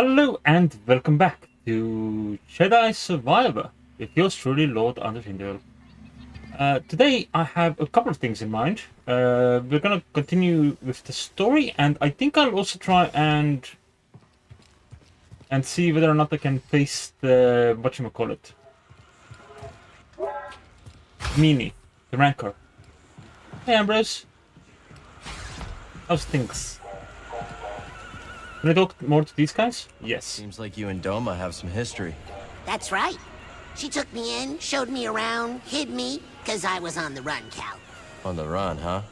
Hello and welcome back to Jedi Survivor with yours truly, Lord Underfindel. Today I have a couple of things in mind. We're gonna continue with the story, and I think I'll also try and see whether or not I can face the whatchamacallit. Meanie, the Rancor. Hey Ambrose. How's things? Can I talk more to these guys? Yes. Seems like you and Doma have some history. That's right. She took me in, showed me around, hid me, because I was on the run, Cal. On the run, huh?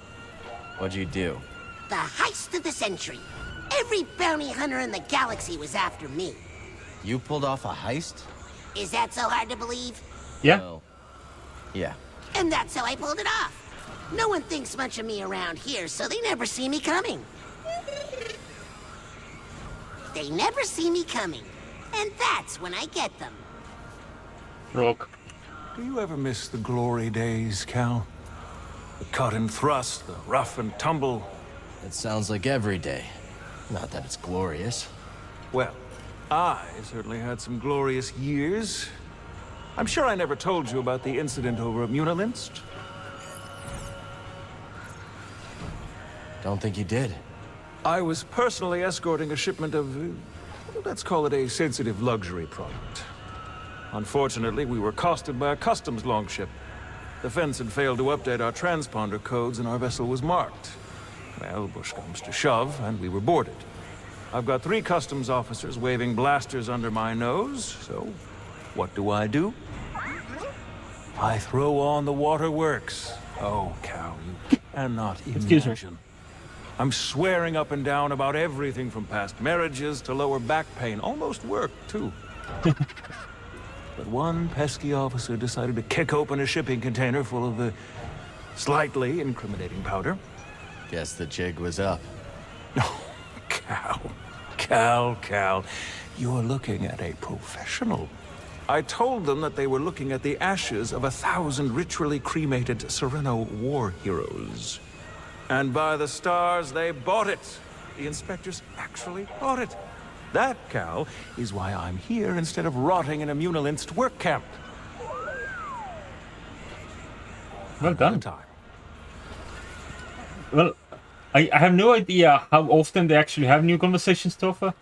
What'd you do? The heist of the century. Every bounty hunter in the galaxy was after me. You pulled off a heist? Is that so hard to believe? Yeah? Well, yeah. And that's how I pulled it off. No one thinks much of me around here, so they never see me coming. They never see me coming. And that's when I get them. Rock. Do you ever miss the glory days, Cal? The cut and thrust, the rough and tumble. It sounds like every day. Not that it's glorious. Well, I certainly had some glorious years. I'm sure I never told you about the incident over at Munilinst. Don't think you did. I was personally escorting a shipment of, let's call it a sensitive luxury product. Unfortunately, we were accosted by a customs longship. The fence had failed to update our transponder codes and our vessel was marked. Well, push comes to shove, and we were boarded. I've got 3 customs officers waving blasters under my nose, so what do? I throw on the waterworks. Oh, Cal, you cannot Excuse me. imagine. I'm swearing up and down about everything from past marriages to lower back pain. Almost worked, too. But one pesky officer decided to kick open a shipping container full of the slightly incriminating powder. Guess the jig was up. Oh, Cal, you're looking at a professional. I told them that they were looking at the ashes of 1,000 ritually cremated Sereno war heroes. And by the stars, they bought it. The inspectors actually bought it. That, Cal, is why I'm here instead of rotting in a Munilinst work camp. Well done. Time. Well, I have no idea how often they actually have new conversations to offer,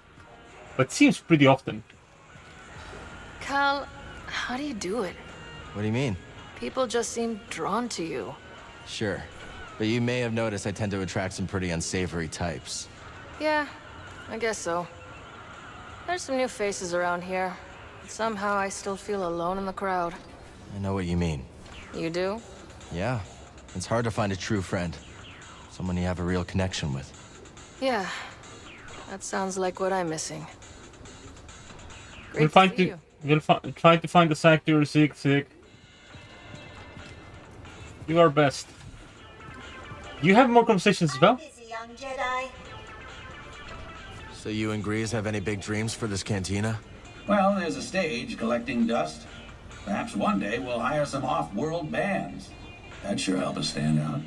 but it seems pretty often. Cal, how do you do it? What do you mean? People just seem drawn to you. Sure. But you may have noticed I tend to attract some pretty unsavory types. Yeah, I guess so. There's some new faces around here. But somehow I still feel alone in the crowd. I know what you mean. You do? Yeah. It's hard to find a true friend. Someone you have a real connection with. Yeah. That sounds like what I'm missing. We'll Great to see you. try to find the sector. Sig. Do our best. You have more conversations as well? Busy, young Jedi. So you and Grease have any big dreams for this cantina? Well, there's a stage collecting dust. Perhaps one day we'll hire some off-world bands. That'd sure help us stand out.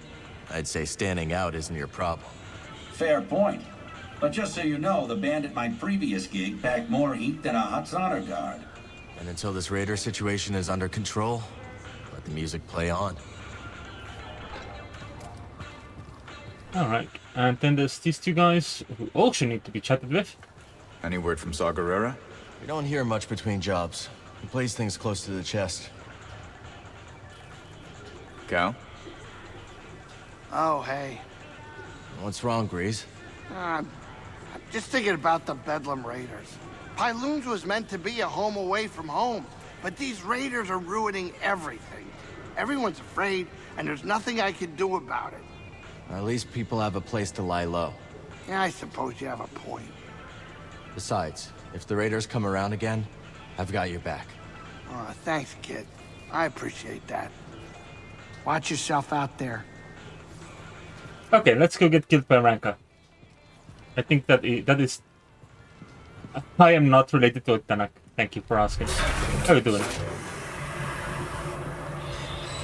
I'd say standing out isn't your problem. Fair point. But just so you know, the band at my previous gig packed more heat than a Hutt's honor guard. And until this raider situation is under control, let the music play on. Alright, and then there's these 2 guys who also need to be chatted with. Any word from Saw Gerrera? We don't hear much between jobs. He plays things close to the chest. Cal? Oh, hey. What's wrong, Grease? I'm just thinking about the Bedlam Raiders. Pyloons was meant to be a home away from home, but these raiders are ruining everything. Everyone's afraid, and there's nothing I can do about it. At least people have a place to lie low. Yeah, I suppose you have a point. Besides, if the raiders come around again, I've got your back. Oh, thanks, kid. I appreciate that. Watch yourself out there. Okay, let's go get killed by Ranka. I think that is... I am not related to it, Tanak. Thank you for asking. How are you doing?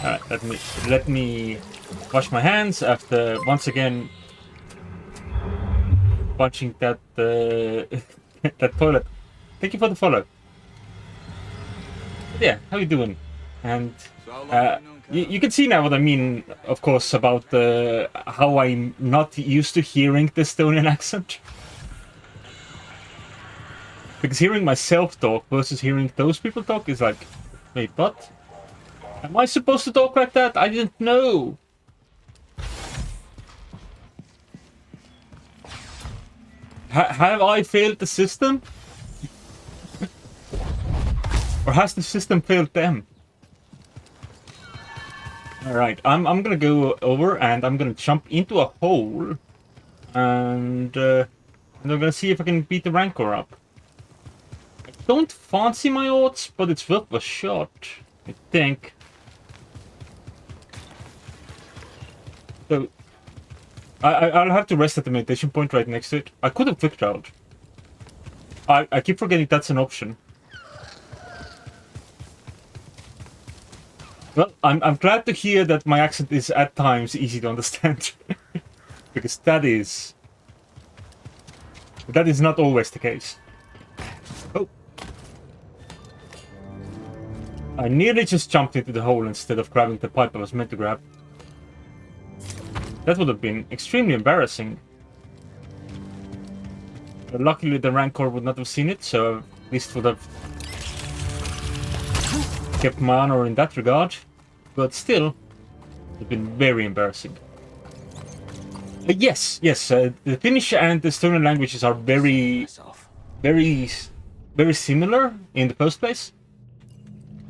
Alright, let me wash my hands after once again punching that that toilet. Thank you for the follow. Yeah, how you doing? And you can see now what I mean, of course, about how I'm not used to hearing the Estonian accent. Because hearing myself talk versus hearing those people talk is like, wait, what? Am I supposed to talk like that? I didn't know. Have I failed the system? Or has the system failed them? Alright, I'm gonna go over and I'm gonna jump into a hole. And I'm gonna see if I can beat the Rancor up. I don't fancy my odds, but it's worth a shot, I think. So, I'll have to rest at the meditation point right next to it. I could have figured out. I keep forgetting that's an option. Well, I'm glad to hear that my accent is at times easy to understand. Because that is not always the case. Oh. I nearly just jumped into the hole instead of grabbing the pipe I was meant to grab. That would have been extremely embarrassing. But luckily the Rancor would not have seen it, so at least would have kept my honor in that regard. But still, it would have been very embarrassing. Yes, the Finnish and the Estonian languages are very similar in the first place.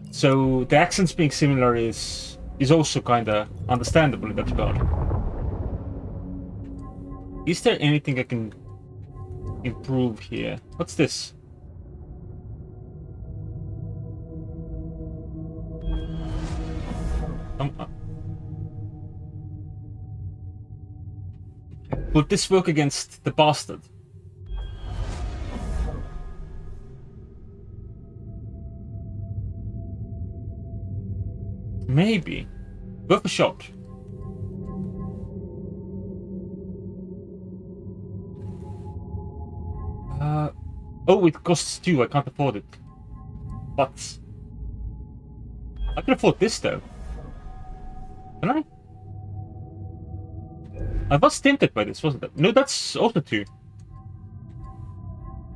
So the accents being similar is also kind of understandable in that regard. Is there anything I can improve here? What's this? Would this work against the bastard? Maybe. Worth a shot. Oh, it costs 2. I can't afford it. But I can afford this though. Can I? I was tempted by this, wasn't it? No, that's also 2.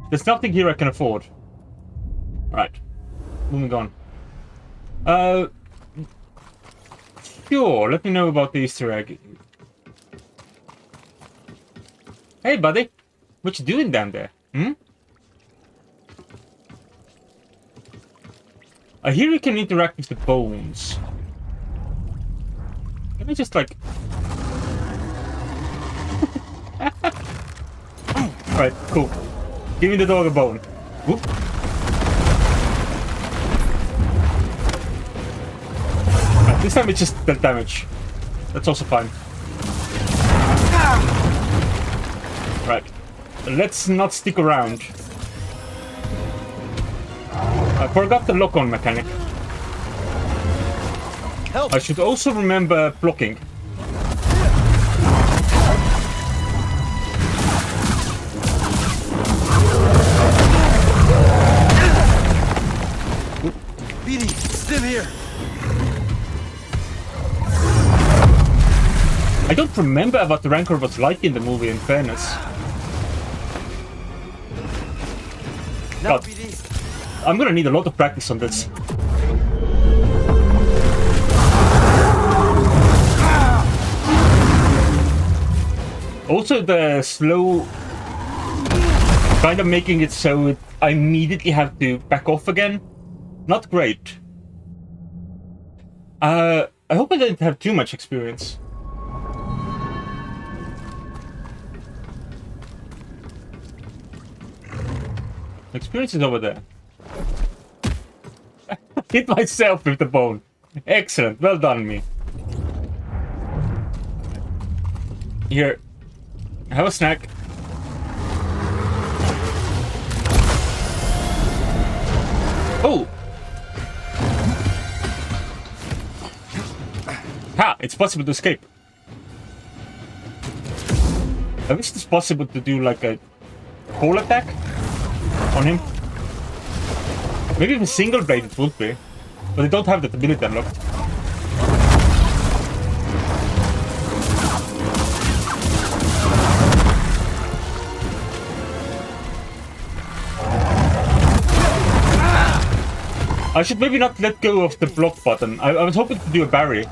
There's nothing here I can afford. Alright. Moving on. Sure, let me know about the Easter egg. Hey, buddy. What you doing down there? Hmm? I hear you can interact with the bones. Let me just like... Alright, cool. Give me the dog a bone. Whoop. Right, this time it's just dealt damage. That's also fine. Right. Let's not stick around. I forgot the lock-on mechanic. Help. I should also remember blocking. BD, stim here. I don't remember what the Rancor was like in the movie, in fairness. Now, God. BD. I'm gonna need a lot of practice on this. Also, the slow kind of making it so I immediately have to back off again. Not great. I hope I didn't have too much experience. Experience is over there. Hit myself with the bone. Excellent. Well done, me. Here. Have a snack. Oh! Ha! It's possible to escape. I wish it's possible to do like a pole attack. on him. Maybe if a single blade it would be, but they don't have that ability unlocked. I should maybe not let go of the block button. I was hoping to do a barrier.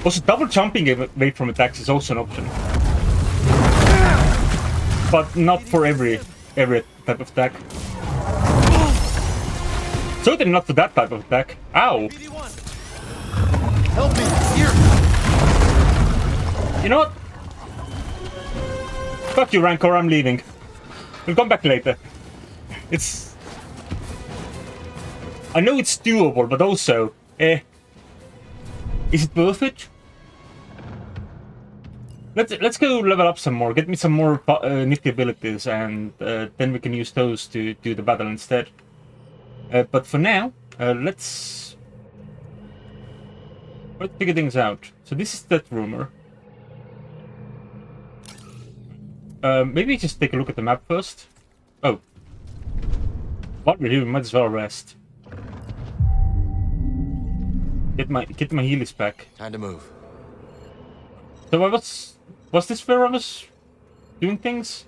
Also, double jumping away from attacks is also an option. But not for every type of attack. Certainly not for that type of attack. Ow! Help me! Here! You know what? Fuck you, Rancor, I'm leaving. We'll come back later. It's... I know it's doable, but also... is it worth it? Let's go level up some more. Get me some more nifty abilities, and then we can use those to do the battle instead. But for now, let's figure things out. So this is that rumor. Maybe just take a look at the map first. Oh. While we're here, we might as well rest. Get my healies back. Time to move. So was this where I was doing things?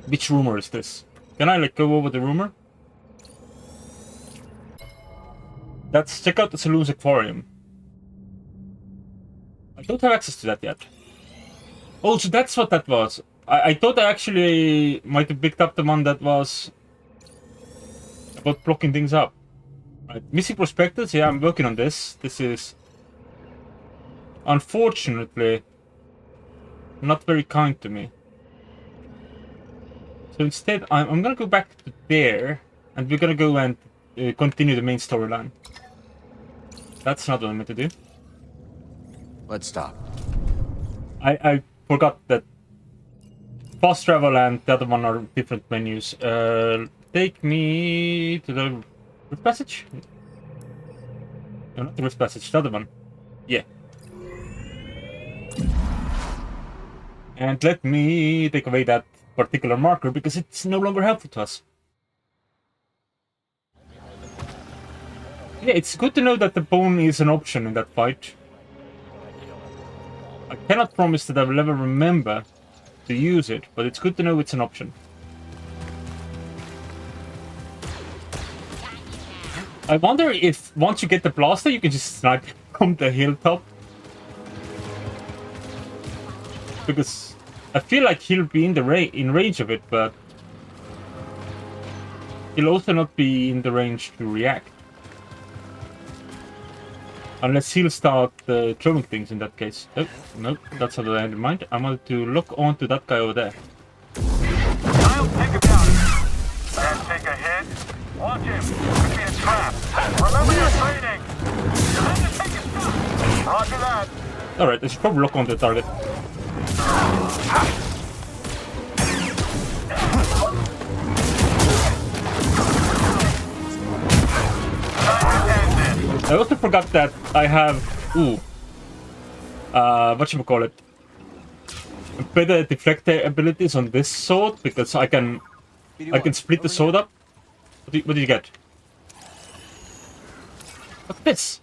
Which rumor is this? Can I go over the rumor? Let's check out the Saloon's aquarium. I don't have access to that yet. Oh, so that's what that was. I thought I actually might have picked up the one that was about blocking things up. Right. Missing prospectors? Yeah, I'm working on this. This is unfortunately not very kind to me. So instead, I'm gonna go back to there, and we're gonna go and continue the main storyline. That's not what I'm meant to do. Let's stop. I forgot that fast travel and the other one are different menus. Take me to the rift passage? No, not the rift passage, the other one. Yeah. And let me take away that particular marker because it's no longer helpful to us. Yeah, it's good to know that the bone is an option in that fight. I cannot promise that I will ever remember to use it, but it's good to know it's an option. I wonder if once you get the blaster, you can just snipe from the hilltop. Because I feel like he'll be in range of it, but he'll also not be in the range to react. Unless he'll start throwing things in that case. Oh, no, that's not what I had in mind. I wanted to look onto that guy over there. I'll think about it. Can't take a hit. Watch him. Could be a trap. Remember your training. Time to take a shot. Roger that. Alright, I should probably look onto the target. I also forgot that I have whatchamacallit, better deflector abilities on this sword because I can split the sword up. What did you get? What's this?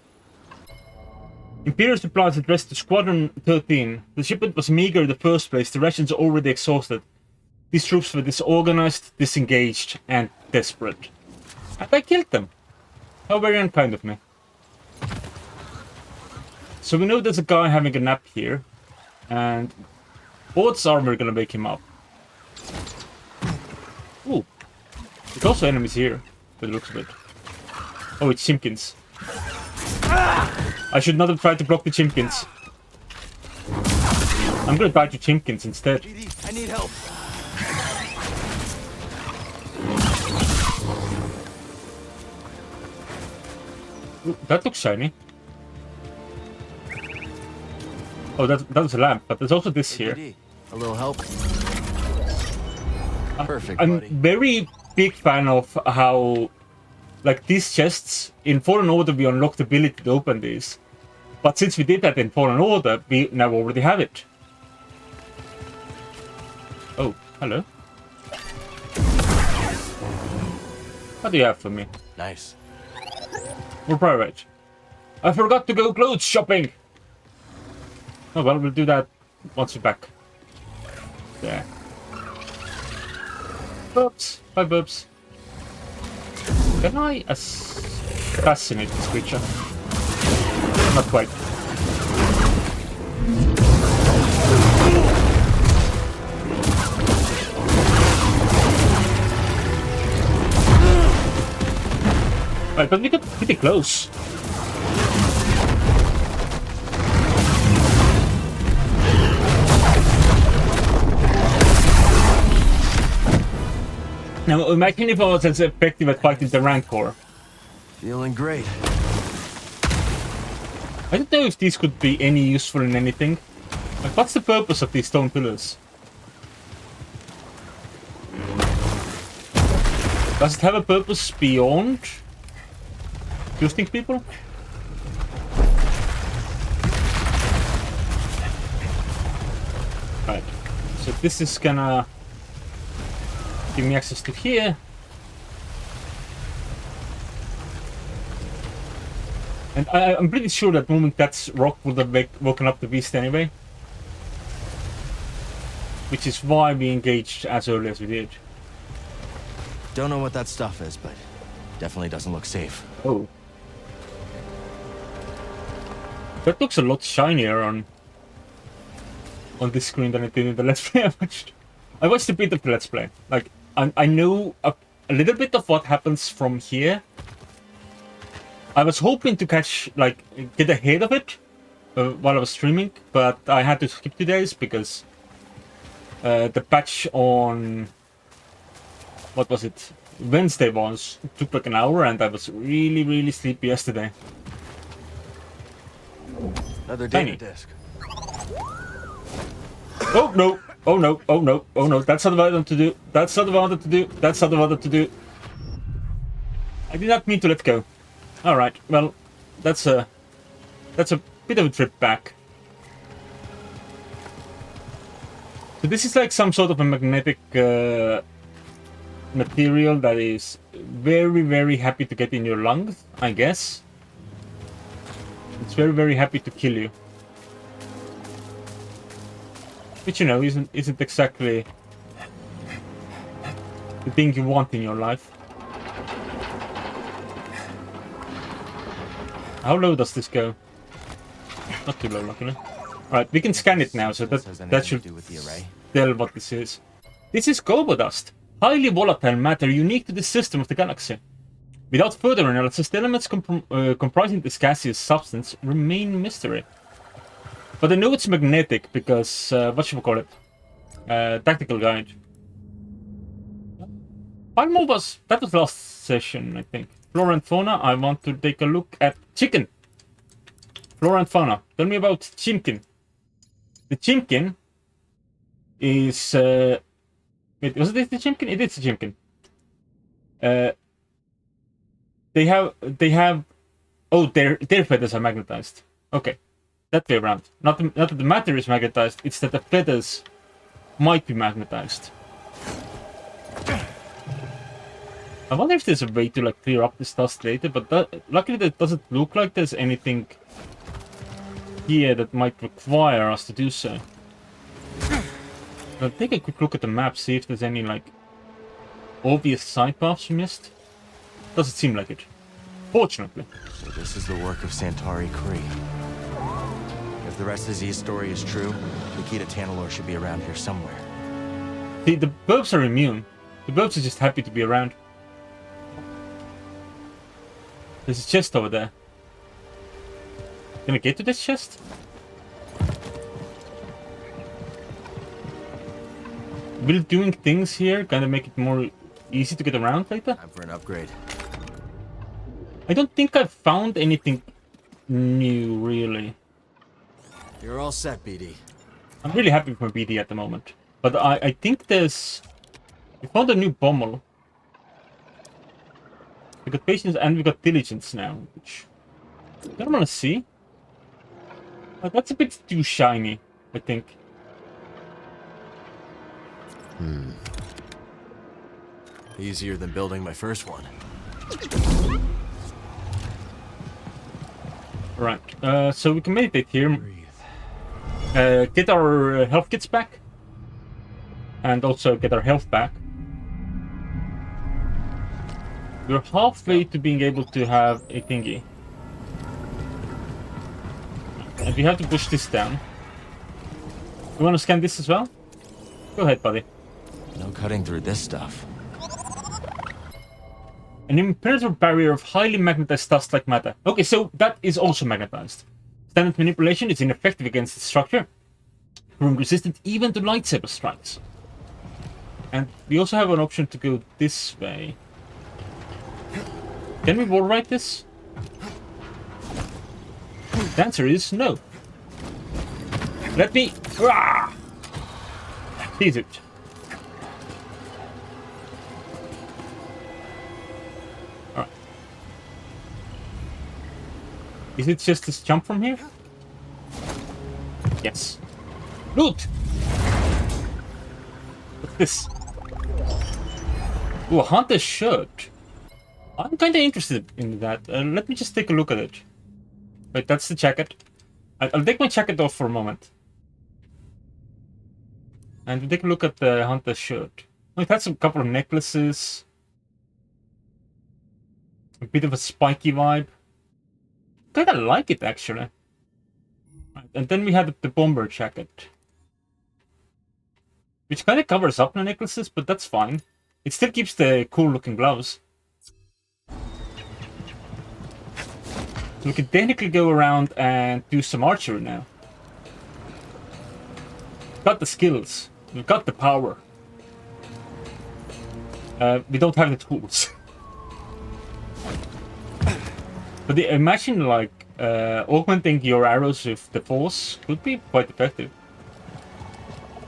Imperial supplies addressed to Squadron 13. The shipment was meager in the first place, the rations already exhausted. These troops were disorganized, disengaged, and desperate. And I killed them. How very unkind of me. So we know there's a guy having a nap here, and odds are we're gonna wake him up. Ooh. There's also enemies here, by the looks of it. Oh, it's Chimkins. I should not have tried to block the Chimkins. I'm gonna die to Chimkins instead. I need help. Ooh, that looks shiny. Oh, that was a lamp, but there's also this here. A little help. Perfect, I'm buddy. very big fan of how, like, these chests in Fallen Order we unlocked the ability to open these, but since we did that in Fallen Order, we now already have it. Hello. What do you have for me? Nice. We're private. I forgot to go clothes shopping! Oh well, we'll do that once we're back. There. Boobs. Bye, boobs. Can I assassinate this creature? Not quite. Right, but we got pretty close. Now, imagine if I was as effective at fighting the Rancor. Feeling great. I don't know if these could be any useful in anything. Like, what's the purpose of these stone pillars? Does it have a purpose beyond boosting people? Right. So this is gonna give me access to here. And I'm pretty sure that moving that rock would have woken up the beast anyway. Which is why we engaged as early as we did. Don't know what that stuff is, but definitely doesn't look safe. Oh. That looks a lot shinier on this screen than it did in the Let's Play I watched. I watched a bit of the Let's Play. Like, I know a little bit of what happens from here. I was hoping to catch, like, get ahead of it while I was streaming, but I had to skip 2 days because the patch on, what was it, Wednesday took like an hour, and I was really, really sleepy yesterday. Another Tiny. data disk. Oh no! Oh no! Oh no! Oh no! That's not what I wanted to do. That's not what I wanted to do. That's not what I wanted to do. I did not mean to let go. All right. Well, that's a bit of a trip back. So this is like some sort of a magnetic material that is very, very happy to get in your lungs, I guess. It's very, very happy to kill you. Which, you know, isn't exactly the thing you want in your life. How low does this go? Not too low, luckily. Alright, we can scan it now, so that should tell what this is. This is Koboh dust. Highly volatile matter unique to the system of the galaxy. Without further analysis, the elements comprising this gaseous substance remain mystery. But I know it's magnetic because, what should we call it? Tactical guide. That was last session, I think. Flora and fauna, I want to take a look at chicken. Flora and fauna, tell me about chimkin. The chimkin is... wait, was it the chimkin? It is the chimkin. They have... Oh, their feathers are magnetized. Okay. That way around. Not that the matter is magnetized, it's that the feathers might be magnetized. I wonder if there's a way to like clear up this dust later, but luckily that doesn't look like there's anything here that might require us to do so. I'll take a quick look at the map, see if there's any like obvious side paths we missed. Doesn't seem like it. Fortunately. So this is the work of Santari Kree. If the rest of Z's story is true, Nikita Tanalor should be around here somewhere. See, the burbs are immune. The burbs are just happy to be around. There's a chest over there. Can I get to this chest? Will doing things here kind of make it more easy to get around later? Time for an upgrade. I don't think I've found anything new, really. You're all set, BD. I'm really happy with my BD at the moment. But I think there's... We found a new pommel. We got patience and we got diligence now, which I don't want to see. But that's a bit too shiny, I think. Easier than building my first one. Right. So we can meditate here. Breathe. Get our health kits back. And also get our health back. We're halfway to being able to have a thingy. And we have to push this down. You want to scan this as well? Go ahead, buddy. No cutting through this stuff. An impenetrable barrier of highly magnetized dust-like matter. Okay, so that is also magnetized. Standard manipulation is ineffective against the structure, proving resistant even to lightsaber strikes. And we also have an option to go this way. Can we wall ride this? The answer is no. Let me... Ah! Eat it. Alright. Is it just this jump from here? Yes. Loot! What's this? Ooh, a hunter's shirt. I'm kind of interested in that. Let me just take a look at it. Wait, that's the jacket. I'll take my jacket off for a moment. And we'll take a look at the hunter's shirt. It has a couple of necklaces. A bit of a spiky vibe. Kinda like it, actually. Right, and then we had the bomber jacket. Which kind of covers up the necklaces, but that's fine. It still keeps the cool looking gloves. So we can technically go around and do some archery now. We've got the skills. We've got the power. We don't have the tools. But imagine like augmenting your arrows with the force could be quite effective.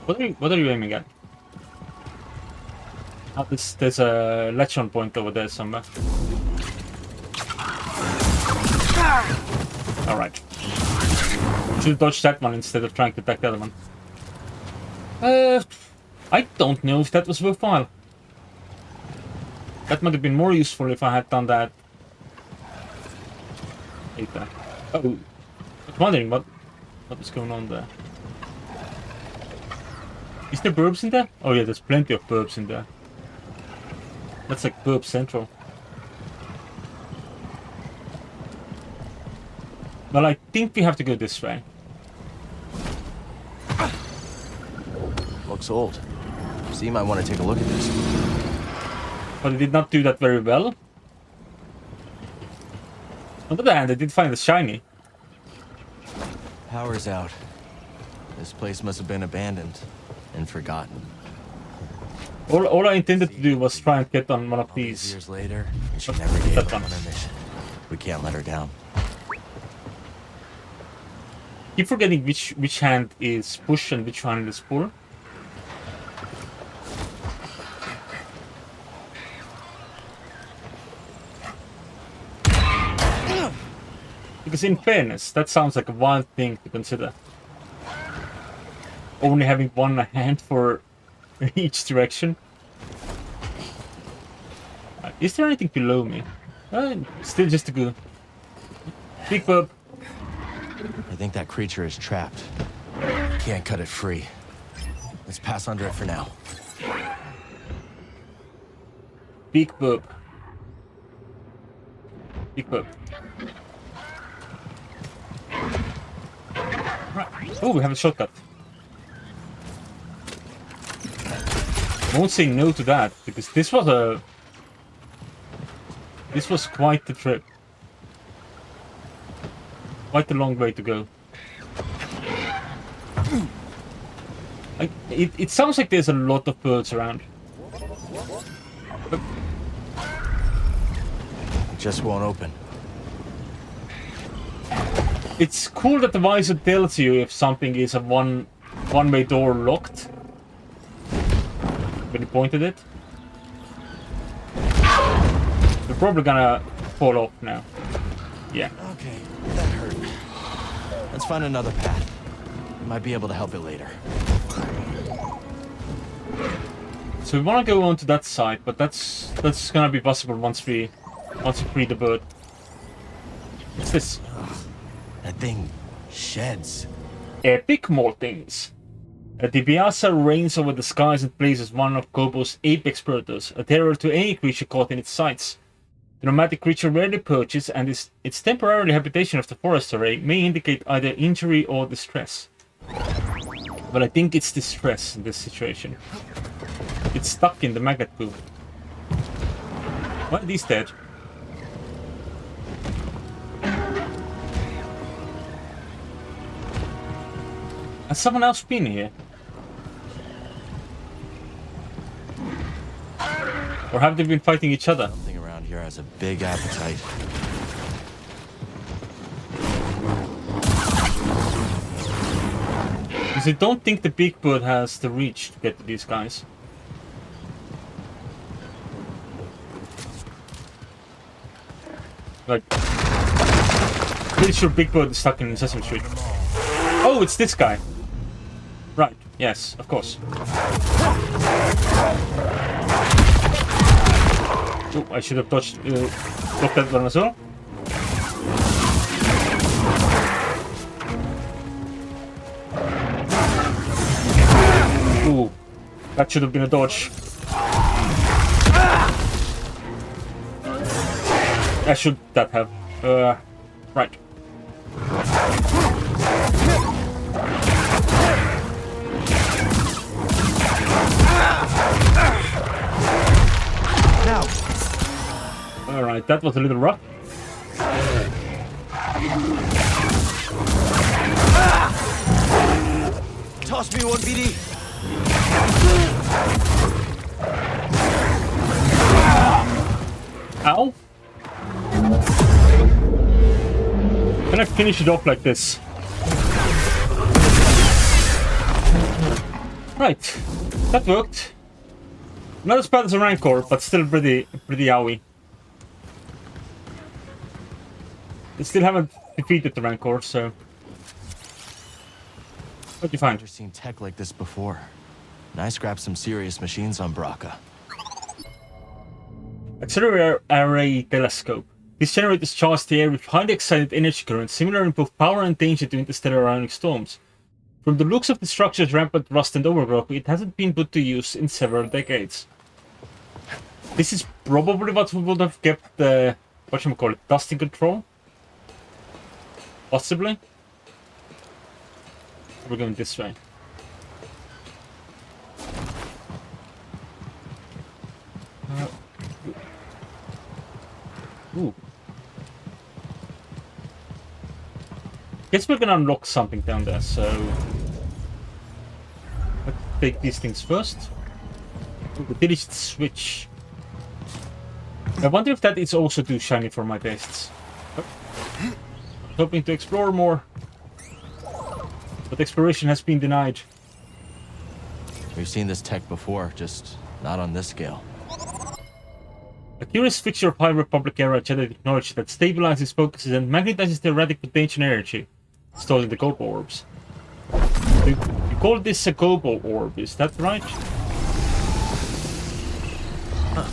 What are you aiming at? Oh, there's a latch-on point over there somewhere. Alright. Should dodge that one instead of trying to attack the other one. I don't know if that was worthwhile. That might have been more useful if I had done that. Later. Oh, I was wondering what was going on there. Is there burbs in there? Oh yeah, there's plenty of burbs in there. That's like burb central. Well, I think we have to go this way. Looks old. So you might want to take a look at this. But it did not do that very well. On the other hand, I did find it shiny. Power's out. This place must have been abandoned and forgotten. All I intended to do was try and get on one of All these. years later, and she never gave up That on one. her mission. We can't let her down. Keep forgetting which hand is push and which hand is pull. Because in fairness, that sounds like a wild thing to consider. Only having one hand for each direction. Is there anything below me? Still just a good. Big bub. I think that creature is trapped. Can't cut it free. Let's pass under it for now. Big bub. Big bub. Right. Oh, we have a shortcut. Won't say no to that, because this was quite the trip. Quite a long way to go. It sounds like there's a lot of birds around. But It just won't open. it's cool that the visor tells you if something is a one-way door locked. When you pointed it. We're probably gonna fall off now. Yeah. Okay, that hurt. Let's find another path. Might be able to help it later. So we want to go on to that side, but that's gonna be possible once we free the bird. What's this? That thing sheds. Epic moltings. The Piazza reigns over the skies and plays as one of Koboh's apex predators, a terror to any creature caught in its sights. The nomadic creature rarely perches, and its temporary habitation of the forest array may indicate either injury or distress. But I think it's distress in this situation. It's stuck in the maggot poop. Why are these dead? Has someone else been here? Or have they been fighting each other? Something around here has a big appetite. Because I don't think the big bird has the reach to get to these guys. Like, pretty sure Big Bird is stuck in Sesame Street. Oh, it's this guy. Right, yes, of course. Oh, I should have blocked that one as well. Ooh, that should have been a dodge. I should that have. Right. Now. Alright, that was a little rough. Toss me one, BD. Ow. Can I finish it off like this? Right, that worked. Not as bad as a Rancor, but still pretty owie. I still haven't defeated the Rancor, so... What'd you find? I've never seen tech like this before. And I scrapped some serious machines on Braca. A Cere array telescope. This generators charge the air with highly excited energy currents, similar in both power and danger to interstellar ionic storms. From the looks of the structure's rampant rust and overgrowth, it hasn't been put to use in several decades. This is probably what would have kept the, whatchamacallit, dust in control? Possibly? We're going this way. Ooh. Guess we're gonna unlock something down there, so... Let's take these things first. Ooh, the delete switch. I wonder if that is also too shiny for my tastes. Oh. Hoping to explore more. But exploration has been denied. We've seen this tech before, just not on this scale. A curious feature of High Republic era Jedi technology that stabilizes, focuses, and magnetizes the erratic potential energy stored in the Koboh orbs. You call this a Koboh orb, is that right? Huh.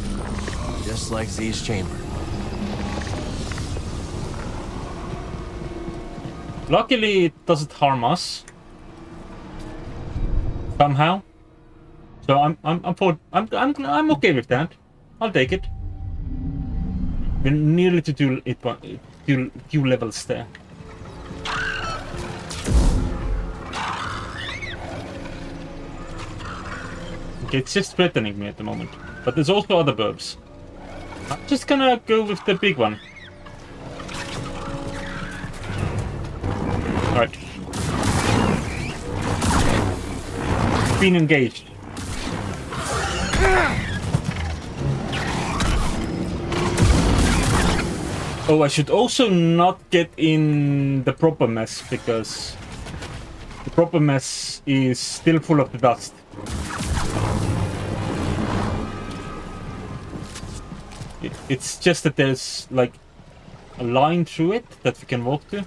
Just like Z's chamber. Luckily, it doesn't harm us. Somehow. So I'm okay with that. I'll take it. We're nearly to two levels there. Okay, it's just threatening me at the moment. But there's also other burbs. I'm just gonna go with the big one. Alright. Been engaged. Oh, I should also not get in the proper mess, because the proper mess is still full of the dust. It's just that there's like a line through it that we can walk to.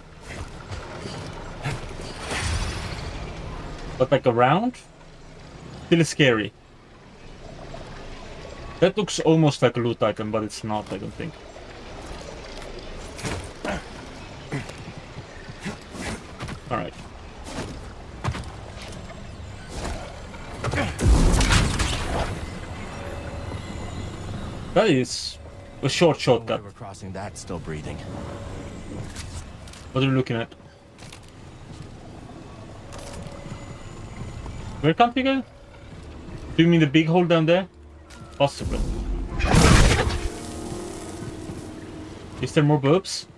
But like around, still scary. That looks almost like a loot item, but it's not, I don't think. Alright. That is a short shortcut. We're crossing that, still breathing. What are you looking at? Where can't we go? Do you mean the big hole down there? Possibly. Is there more boobs?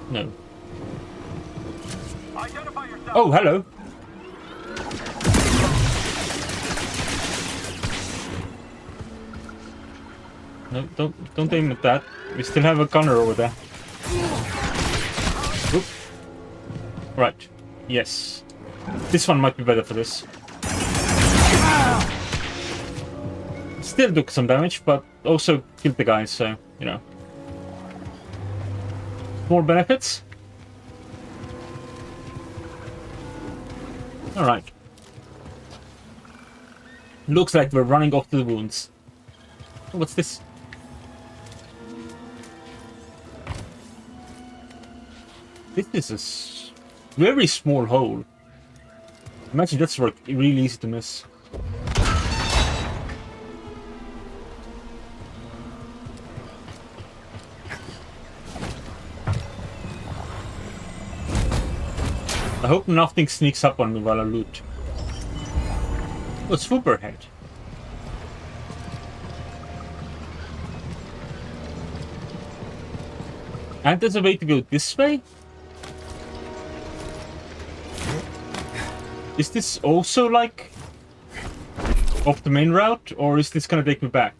No. Identify yourself. Oh, hello. No, don't aim at that. We still have a gunner over there. Oop. Right. Yes. This one might be better for this. Still took some damage, but also killed the guy, so, you know. More benefits. Alright. Looks like we're running off to the wounds. Oh, what's this? This is a very small hole. Imagine that's really easy to miss. I hope nothing sneaks up on me while I loot. Oh, swooper head. And there's a way to go this way? Is this also like off the main route, or is this gonna take me back?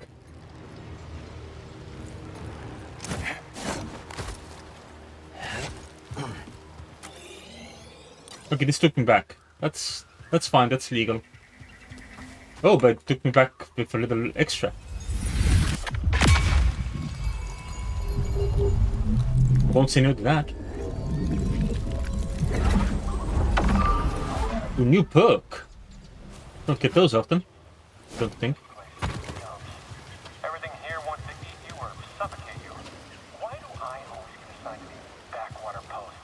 Okay, this took me back. That's fine, that's legal. Oh, but it took me back with a little extra. Won't say no to that. Ooh, new perk. Don't get those often. Don't think. Everything here wants to eat you or suffocate you. Why do I always get assigned to these backwater posts?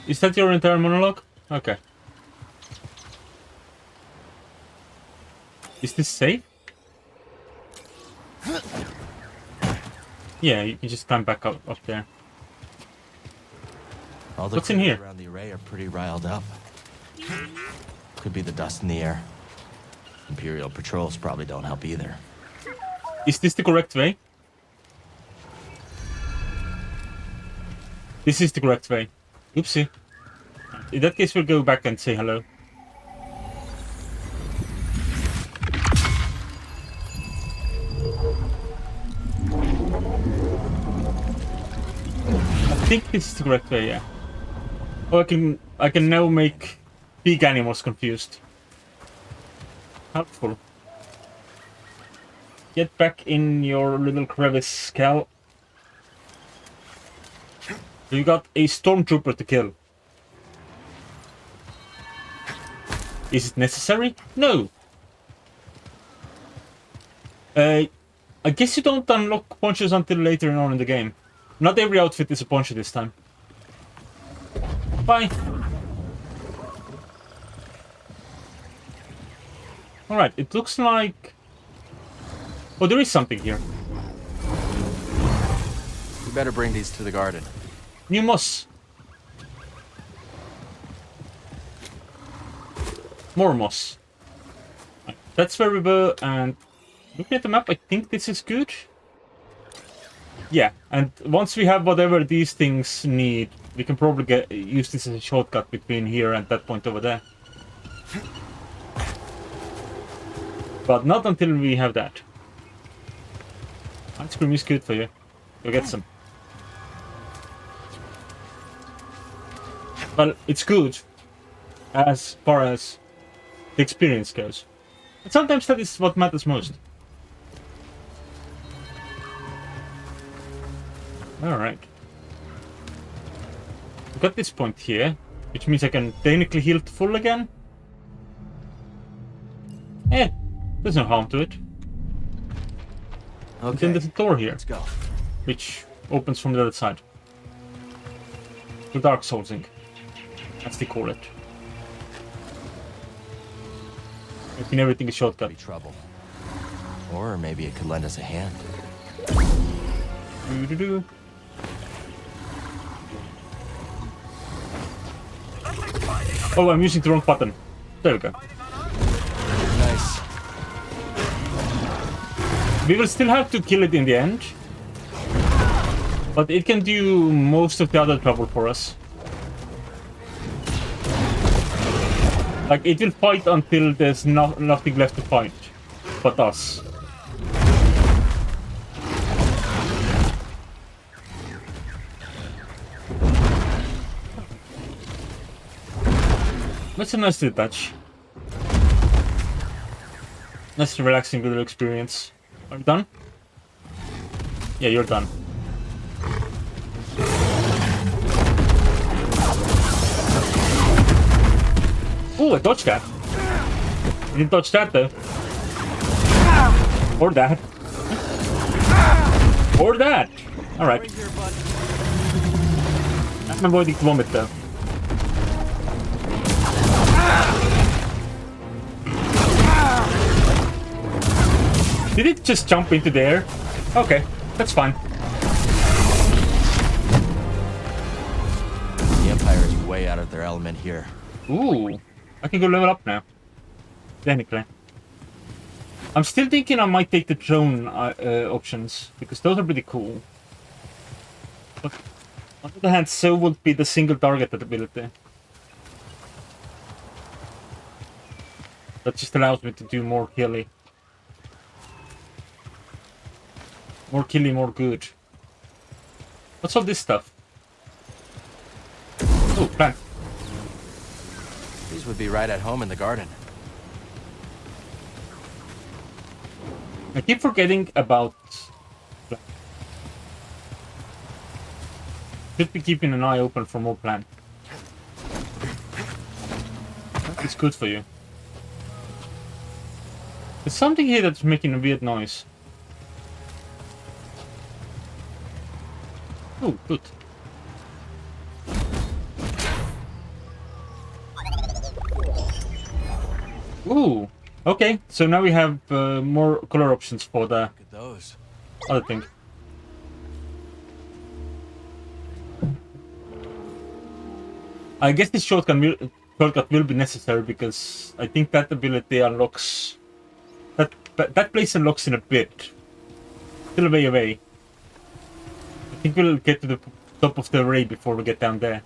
Is that your entire monologue? Okay. Is this safe? Yeah, you can just climb back up there. All the What's in here? critters around the array are pretty riled up. Could be the dust in the air. Imperial patrols probably don't help either. Is this the correct way? This is the correct way. Oopsie. In that case, we'll go back and say hello. I think this is the correct way, yeah. Oh, I can now make big animals confused. Helpful. Get back in your little crevice, Cal. You got a stormtrooper to kill. Is it necessary? No. I guess you don't unlock ponchos until later on in the game. Not every outfit is a poncho this time. Bye. Alright, it looks like... Oh, there is something here. We better bring these to the garden. New moss. More moss. That's where we were, and looking at the map, I think this is good. Yeah, and once we have whatever these things need, we can probably use this as a shortcut between here and that point over there. But not until we have that. Ice cream is good for you. Go get some. Well, it's good as far as the experience goes. And sometimes that is what matters most. Alright. I've got this point here, which means I can technically heal to full again. There's no harm to it. And then there's a door here, let's go. which opens from the other side. The Dark Soulsing, as they call it. Making everything a shortcut. Be trouble. Or maybe it could lend us a hand. Doo-doo-doo. Oh, I'm using the wrong button. There we go. Nice. We will still have to kill it in the end. But it can do most of the other trouble for us. Like, it will fight until there's nothing left to fight. But us. That's a nice little touch. Nice relaxing little experience. Are you done? Yeah, you're done. Oh, I dodged that. I didn't dodge that though. Or that. Or that. Alright. I'm avoiding the vomit though. Did it just jump into the air? Okay, that's fine. The Empire is way out of their element here. Ooh, I can go level up now. Technically. I'm still thinking I might take the drone options, because those are pretty cool. But on the other hand, so would be the single target ability. That just allows me to do more killy. More killy, more good. What's all this stuff? Oh, plant. These would be right at home in the garden. I keep forgetting about... Should be keeping an eye open for more plant. It's good for you. There's something here that's making a weird noise. Oh, good. Ooh, okay. So now we have more color options for the Look at those. other thing. I guess this shortcut will be necessary because I think that ability unlocks... That place unlocks in a bit. Still a way away. I think we'll get to the top of the array before we get down there.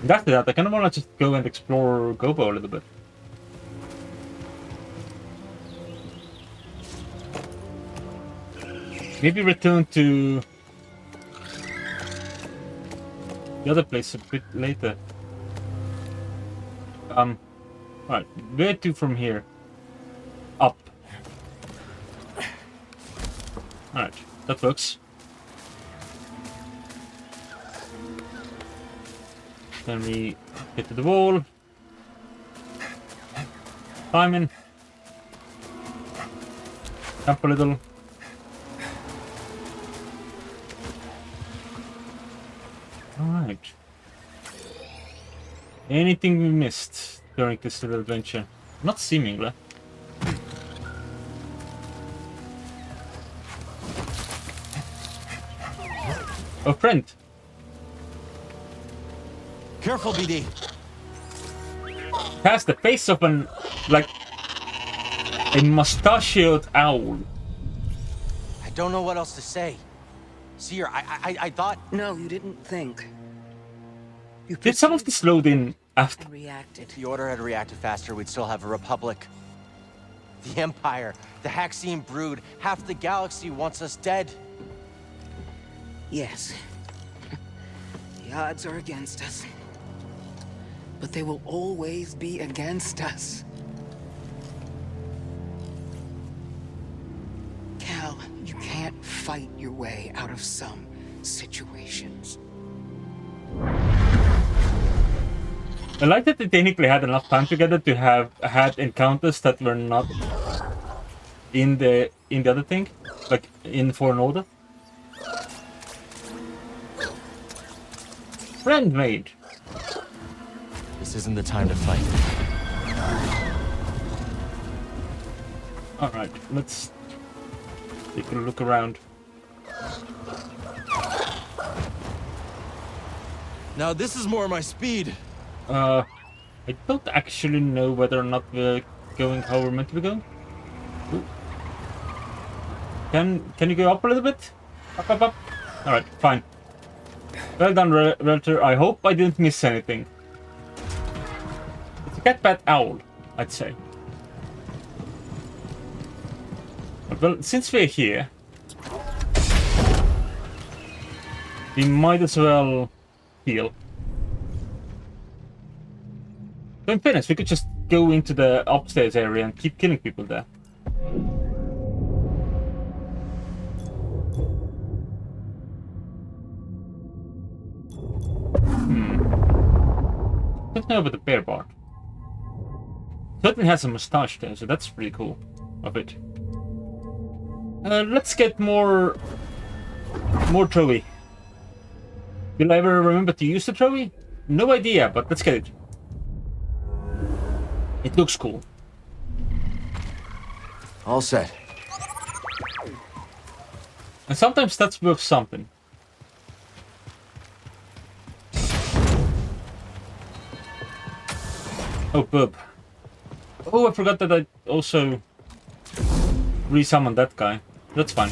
And after that, I kind of want to just go and explore Koboh a little bit. Maybe return to the other place a bit later. Alright, where to from here? Up. Alright, that works. Then we get to the wall. Timing. Jump a little. Alright. Anything we missed during this little adventure? Not seemingly. Oh, friend. Careful, BD. Has the face of an, like, a mustachioed owl. I don't know what else to say. Cere, I thought... No, you didn't think. You Did some of this load in after? and reacted. If the Order had reacted faster, we'd still have a Republic. The Empire, the Haxian brood, half the galaxy wants us dead. Yes. The odds are against us. But they will always be against us. Cal, you can't fight your way out of some situations. I like that they technically had enough time together to have had encounters that were not in the other thing, like in Fallen Order. Friend made. This isn't the time to fight. All right, let's take a look around. Now this is more my speed. I don't actually know whether or not we're going how we're meant to be going. Ooh. Can you go up a little bit? Up, up, up. All right, fine. Well done, Relator. I hope I didn't miss anything. It's a cat-bat owl, I'd say. Well, since we're here, we might as well heal. So in fairness, we could just go into the upstairs area and keep killing people there. Don't know about the bear bard. Certainly has a mustache there, so that's pretty cool of it. Let's get more trophy. Will I ever remember to use the trophy? No idea, but let's get it. It looks cool. All set. And sometimes that's worth something. Oh, bub. Oh, I forgot that I also resummoned that guy. That's fine.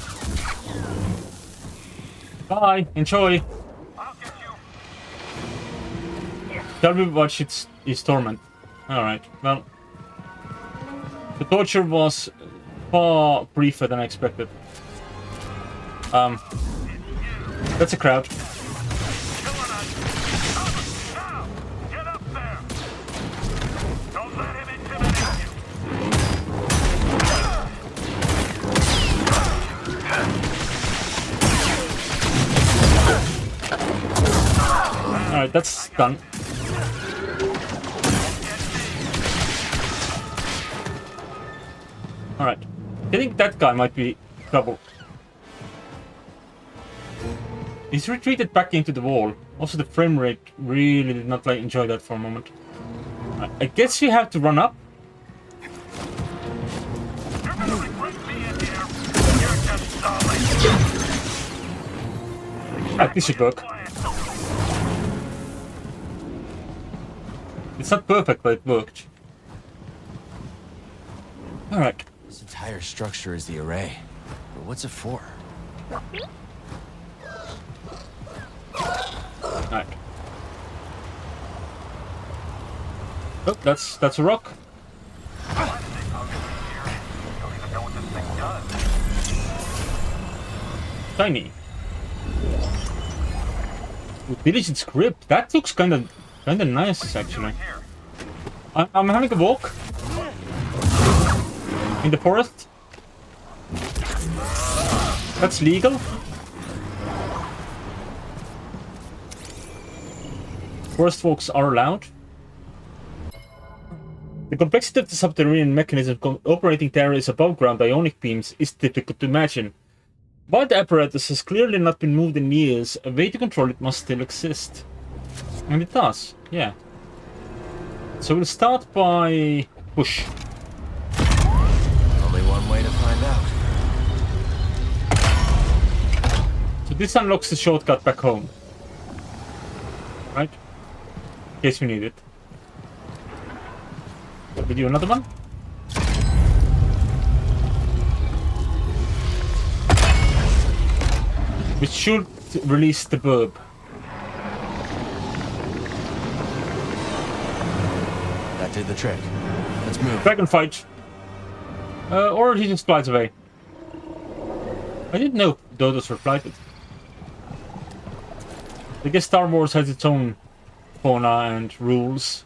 Bye. Enjoy. Tell me what his torment. Alright, well. The torture was far briefer than I expected. That's a crowd. Alright, that's done. Alright. I think that guy might be trouble. He's retreated back into the wall. Also, the frame rate really did not enjoy that for a moment. I guess we have to run up. This should work. It's not perfect, but it worked. Alright. This entire structure is the array. But what's it for? Alright. Oh, that's a rock. Tiny. With diligent script. That looks kinda nice actually. I'm having a walk in the forest. That's legal. Forest walks are allowed. The complexity of the subterranean mechanism operating terrorists above ground ionic beams is difficult to imagine. While the apparatus has clearly not been moved in years, a way to control it must still exist. And it does, yeah. So we'll start by push. Only one way to find out. So this unlocks the shortcut back home. Right? In case we need it. We do another one. Which should release the burb. That did the trick. Let's move. Dragon fight. Or he just flies away. I didn't know dodos were flighted. I guess Star Wars has its own fauna and rules.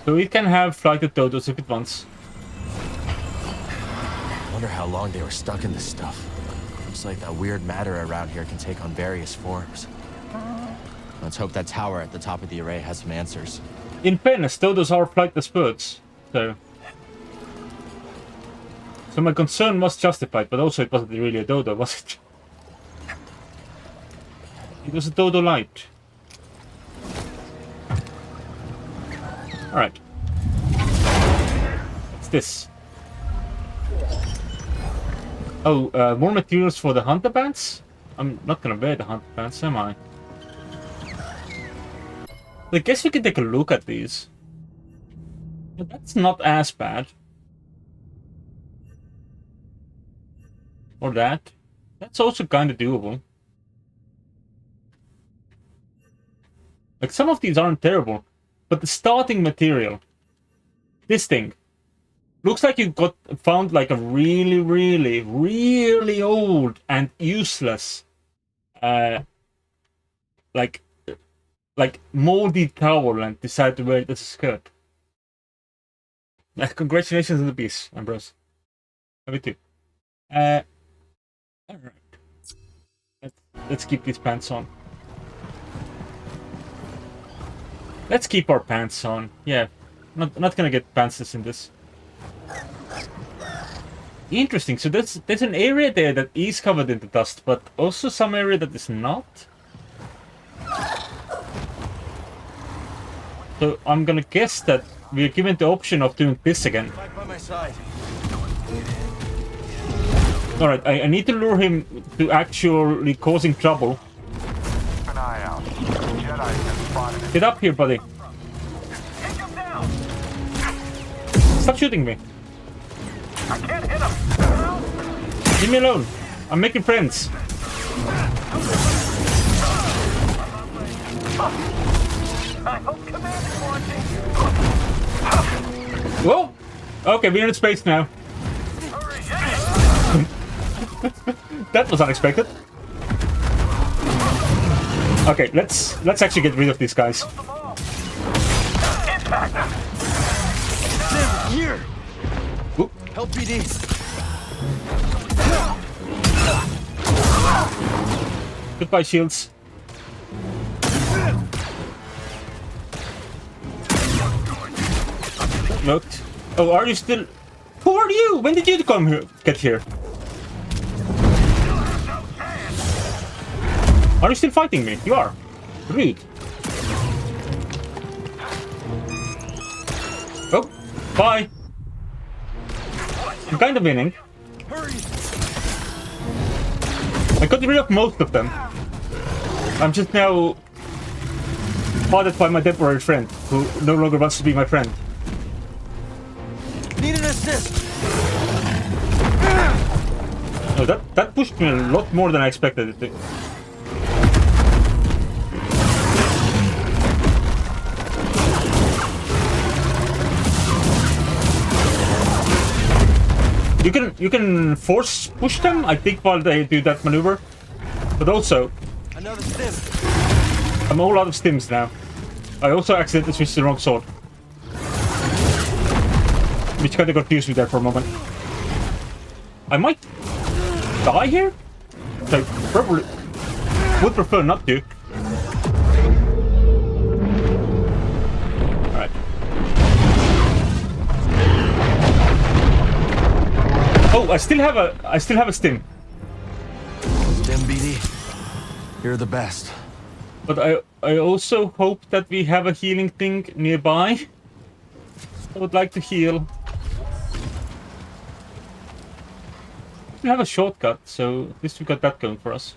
So it can have flighted dodos if it wants. I wonder how long they were stuck in this stuff. Looks like that weird matter around here can take on various forms. Let's hope that tower at the top of the array has some answers. In fairness, dodos are flightless birds, so my concern was justified, but also it wasn't really a dodo, was it? It was a dodo light. Alright. What's this? Oh, more materials for the hunter pants? I'm not gonna wear the hunter pants, am I? I guess we can take a look at these. But that's not as bad. Or that. That's also kind of doable. Like, some of these aren't terrible. But the starting material, this thing, looks like you found like a really, really, really old and useless, like moldy towel and decided to wear it as a skirt. Congratulations on the piece, Ambrose. Me too. All right. Let's keep these pants on. Let's keep our pants on. Yeah, not gonna get pantsless in this. Interesting. So there's an area there that is covered in the dust, but also some area that is not. So I'm gonna guess that we're given the option of doing this again. Back by my side. All right, I need to lure him to actually causing trouble. Keep an eye out. Jedi has spotted it. Get up here, buddy. Take him down. Stop shooting me. I can't hit him. Leave me alone. I'm making friends. I hope Commander's watching. Whoa! Okay, we're in space now. Hurry, yeah. That was unexpected. Okay, let's actually get rid of these guys. Impact. Here! Oop. Help BD! Goodbye, shields. Looked. Oh, are you still? Who are you? When did you come here? Get here? Are you still fighting me? You are. Rude. Oh, bye. I'm kind of winning. I got rid of most of them. I'm just now bothered by my temporary friend, who no longer wants to be my friend. Need an assist! No, that pushed me a lot more than I expected it to. You can force push them, I think, while they do that maneuver. But also, Another stim. I'm all out of stims now. I also accidentally switched the wrong sword, which kind of confused me there for a moment. I might die here? So probably would prefer not to. Alright. Oh, I still have a stim. Stim BD. You're the best. But I also hope that we have a healing thing nearby. I would like to heal. We have a shortcut, so at least we got that going for us.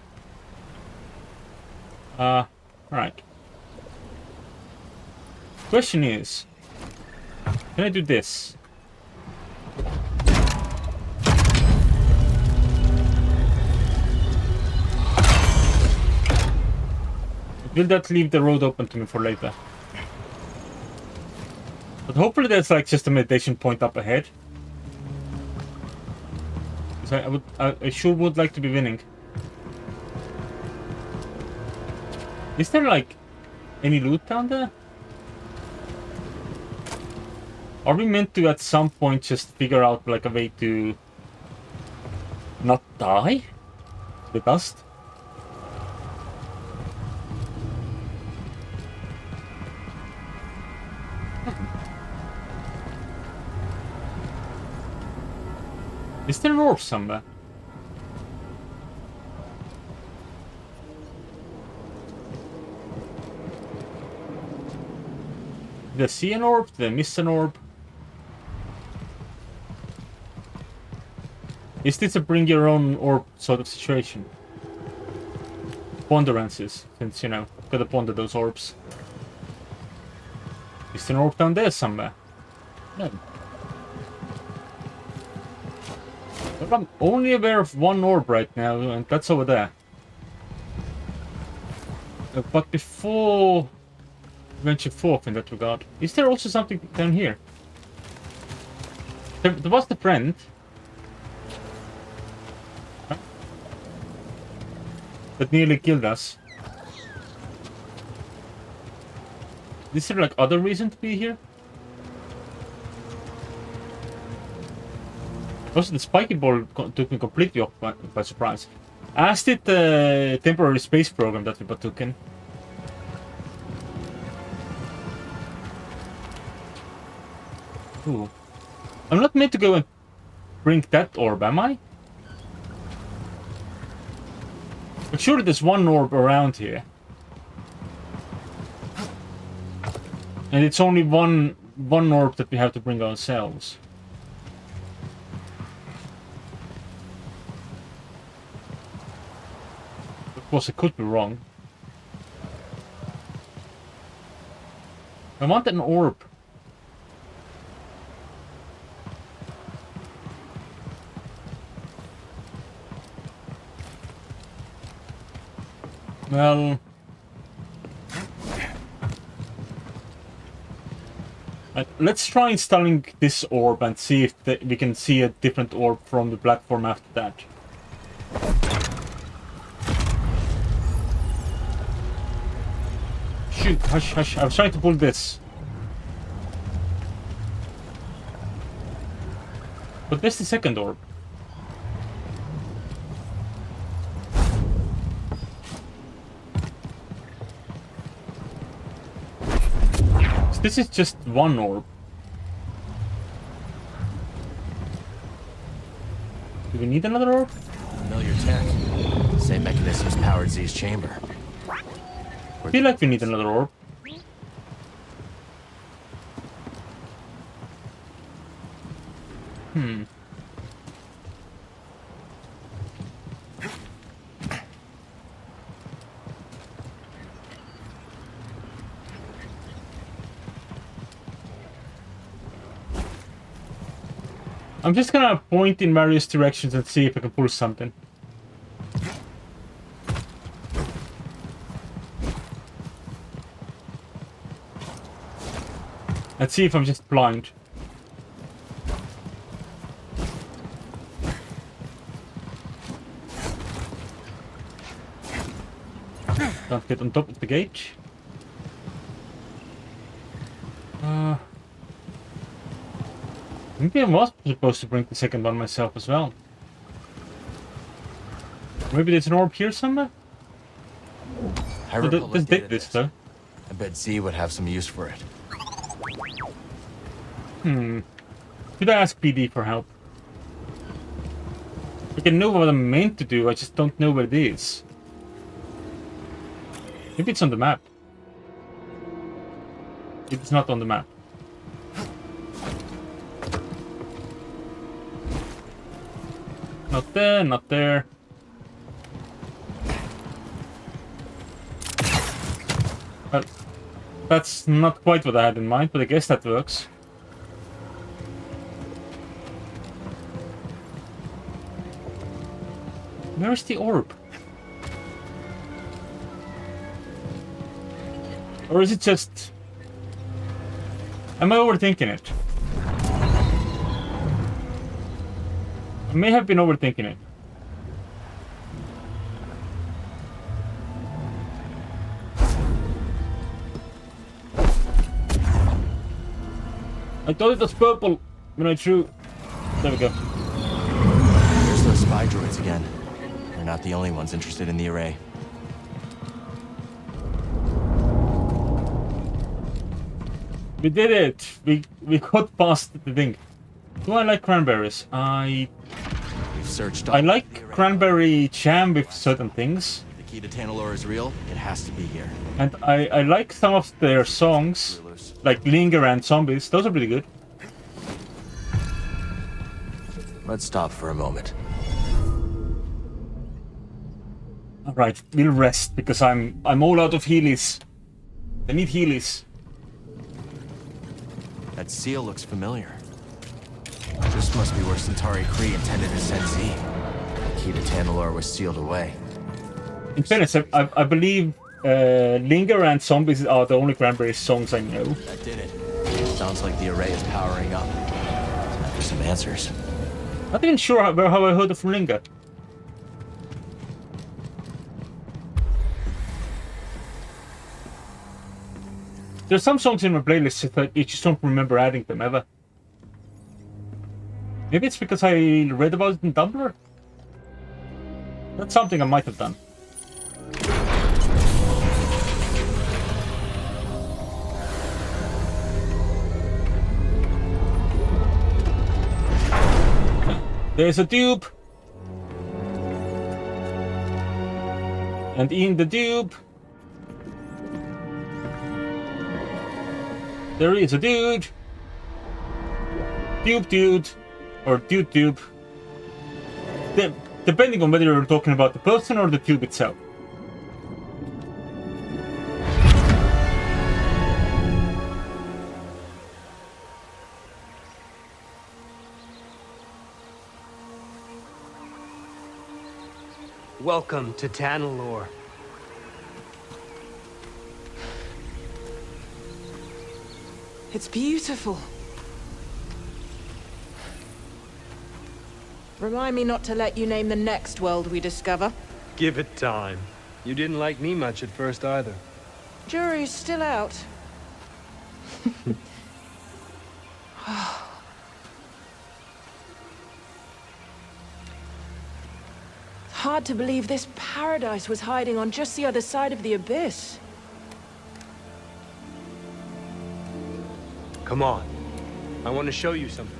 Alright. Question is, can I do this? Will that leave the road open to me for later? But hopefully there's like just a meditation point up ahead. I sure would like to be winning. Is there like any loot down there? Are we meant to at some point just figure out like a way to not die? The dust? there an orb somewhere? Did I see an orb? Did I miss an orb? Is this a bring your own orb sort of situation? Ponderances, since, you know, gotta ponder those orbs. Is there an orb down there somewhere? No. But I'm only aware of one orb right now, and that's over there. But before we venture forth in that regard, is there also something down here? There was the friend. Huh? That nearly killed us. Is there like other reason to be here? Also, the spiky ball took me completely off by surprise. As did the temporary space program that we partook in. Ooh. I'm not meant to go and bring that orb, am I? But surely there's one orb around here. And it's only one orb that we have to bring ourselves. Of course, I could be wrong. I want an orb. Well... let's try installing this orb and see if we can see a different orb from the platform after that. Shoot, hush, hush. I was trying to pull this. But there's the second orb. So this is just one orb. Do we need another orb? Familiar tech. Same mechanisms powered Z's chamber. I feel like we need another orb. I'm just gonna point in various directions and see if I can pull something. Let's see if I'm just blind. Don't get on top of the gate. Maybe I was supposed to bring the second one myself as well. Maybe there's an orb here somewhere? Let's take this though. I bet Z would have some use for it. Should I ask PD for help? I can know what I'm meant to do, I just don't know where it is. Maybe it's on the map. It's not on the map. Not there, not there. Well, that's not quite what I had in mind, but I guess that works. Where's the orb? Or is it just... Am I overthinking it? I may have been overthinking it. I thought it was purple when I threw... There we go. There's those spy droids again. They're not the only ones interested in the array. We did it! We got past the thing. Do I like cranberries? I searched I all like the array. cranberry jam with certain things, If the key to Tantalor is real, it has to be here. and I like some of their songs, like Linger and Zombies. Those are pretty good. Let's stop for a moment. All right, we'll rest because I'm all out of healies. I need healies. That seal looks familiar. This must be where Centauri Kree intended to send Z. The key to Tantalor was sealed away. In fairness, I believe Linger and Zombies are the only Cranberry songs I know. That did it. Sounds like the array is powering up. Time for some answers. Not even sure how I heard of Linger. There's some songs in my playlist that I just don't remember adding them ever. Maybe it's because I read about it in Tumblr? That's something I might have done. There's a tube! And in the tube... there is a dude! Dude. Or tube. Depending on whether you're talking about the person or the tube itself. Welcome to Tantalor. It's beautiful. Remind me not to let you name the next world we discover. Give it time. You didn't like me much at first either. Jury's still out. Hard to believe this paradise was hiding on just the other side of the abyss. Come on. I want to show you something.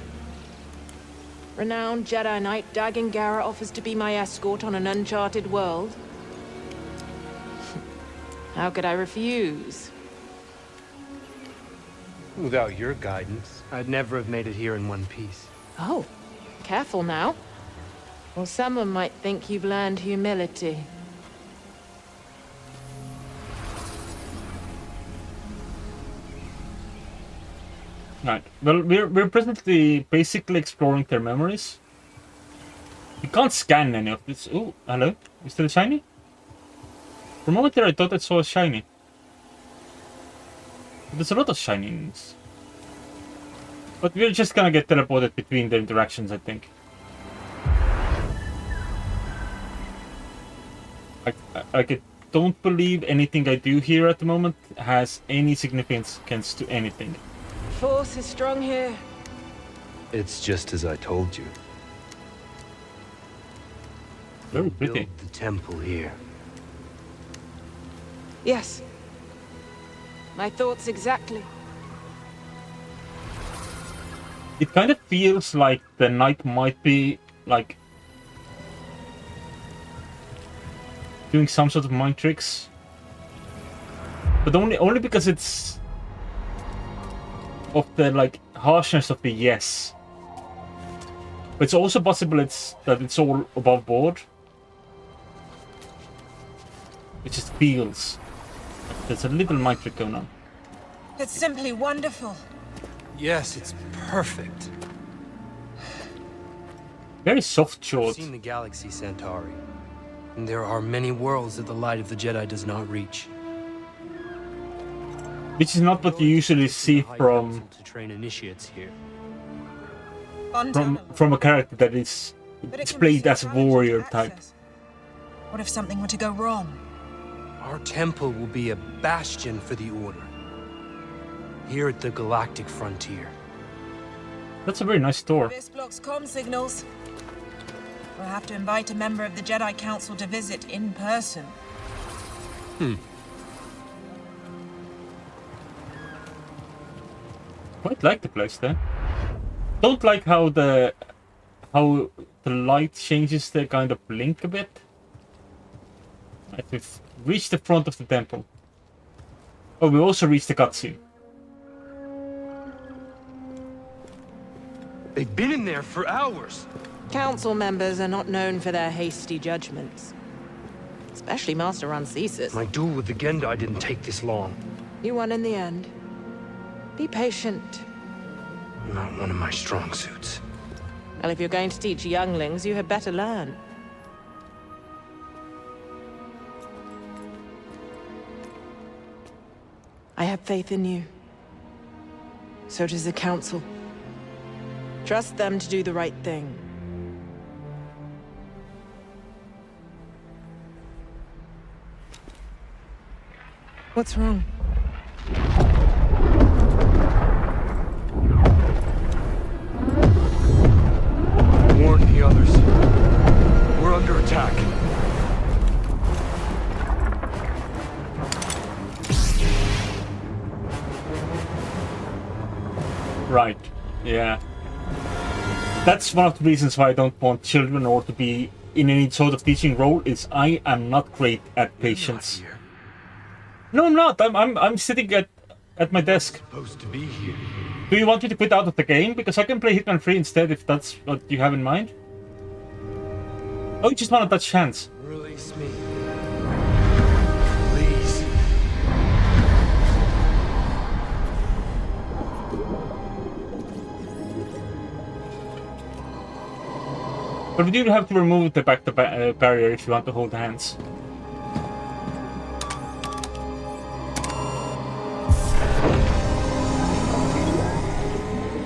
Renowned Jedi Knight Dagan Gera offers to be my escort on an uncharted world. How could I refuse? Without your guidance, I'd never have made it here in one piece. Oh, careful now. Or someone might think you've learned humility. Right. Well, we're presently basically exploring their memories. You can't scan any of this. Oh, hello. Is there a shiny? For a moment there, I thought I saw a shiny. There's a lot of shinings. But we're just gonna get teleported between the interactions, I think. I don't believe anything I do here at the moment has any significance to anything. Force is strong here. It's just as I told you. Very We'll pretty. build the temple here. Yes. My thoughts exactly. It kind of feels like the knight might be like doing some sort of mind tricks, but only because it's of the like harshness of the yes. But it's also possible that it's all above board. It just feels like there's a little mind trick going on. It's simply wonderful. Yes, it's perfect. Very soft I've short. seen the galaxy, Centauri. And there are many worlds that the light of the Jedi does not reach. Which is not what you usually see from To train initiates here. from a character that is But it can displayed be as a warrior type. What if something were to go wrong? Our temple will be a bastion for the Order. Here at the galactic frontier. That's a very nice store. This blocks comm signals. We'll have to invite a member of the Jedi Council to visit in person. Quite like the place there. Don't like how the light changes the kind of blink a bit. Right, we've reached the front of the temple. Oh, we also reached the cutscene. They've been in there for hours. Council members are not known for their hasty judgments. Especially Master Rancesis. My duel with the Gendai didn't take this long. You won in the end. Be patient. Not one of my strong suits. Well, if you're going to teach younglings, you had better learn. I have faith in you. So does the Council. Trust them to do the right thing. What's wrong? Warn the others. We're under attack. Right. Yeah. That's one of the reasons why I don't want children or to be in any sort of teaching role is I am not great at patience. No, I'm not. I'm sitting at my desk. Supposed to be here. Do you want me to quit out of the game? Because I can play Hitman 3 instead if that's what you have in mind. Oh, you just want to touch hands. Release me. Please. But we do have to remove the barrier if you want to hold hands.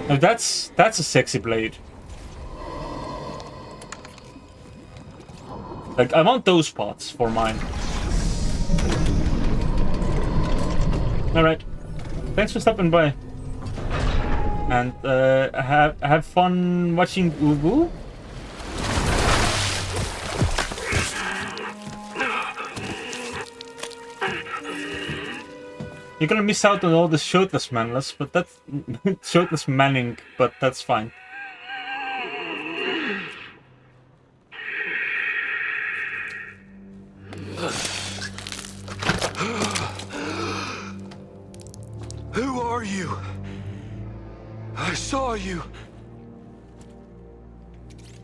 Now that's a sexy blade. Like, I want those parts for mine. Alright. Thanks for stopping by. And have fun watching Ubu. You're gonna miss out on all the shirtless manless, but that's shirtless manning, but that's fine. Who are you? I saw you.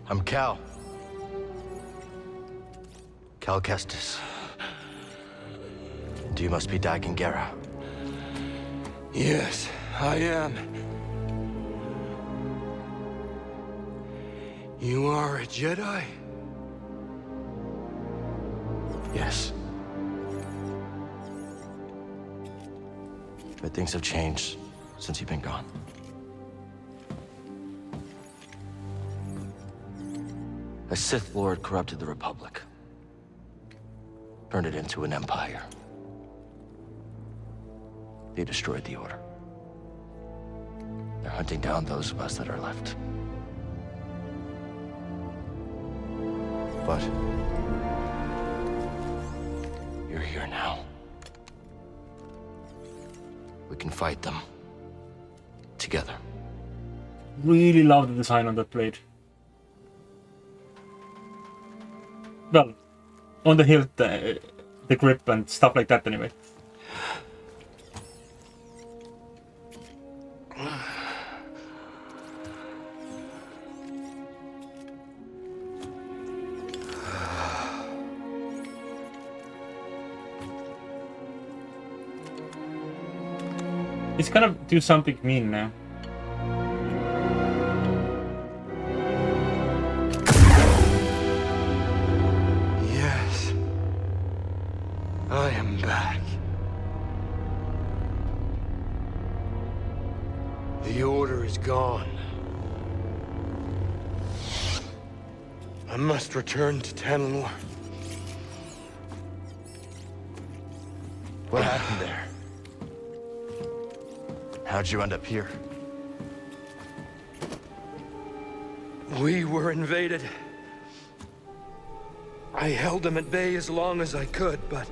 I'm Cal. Cal Kestis. And you must be Dagon Gera. Yes, I am. You are a Jedi? Yes. But things have changed since you've been gone. A Sith Lord corrupted the Republic. Turned it into an empire. They destroyed the Order. They're hunting down those of us that are left. But you're here now. We can fight them together. Really love the design on that blade. Well, on the hilt, the grip and stuff like that anyway. He's gonna do something mean now. Yes. I am back. The Order is gone. I must return to Tanalor. What happened there? How'd you end up here? We were invaded. I held them at bay as long as I could, but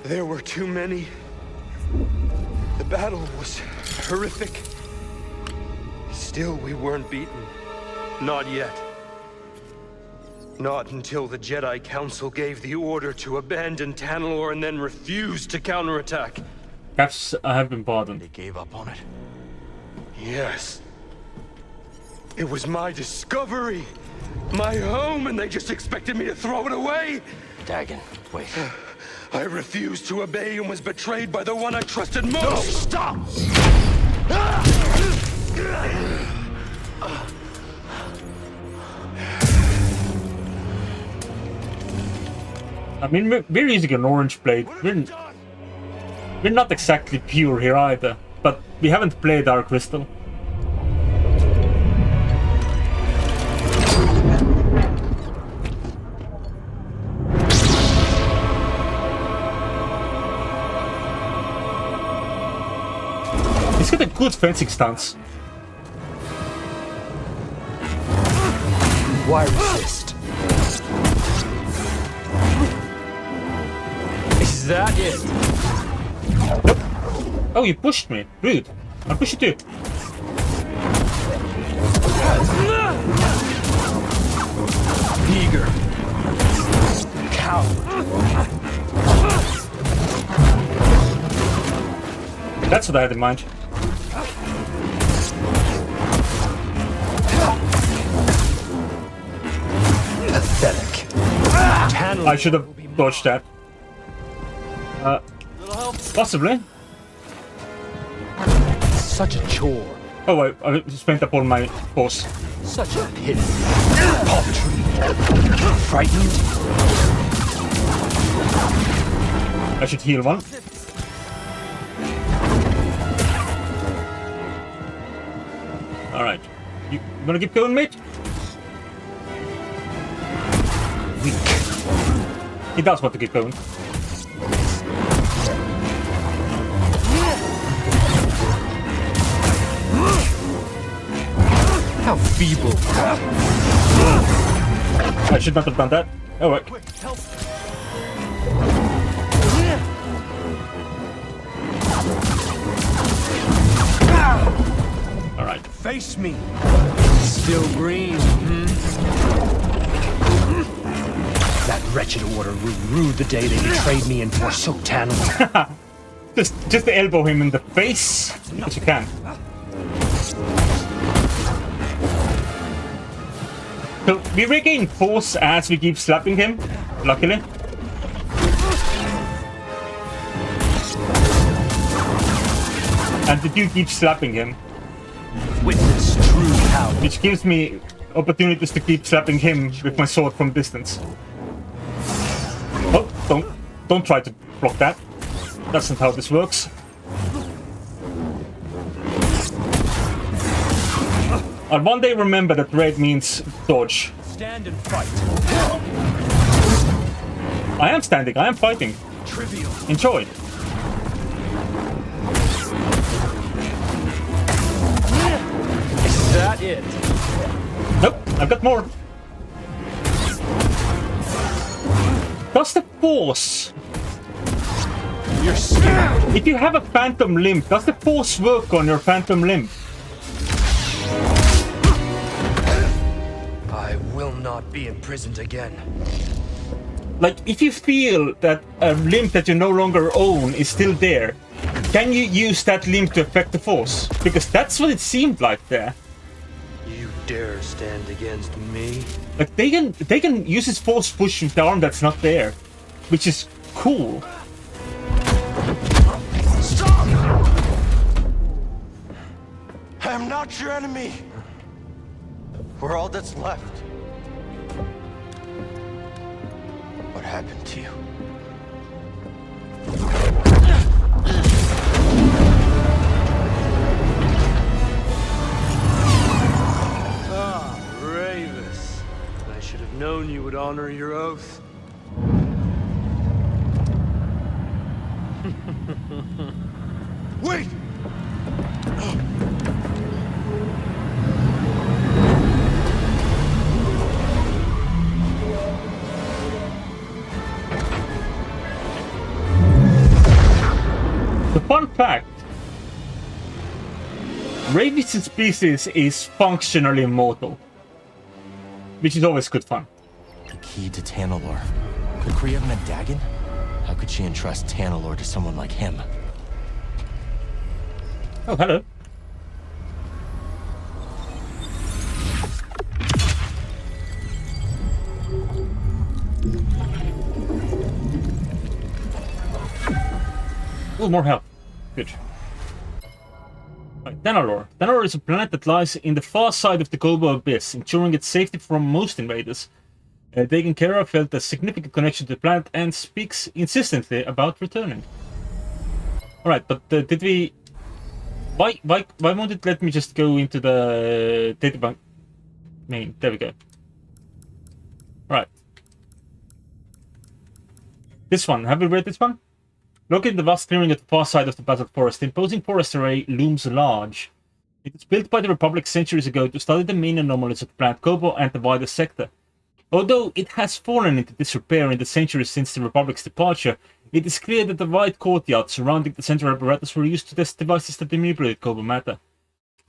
there were too many. The battle was horrific. Still, we weren't beaten. Not yet. Not until the Jedi Council gave the order to abandon Tanalorr and then refused to counterattack. Perhaps I have been pardoned. They gave up on it. Yes. It was my discovery. My home, and they just expected me to throw it away? Dagon, wait. I refused to obey and was betrayed by the one I trusted most! No, stop! I mean, we're using an orange blade. We're not exactly pure here either, but we haven't played our crystal. He's got a good fencing stance. Why resist? Is that it? Nope. Oh, you pushed me. Rude. I'll push you too. Eager. Coward. That's what I had in mind. Pathetic. I should have dodged that. Possibly. Such a chore. Oh, I spent up all my force. Such a pity. Paltry. Frightened. I should heal one. Alright. You wanna keep going, mate? Weak. He does want to keep going. How feeble. I should not have done that. Oh, wait. Alright. Face me. Still green, That wretched order ruled the day they betrayed me and forsook Tanalorr. Just elbow him in the face, as you can. So we regain force as we keep slapping him, luckily. And the dude keeps slapping him. Witness true power. Which gives me opportunities to keep slapping him with my sword from distance. Oh, don't try to block that. That's not how this works. I'll one day remember that raid means dodge. Stand and fight. I am standing, I am fighting. Trivial. Enjoy. Is that it? Nope, I've got more. Does the force... You're scared. If you have a phantom limb, does the force work on your phantom limb? I will not be imprisoned again. Like, if you feel that a limb that you no longer own is still there, can you use that limb to affect the force? Because that's what it seemed like there. You dare stand against me? Like, they can use his force push with the arm that's not there, which is cool. Stop! I am not your enemy. We're all that's left. What happened to you? Ah, Ravis. I should have known you would honor your oath. Wait! The fun fact, Ravis' species is functionally immortal, which is always good fun. key to Tanalorr. Could Kree have met Dagon? How could she entrust Tanalorr to someone like him? Oh, hello. Oh, more health. Good. Right, Tanalorr. Tanalorr is a planet that lies in the far side of the Koboh abyss, ensuring its safety from most invaders. Dagon Cere felt a significant connection to the planet and speaks insistently about returning. Alright, but did we... Why won't it let me just go into the databank main? There we go. Alright. This one, have we read this one? Located in the vast clearing at the far side of the battled forest, the imposing forest array looms large. It was built by the Republic centuries ago to study the main anomalies of the planet Koboh and the wider sector. Although it has fallen into disrepair in the centuries since the Republic's departure, it is clear that the wide courtyard surrounding the central apparatus were used to test devices that manipulate Koboh matter.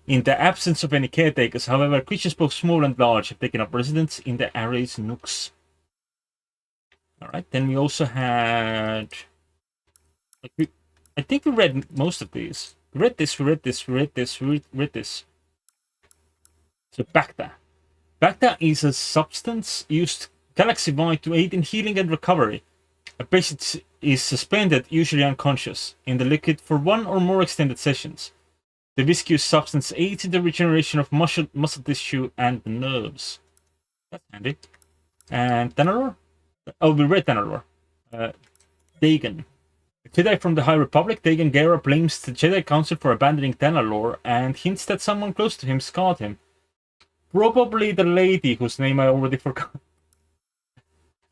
In the absence of any caretakers, however, creatures both small and large have taken up residence in the array's nooks. Alright, then we also had... I think we read most of these. We read this. So Bacta. Bacta is a substance used galaxy-wide to aid in healing and recovery. A patient is suspended, usually unconscious, in the liquid for one or more extended sessions. The viscous substance aids in the regeneration of muscle tissue and nerves. That's handy. And Tanalorr? Oh, we read Tanalorr. Dagon. A Jedi from the High Republic, Dagon Cere blames the Jedi Council for abandoning Tanalorr and hints that someone close to him scarred him. Probably the lady whose name I already forgot.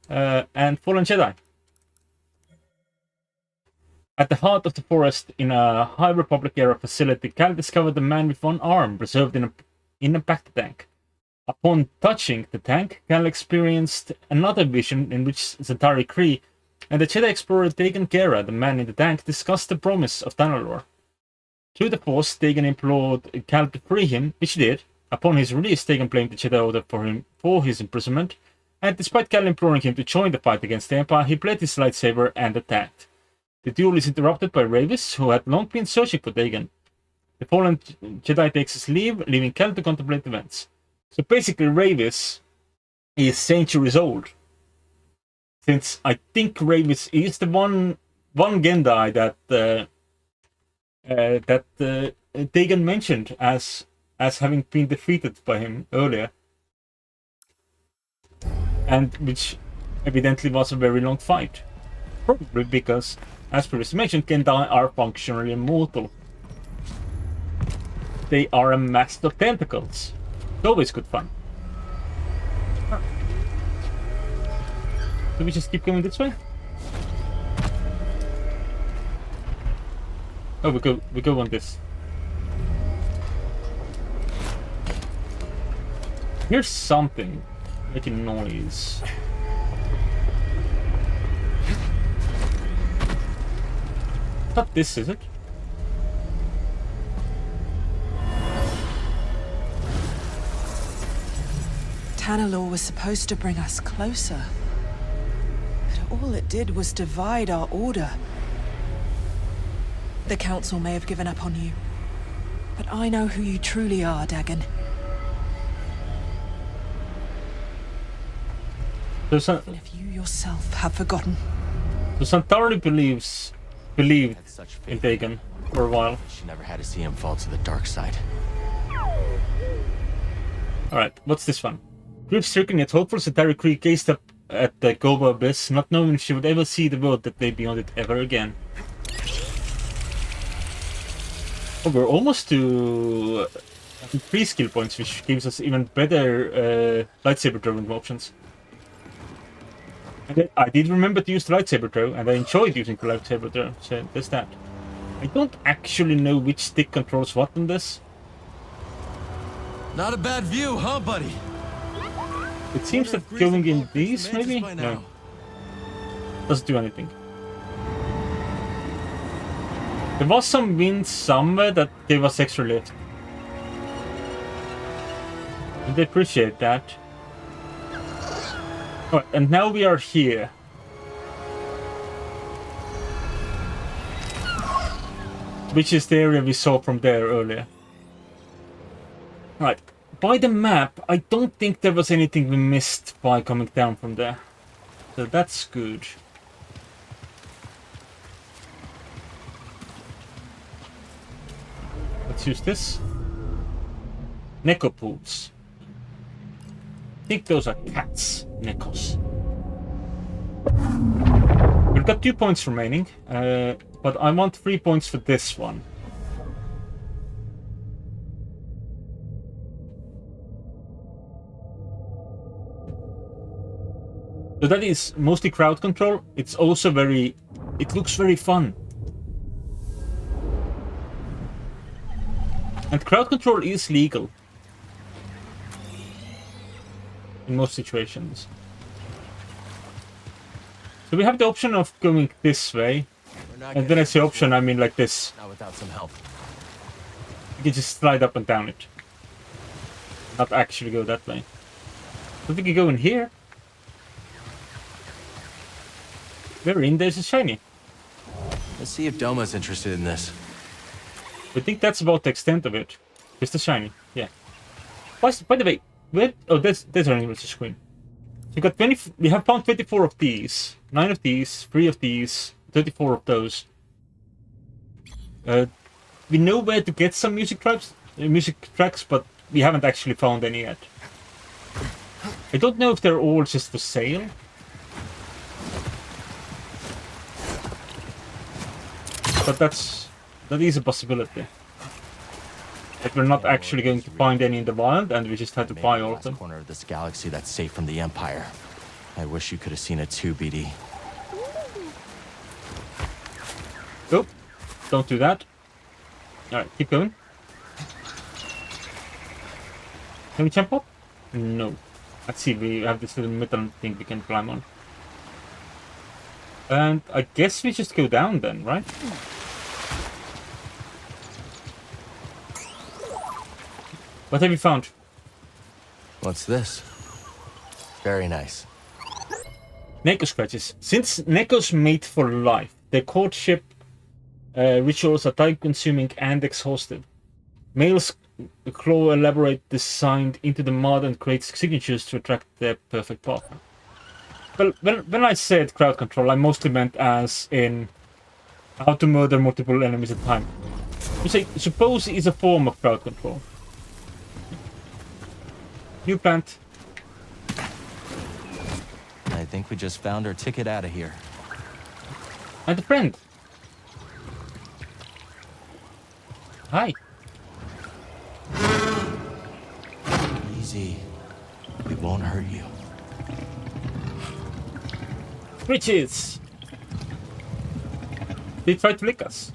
And Fallen Jedi. At the heart of the forest, in a High Republic era facility, Cal discovered a man with one arm preserved in a Bacta tank. Upon touching the tank, Cal experienced another vision in which Centauri Kree and the Jedi explorer Dagon Cere, the man in the tank, discussed the promise of Tanalorr. Through the Force, Dagon implored Cal to free him, which he did. Upon his release, Dagon blamed the Jedi Order for his imprisonment, and despite Cal imploring him to join the fight against the Empire, he played his lightsaber and attacked. The duel is interrupted by Ravis, who had long been searching for Dagon. The fallen Jedi takes his leave, leaving Cal to contemplate events. So basically, Ravis is centuries old. Since I think Ravis is the one Gendai that Dagon mentioned as having been defeated by him earlier, and which evidently was a very long fight. Probably because, as previously mentioned, Gendai are functionally immortal. They are a mass of tentacles. It's always good fun. Do we just keep going this way? Oh, we go on this. Here's something making noise. Not this, is it? Tanalorr was supposed to bring us closer. But all it did was divide our order. The Council may have given up on you. But I know who you truly are, Dagon. Even if you yourself have forgotten. So Centauri believed in Dagon for a while. She never had to see him fall to the dark side. Alright, what's this one? Grief-stricken yet hopeful, Centauri Kree gazed up at the Koboh abyss, not knowing if she would ever see the world that lay beyond it ever again. Oh, we're almost to 3 skill points, which gives us even better lightsaber throwing options. And I did remember to use the lightsaber throw, and I enjoyed using the lightsaber throw, so there's that. I don't actually know which stick controls what on this. Not a bad view, huh, buddy? It seems that going in these, maybe? No. Doesn't do anything. There was some wind somewhere that gave us extra lift. And I appreciate that. Alright, and now we are here. Which is the area we saw from there earlier. Right. By the map, I don't think there was anything we missed by coming down from there. So that's good. Let's use this. Necopools. I think those are cats. Necos. We've got 2 points remaining, but I want 3 points for this one. So that is mostly crowd control. It's also very... It looks very fun. And crowd control is legal. In most situations. So we have the option of going this way. And then I say option, I mean like this. Not without some help. You can just slide up and down it. Not actually go that way. So we can go in here. We're in, there's a shiny. Let's see if Doma's interested in this. I think that's about the extent of it. Just a shiny, yeah. By the way, where... Oh, there's our universal screen. So we got 20... We have found 24 of these. 9 of these, 3 of these, 34 of those. We know where to get some music tracks, but we haven't actually found any yet. I don't know if they're all just for sale. But that is a possibility. That we're not actually going to find any in the wild, and we just had to buy all of them. Corner of this galaxy that's safe from the Empire. I wish you could have seen it too, BD. Oh, don't do that. Alright, keep going. Can we jump up? No. Let's see, we have this little metal thing we can climb on. And I guess we just go down then, right? What have you found? What's this? Very nice. Neko scratches. Since Nekos mate for life, their courtship rituals are time-consuming and exhaustive. Males claw elaborate designed into the mud and create signatures to attract their perfect partner. Well, when I said crowd control, I mostly meant as in how to murder multiple enemies at a time. Which I suppose is a form of crowd control. New plant. I think we just found our ticket out of here. And a friend. Hi. Easy. We won't hurt you. Riches! They tried to lick us.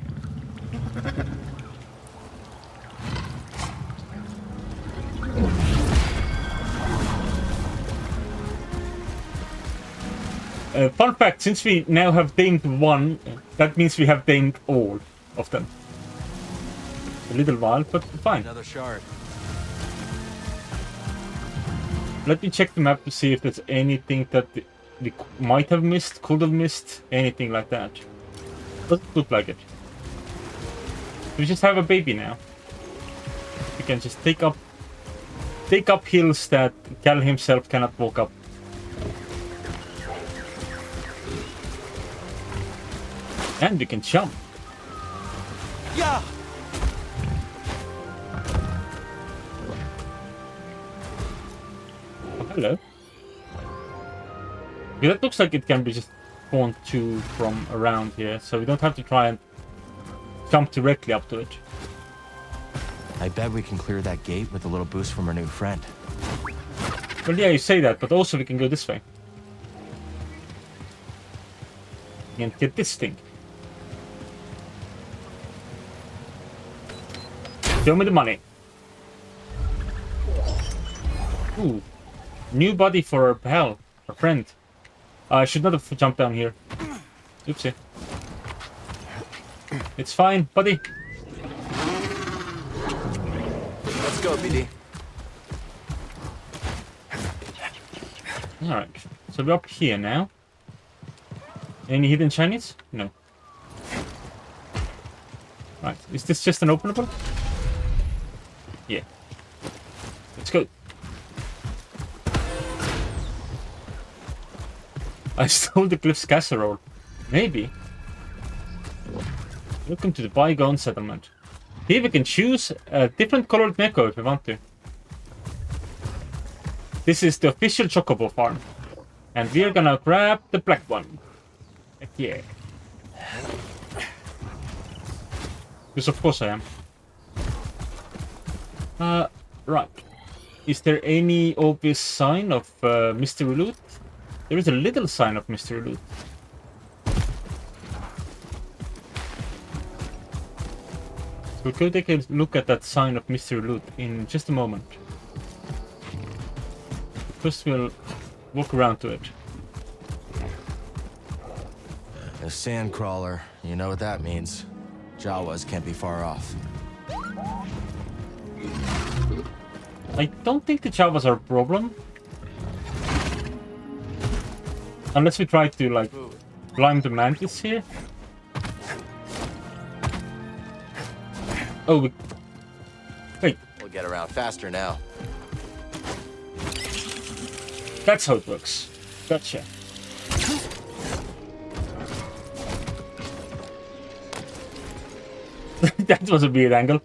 Fun fact, since we now have tamed one, that means we have tamed all of them. A little while, but fine. Another shard. Let me check the map to see if there's anything that we might have missed, could have missed, anything like that. Doesn't look like it. We just have a baby now. We can just take up hills that Cal himself cannot walk up. And we can jump. Yeah. Oh, hello. Okay, that looks like it can be just spawned to from around here, so we don't have to try and jump directly up to it. I bet we can clear that gate with a little boost from our new friend. Well, yeah, you say that, but also we can go this way. And get this thing. Show me the money. Ooh. New body for our pal, our friend. I should not have jumped down here. Oopsie. It's fine, buddy. Let's go, BD. Alright. So we're up here now. Any hidden shinies? No. Right, is this just an openable? Yeah. Let's go. I stole the Glyph's casserole. Maybe. Welcome to the Bygone settlement. Here we can choose a different colored Neko if we want to. This is the official Chocobo farm. And we are gonna grab the black one. Heck yeah. Because of course I am. Right. Is there any obvious sign of mystery loot? There is a little sign of mystery loot. We'll go take a look at that sign of mystery loot in just a moment. First we'll walk around to it. A sand crawler, you know what that means. Jawas can't be far off. I don't think the Jawas are a problem. Unless we try to, like, climb the mantis here. Oh, wait. We'll get around faster now. That's how it works. Gotcha. That was a weird angle.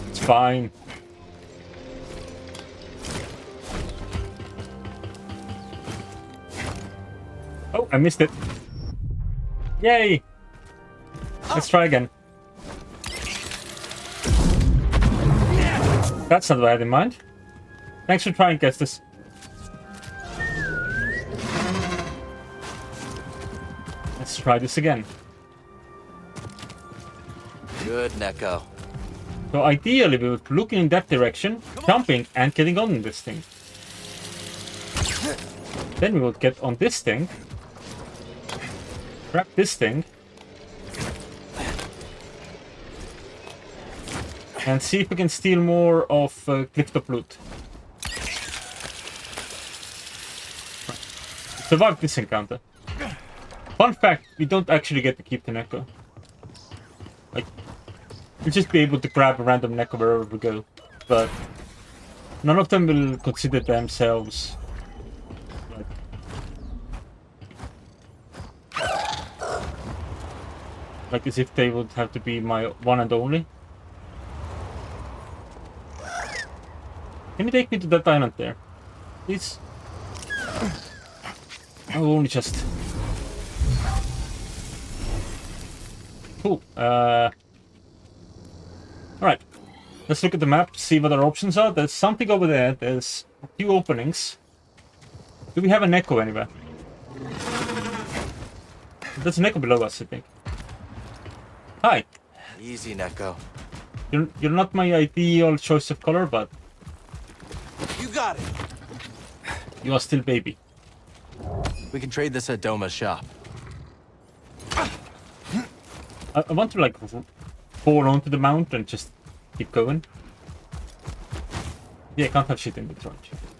It's fine. Oh, I missed it. Yay! Let's try again. That's not what I had in mind. Thanks for trying, Kestis. Let's try this again. Good, Neko. So ideally we would look in that direction, jumping and getting on this thing. Then we would get on this thing. Grab this thing. And see if we can steal more of Clifftop loot. Survive this encounter. Fun fact, we don't actually get to keep the Neko. Like, we'll just be able to grab a random Neko wherever we go. But none of them will consider themselves like as if they would have to be my one and only. Can you take me to that island there? Please? Oh, only just. Cool. Alright. Let's look at the map, see what our options are. There's something over there. There's a few openings. Do we have a Neko anywhere? There's a Neko below us, I think. Hi. Easy, Neko. You're not my ideal choice of color, but You got it. you are still baby. We can trade this at Doma's shop. I want to like fall onto the mount and just keep going. Yeah, I can't have shit in the trunk.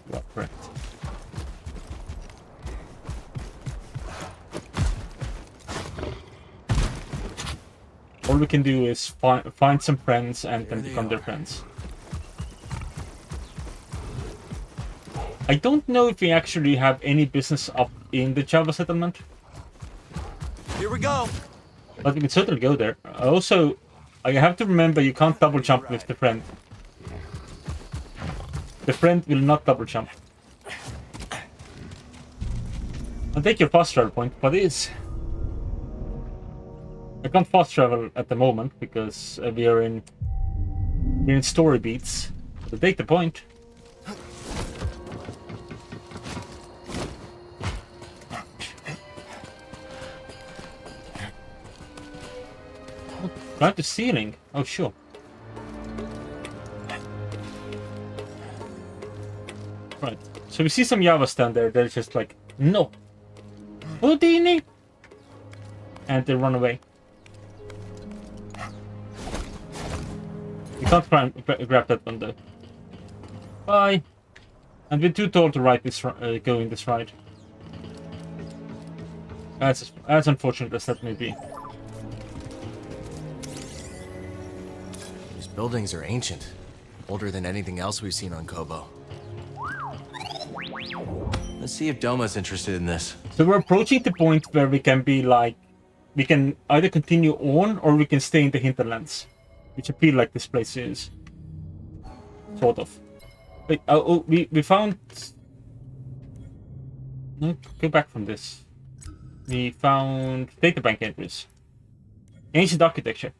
You are correct. All we can do is find some friends and then become their friends. I don't know if we actually have any business up in the Java settlement. Here we go. But we can certainly go there. Also, I have to remember you can't double jump with the friend. The friend will not double jump. I'll take your fast travel point, but it's... I can't fast travel at the moment because we're in story beats. So take the point. Climb the ceiling. Oh, sure. Right. So we see some Java stand there. They're just like, no. Houdini! And they run away. You can't grab that one though. Bye. And we're too tall to ride this, go in this ride. As unfortunate as that may be. These buildings are ancient. Older than anything else we've seen on Koboh. Let's see if Doma's interested in this. So we're approaching the point where we can be like... We can either continue on or we can stay in the hinterlands. Which I feel like this place is. Sort of. Wait, we found... No, go back from this. We found databank entries. Ancient architecture.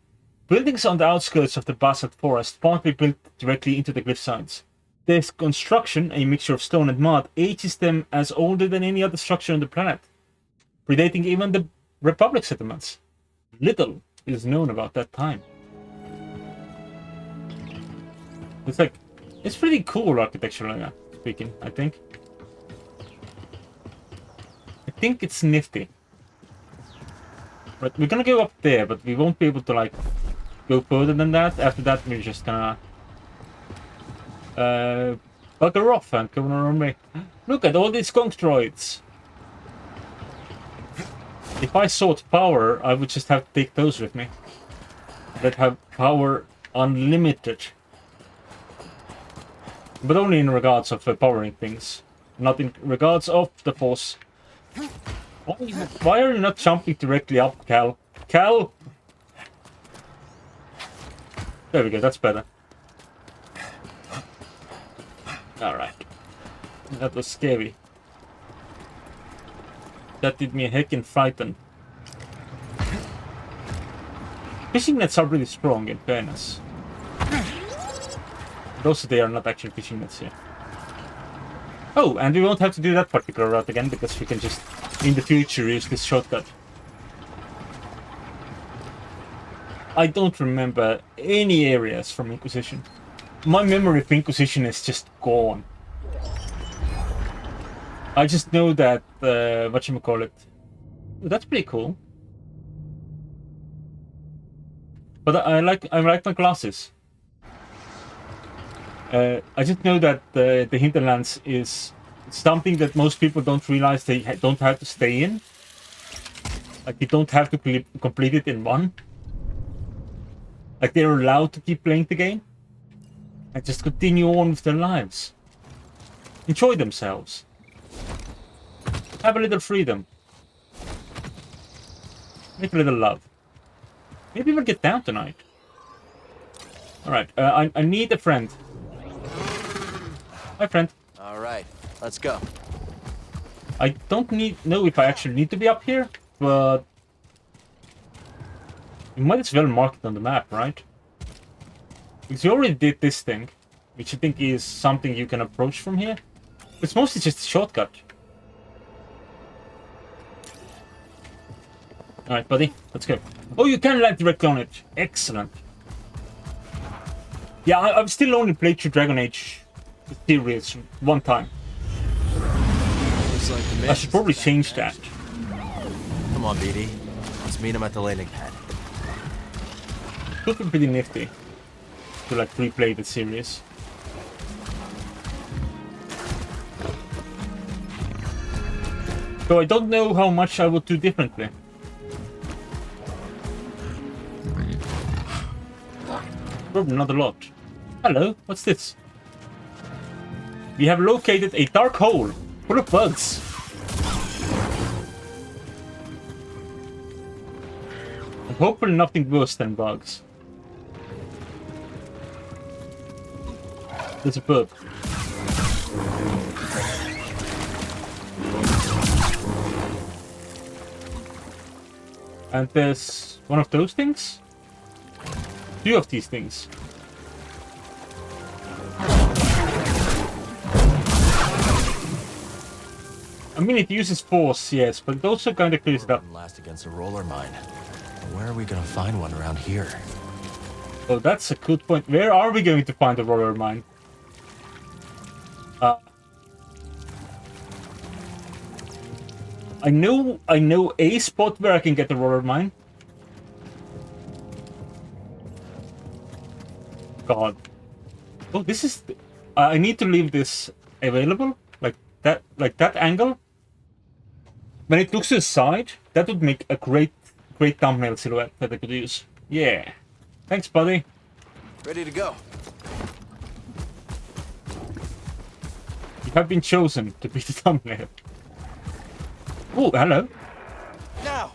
Buildings on the outskirts of the basalt forest, partly built directly into the cliff sides. Their construction, a mixture of stone and mud, ages them as older than any other structure on the planet, predating even the Republic settlements. Little is known about that time. It's like, it's pretty cool architecturally speaking, I think. I think it's nifty. But we're gonna go up there, but we won't be able to like go further than that. After that, we're just gonna bugger off and go on our own way. Look at all these skunk droids. If I sought power, I would just have to take those with me. That have power unlimited. But only in regards of powering things. Not in regards of the force. Why are you not jumping directly up, Cal? Cal! There we go, that's better. Alright. That was scary. That did me a heckin' frighten. Fishing nets are really strong, in fairness. Those they are not actually fishing nets here. Oh, and we won't have to do that particular route again, because we can just, in the future, use this shortcut. I don't remember any areas from Inquisition. My memory of Inquisition is just gone. I just know that, whatchamacallit. Oh, that's pretty cool. But I like my glasses. I just know that the hinterlands is something that most people don't realize they don't have to stay in. Like, you don't have to complete it in one. Like, they're allowed to keep playing the game. And just continue on with their lives. Enjoy themselves. Have a little freedom. Make a little love. Maybe we'll get down tonight. Alright, I need a friend. Hi, friend. Alright, let's go. I don't know if I actually need to be up here, but... You might as well mark it on the map, right? Because you already did this thing, which I think is something you can approach from here. It's mostly just a shortcut. Alright, buddy, let's go. Oh, you can land directly on it. Excellent. Yeah, I've still only played through Dragon Age series one time. I should probably change that. Come on, BD. Let's meet him at the landing pad. Could be pretty nifty to like replay the series. So I don't know how much I would do differently. Probably not a lot. Hello, what's this? We have located a dark hole full of bugs. And hopefully nothing worse than bugs. There's a bird. And there's one of those things? Two of these things. I mean, it uses force, yes, but it also kind of clears it up. Last against a roller mine. Where are we gonna find one around here? Oh, that's a good point. Where are we going to find a roller mine? I know a spot where I can get a roller mine. God. Oh, this is... I need to leave this available, like that angle. When it looks to the side, that would make a great thumbnail silhouette that I could use. Yeah. Thanks, buddy. Ready to go. You have been chosen to be the thumbnail. Oh, hello. Now.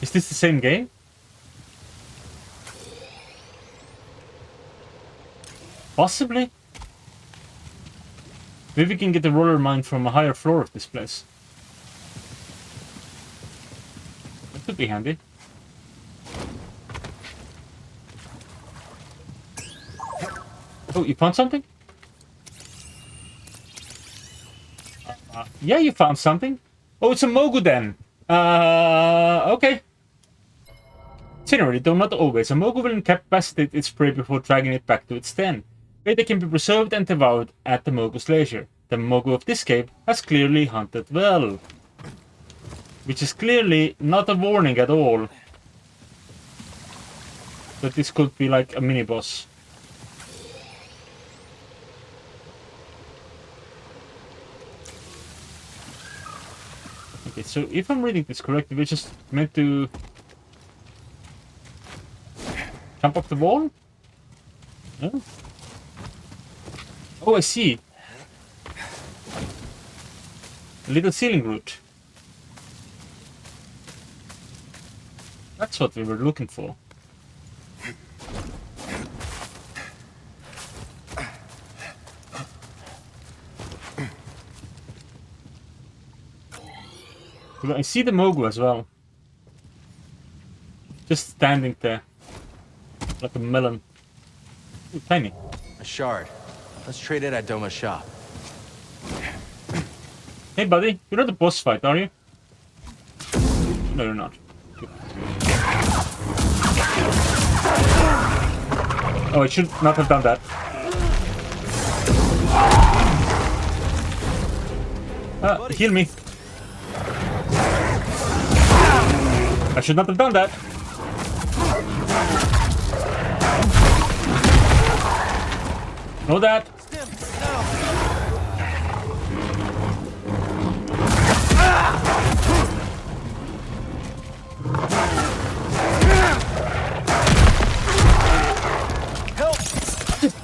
Is this the same game? Possibly. Maybe we can get the roller mine from a higher floor of this place. That could be handy. Oh, you found something? Yeah, you found something. Oh, it's a Mogu then. Okay. Generally, though not always, a Mogu will incapacitate its prey before dragging it back to its den. They can be preserved and devoured at the Mogu's leisure. The Mogu of this cave has clearly hunted well. Which is clearly not a warning at all. That this could be like a mini-boss. Okay, so if I'm reading this correctly, we're just meant to jump up the wall? No? Oh, I see. A little ceiling route. That's what we were looking for. I see the Mogu as well. Just standing there. Like a melon. Ooh, tiny. A shard. Let's trade it at Doma's shop. Hey buddy, you're not the boss fight, are you? No, you're not. Oh, I should not have done that. Heal me. I should not have done that. Know that.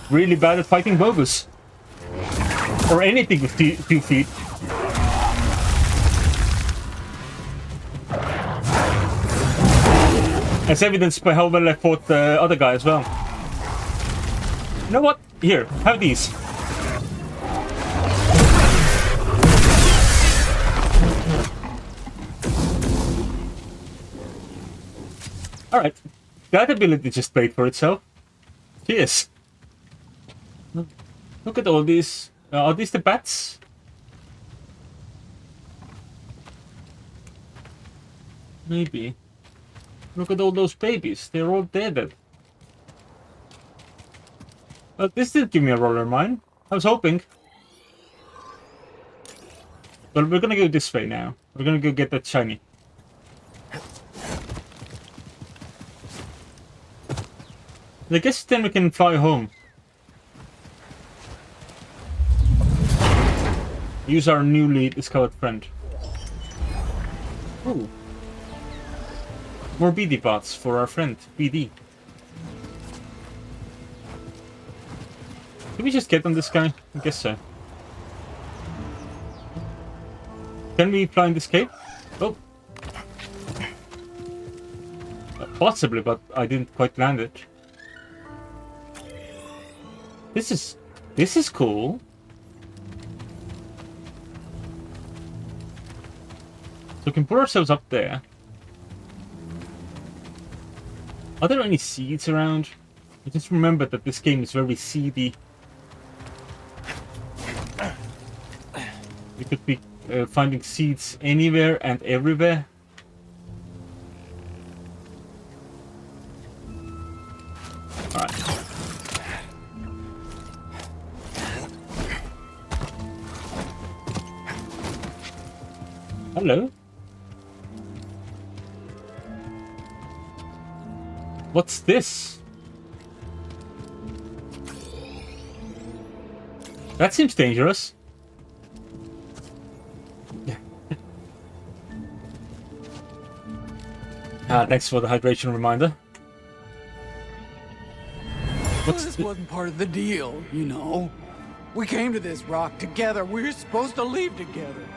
Really bad at fighting Mogus. Or anything with 2 feet. As evidenced by how well I fought the other guy as well. You know what? Here, have these. Alright. That ability just paid for itself. Cheers. Look at all these. Are these the bats? Maybe. Look at all those babies. They're all dead. But this did give me a roller mine. I was hoping. Well, we're gonna go this way now. We're gonna go get that shiny. I guess then we can fly home. Use our newly discovered friend. Ooh. More BD bots for our friend, BD. Can we just get on this guy? I guess so. Can we fly in this cave? Oh. Possibly, but I didn't quite land it. This is cool. So we can put ourselves up there. Are there any seeds around? I just remembered that this game is very seedy. We could be finding seeds anywhere and everywhere. Alright. Hello? What's this? That seems dangerous. Thanks for the hydration reminder. This wasn't part of the deal, you know. We came to this rock together. We were supposed to leave together.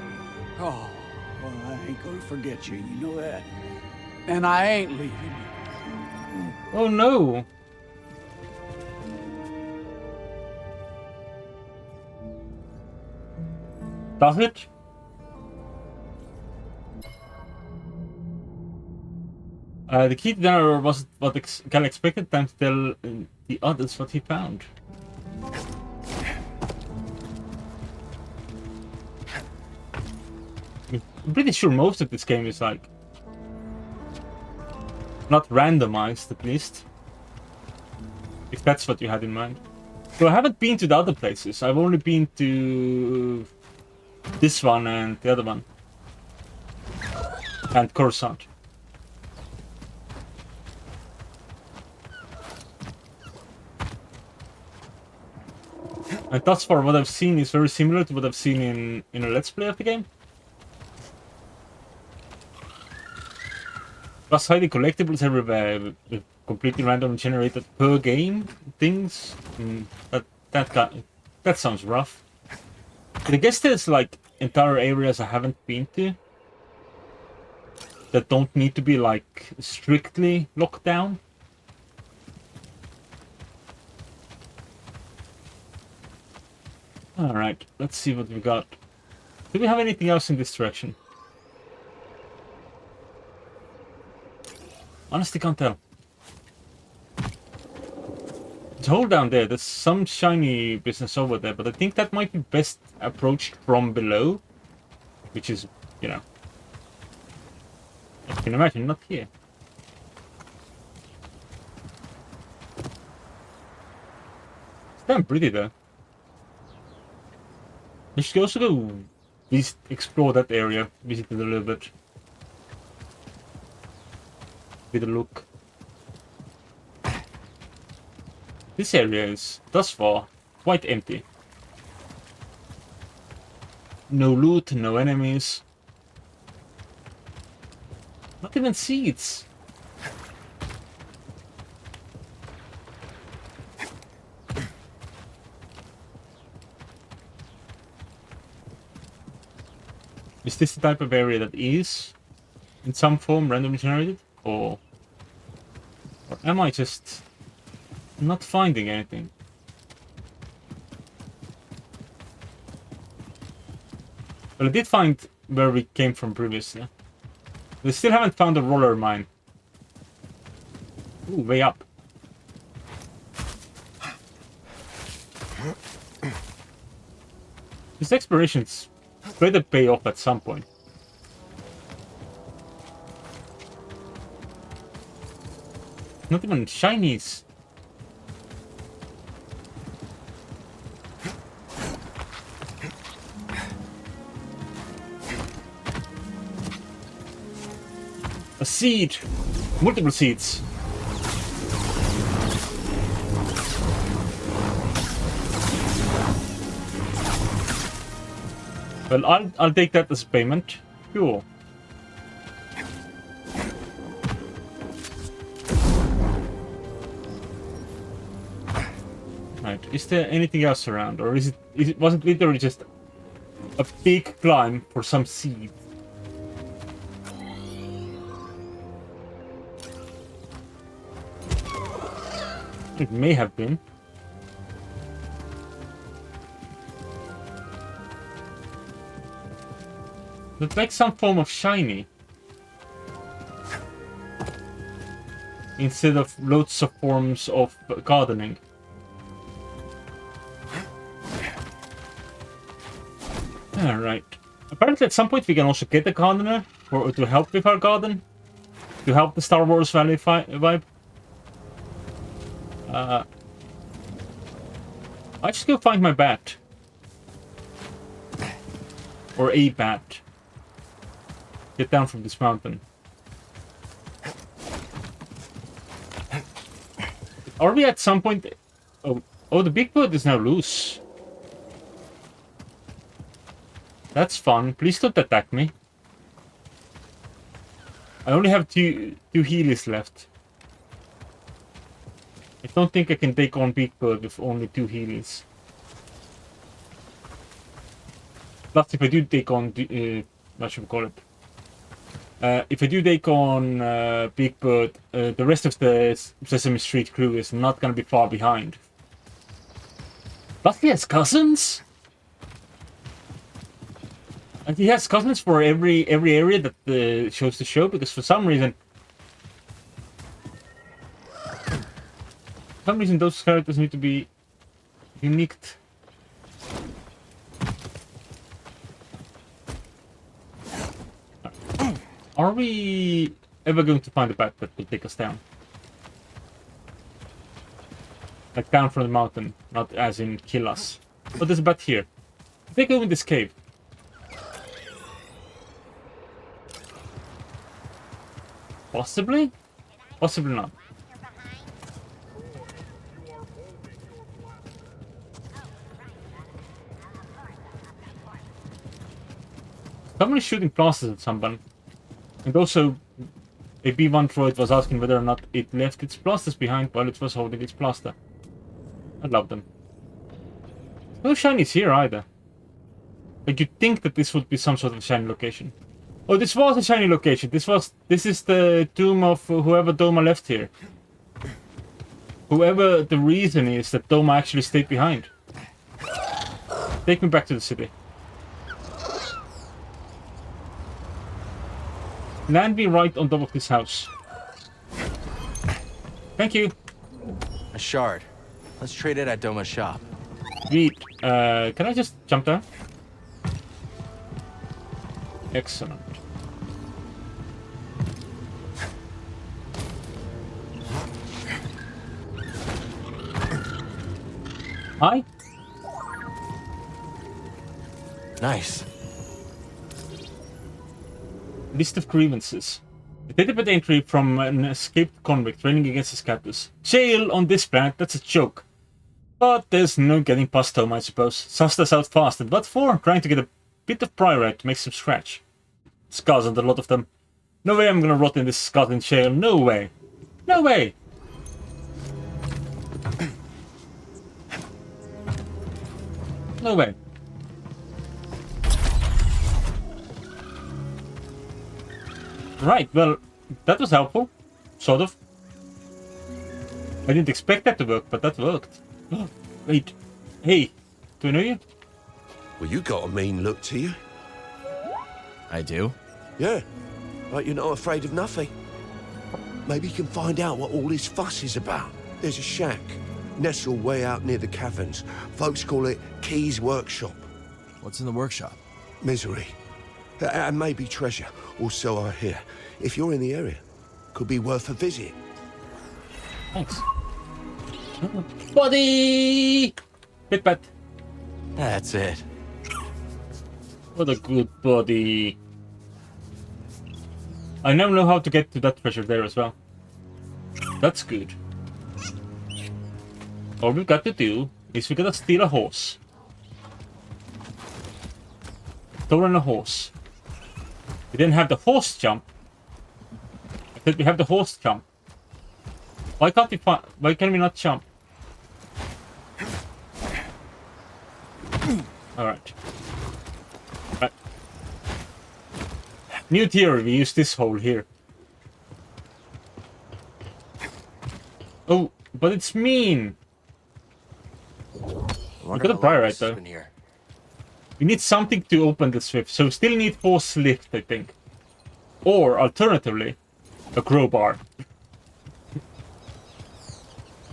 Oh, well, I ain't gonna forget you, you know that. And I ain't leaving you. Oh no! Does it? The key to dinner was what Cal expected them to tell the others what he found. I'm pretty sure most of this game is like not randomized, at least. If that's what you had in mind. So I haven't been to the other places. I've only been to this one and the other one. And Coruscant. And thus far, what I've seen is very similar to what I've seen in a Let's Play of the game. Plus highly collectibles everywhere, with completely random generated per game things. That sounds rough. But I guess there's like entire areas I haven't been to that don't need to be like strictly locked down. Alright, let's see what we got. Do we have anything else in this direction? Honestly, can't tell. It's hold down there. There's some shiny business over there, but I think that might be best approached from below. Which is, you know, as you can imagine, not here. It's damn pretty though. We should also go explore that area, visit it a little bit. With a look. This area is, thus far, quite empty. No loot, no enemies. Not even seeds. Is this the type of area that is, in some form, randomly generated? Or am I just not finding anything? Well, I did find where we came from previously. We still haven't found a roller mine. Ooh, way up. This exploration's better pay off at some point. Not even shinies. A seed! Multiple seeds. Well, I'll take that as payment. Cool. Right. Is there anything else around, or was it literally just a big climb for some seed? It may have been. Looks like some form of shiny. Instead of loads of forms of gardening. Alright. Apparently at some point we can also get a gardener to help with our garden. To help the Star Wars Valley vibe. I just go find my bat. Or a bat. Get down from this mountain. Are we at some point... Oh, the big bird is now loose. That's fun. Please don't attack me. I only have two healies left. I don't think I can take on Big Bird with only 2 healies. Plus, if I do take on, what should we call it? If I do take on Big Bird, the rest of the Sesame Street crew is not going to be far behind. But he has cousins? And he has cousins for every area that shows the show, because for some reason those characters need to be unique. Are we ever going to find a bat that will take us down? Like down from the mountain, not as in kill us. But there's a bat here. They go in this cave. Possibly? Possibly not. Someone is shooting plasters at someone. And also, a B1 droid was asking whether or not it left its plasters behind while it was holding its plaster. I love them. No shinies here either. Like, you'd think that this would be some sort of shiny location. Oh, this was a shiny location. This is the tomb of whoever Doma left here. Whoever the reason is that Doma actually stayed behind. Take me back to the city. Land me right on top of this house. Thank you. A shard. Let's trade it at Doma's shop. Sweet. Can I just jump down? Excellent. Hi. Nice. List of grievances. A database entry from an escaped convict training against his captors. Jail on this planet, that's a joke. But there's no getting past Tom, I suppose. Sussed us out fast, and what for? Trying to get a bit of priorite to make some scratch. Scars and a lot of them. No way I'm gonna rot in this Scotland jail, no way. No way! No way. Right, well, that was helpful. Sort of. I didn't expect that to work, but that worked. Wait. Hey, do I know you? Well, you got a mean look to you. I do? Yeah. Like you're not afraid of nothing. Maybe you can find out what all this fuss is about. There's a shack, nestled way out near the caverns. Folks call it Key's Workshop. What's in the workshop? Misery. And maybe treasure, or so I hear. If you're in the area, could be worth a visit. Thanks. Buddy! Bit bad. That's it. What a good buddy. I now know how to get to that treasure there as well. That's good. All we've got to do is we gotta steal a horse. Stolen a horse. We didn't have the horse jump. I said we have the horse jump. Why can't we find? Why can we not jump? Alright. Right. New theory, we use this hole here. Oh, but it's mean. We got a priorite though. We need something to open the swift, so we still need horse lift, I think. Or, alternatively, a crowbar.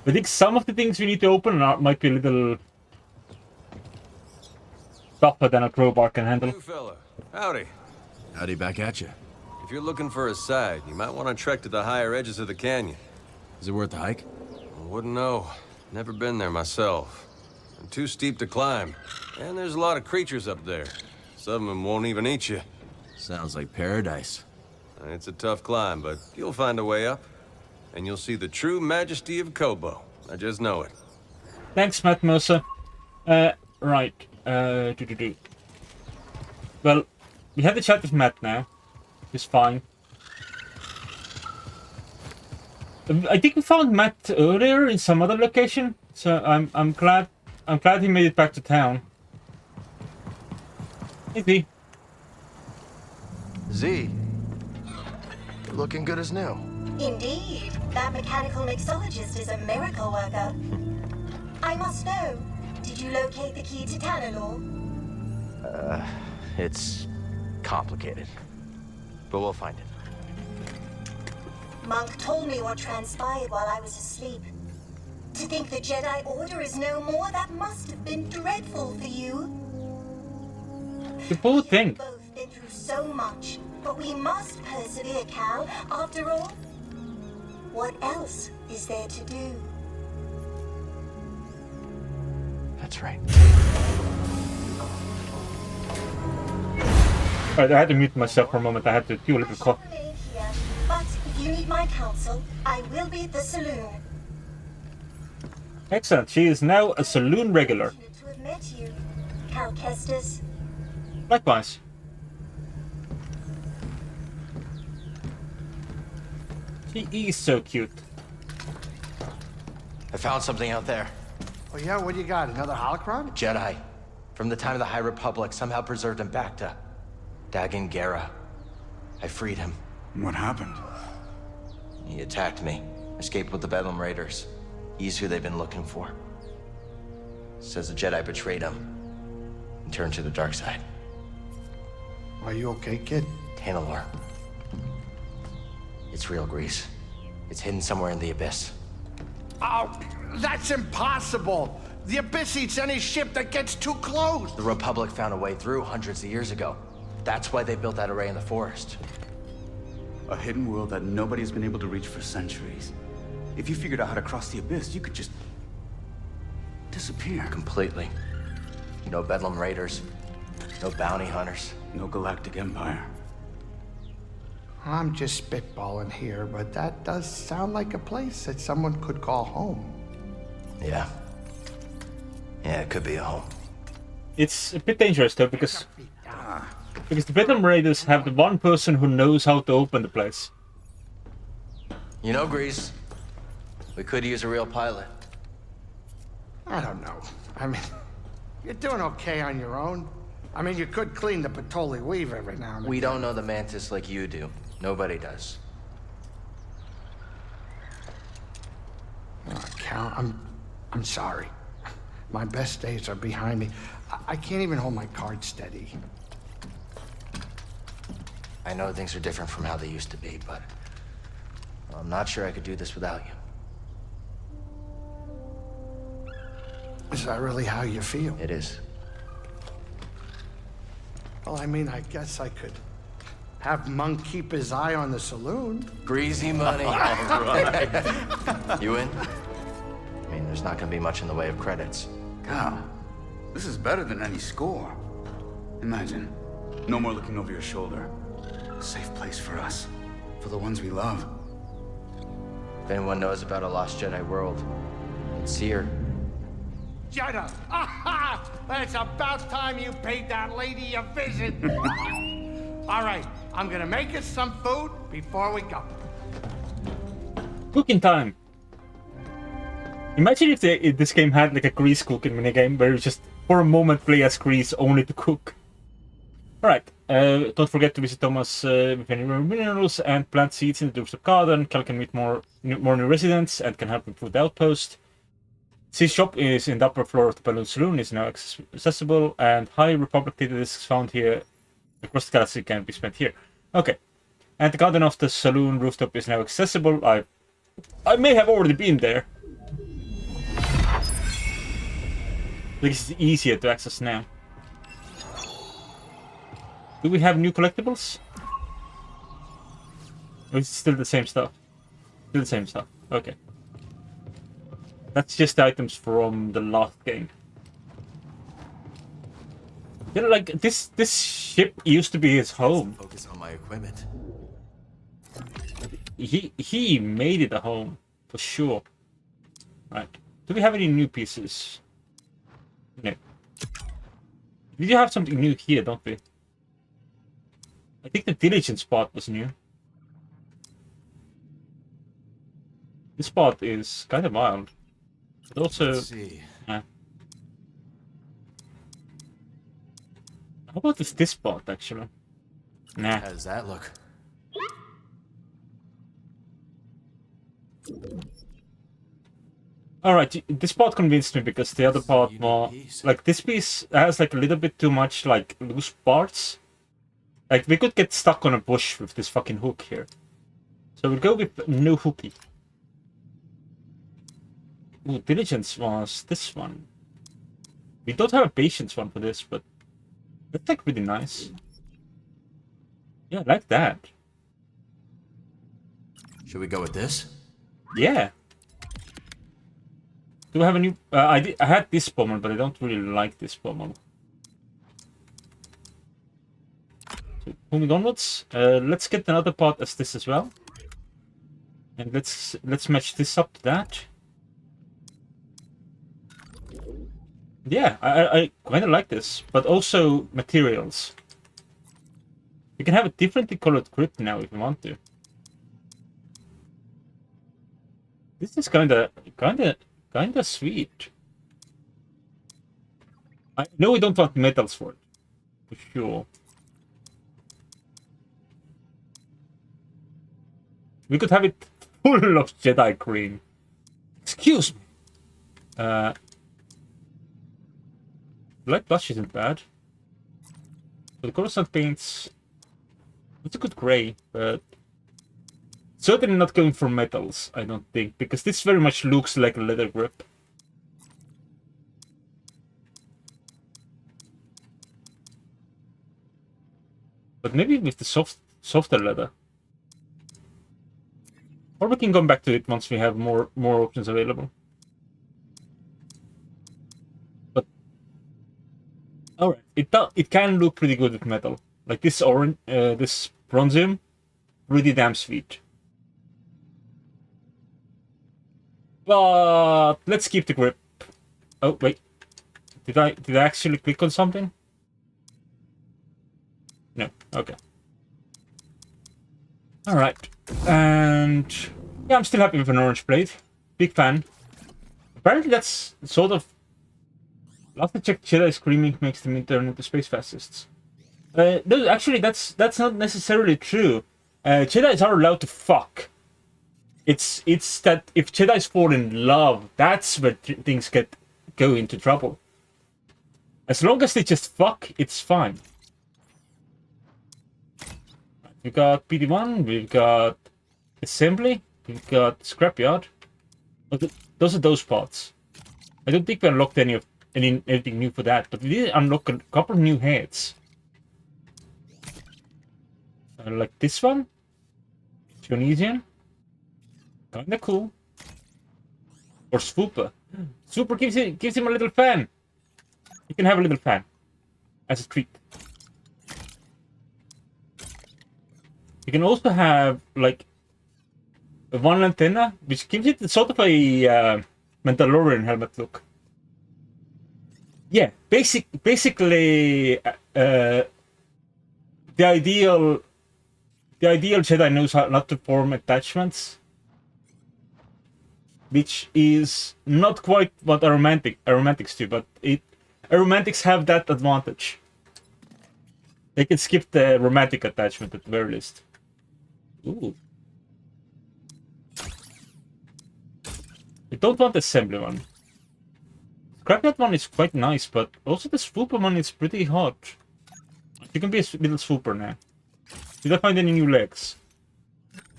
I think some of the things we need to open might be a little tougher than a crowbar can handle. New fella. Howdy. Howdy back at you. If you're looking for a side, you might want to trek to the higher edges of the canyon. Is it worth the hike? I wouldn't know. Never been there myself. And too steep to climb. And there's a lot of creatures up there. Some of them won't even eat you. Sounds like paradise. It's a tough climb, but you'll find a way up. And you'll see the true majesty of Koboh. I just know it. Thanks, Matt Mercer. Right. Well, we had the chat with Matt now. He's fine. I think we found Matt earlier in some other location, so I'm glad he made it back to town. Hey Z. Z, you're looking good as new. Indeed, that mechanical mixologist is a miracle worker. I must know, did you locate the key to Tanalor? It's complicated, but we'll find it. Monk told me what transpired while I was asleep. To think the Jedi Order is no more, that must have been dreadful for you. The poor thing. We've both been through so much, but we must persevere, Cal. After all, what else is there to do? That's right. Alright, I had to mute myself for a moment. I had to do a little cough. Remain here, but if you need my counsel, I will be at the saloon. Excellent. She is now a saloon regular. Fortunate to have met you, Cal Kestis. Likewise. She is so cute. I found something out there. Oh yeah, what do you got? Another holocron? Jedi. From the time of the High Republic, somehow preserved him back to Dagan Gera. I freed him. What happened? He attacked me. Escaped with the Bedlam Raiders. He's who they've been looking for. Says the Jedi betrayed him and turned to the dark side. Are you okay, kid? Tanalor. It's real, Grease. It's hidden somewhere in the Abyss. Oh, that's impossible! The Abyss eats any ship that gets too close! The Republic found a way through hundreds of years ago. That's why they built that array in the forest. A hidden world that nobody's been able to reach for centuries. If you figured out how to cross the Abyss, you could just disappear. Completely. No Bedlam Raiders. No bounty hunters. No galactic empire. I'm just spitballing here, but that does sound like a place that someone could call home. Yeah. Yeah, it could be a home. It's a bit dangerous though, because the Bedlam Raiders have the one person who knows how to open the place. You know, Grease, we could use a real pilot. I don't know. I mean, you're doing okay on your own. I mean, you could clean the Patoli weave every now and then. We don't know the Mantis like you do. Nobody does. Cal, I'm sorry. My best days are behind me. I can't even hold my cards steady. I know things are different from how they used to be, but I'm not sure I could do this without you. Is that really how you feel? It is. Well, I mean, I guess I could have Monk keep his eye on the saloon. Greasy money. All right. You in? I mean, there's not gonna be much in the way of credits. Cal, this is better than any score. Imagine, no more looking over your shoulder. A safe place for us, for the ones we love. If anyone knows about a lost Jedi world, it's Cere. Jedi! Aha! It's about time you paid that lady a visit. All right, I'm gonna make us some food before we go. Cooking time! Imagine if this game had like a Grease cooking minigame where you just for a moment play as Grease only to cook. Alright, don't forget to visit Thomas with any rare minerals and plant seeds in the doorstep garden. Cal can meet more new residents and can help improve the outpost. His shop is in the upper floor of the Balloon Saloon, is now accessible, and High Republic data discs found here across the galaxy can be spent here. Okay, and the garden of the saloon rooftop is now accessible. I may have already been there. This is easier to access now. Do we have new collectibles? Or is it still the same stuff? Still the same stuff. Okay. That's just the items from the last game. You know, like this ship used to be his home. Focus on my equipment. He made it a home for sure. Right. Do we have any new pieces? No. We do have something new here, don't we? I think the diligence part was new. This part is kind of wild. But also... Let's see. How about this part, actually? Nah. How does that look? Alright, this part convinced me because the other part more... Like, this piece has like a little bit too much like loose parts. Like, we could get stuck on a bush with this fucking hook here. So we'll go with no hooky. Ooh, diligence was this one. We don't have a patience one for this, but that's like really nice. Yeah, I like that. Should we go with this? Yeah. Do I have a new... I had this pommel, but I don't really like this pommel. So, moving onwards, let's get another part as this as well. And let's match this up to that. Yeah, I kind of like this, but also materials. You can have a differently colored grip now if you want to. This is kind of sweet. I know we don't want metals for it, for sure. We could have it full of Jedi green. Excuse me. Light blush isn't bad. But the coruscant paints... It's a good grey, but... Certainly not going for metals, I don't think, because this very much looks like a leather grip. But maybe with the softer leather. Or we can come back to it once we have more options available. But alright, it can look pretty good with metal. Like this orange, this bronzium, pretty damn sweet. But let's keep the grip. Oh wait, did I actually click on something? No. Okay. All right. And yeah, I'm still happy with an orange blade. Big fan. Apparently, that's sort of. Last I checked, Jedi screaming makes them turn into space fascists. No, actually, that's not necessarily true. Jedis are allowed to fuck. It's that if Jedis fall in love, that's where things go into trouble. As long as they just fuck, it's fine. We've got PD1, we've got assembly, we've got scrapyard. Those are those parts. I don't think we unlocked anything new for that, but we did unlock a couple of new heads. Like this one, Tunisian, kinda cool. Or Swooper. Swooper gives him a little fan. You can have a little fan as a treat. You can also have like one antenna, which gives it sort of a Mandalorian helmet look. Yeah, basically, the ideal Jedi knows how not to form attachments, which is not quite what aromatics do, but aromatics have that advantage. They can skip the romantic attachment at the very least. Ooh. I don't want the assembly one. Scrapyard one is quite nice, but also the swooper one is pretty hot. You can be a little swooper now. Did I find any new legs?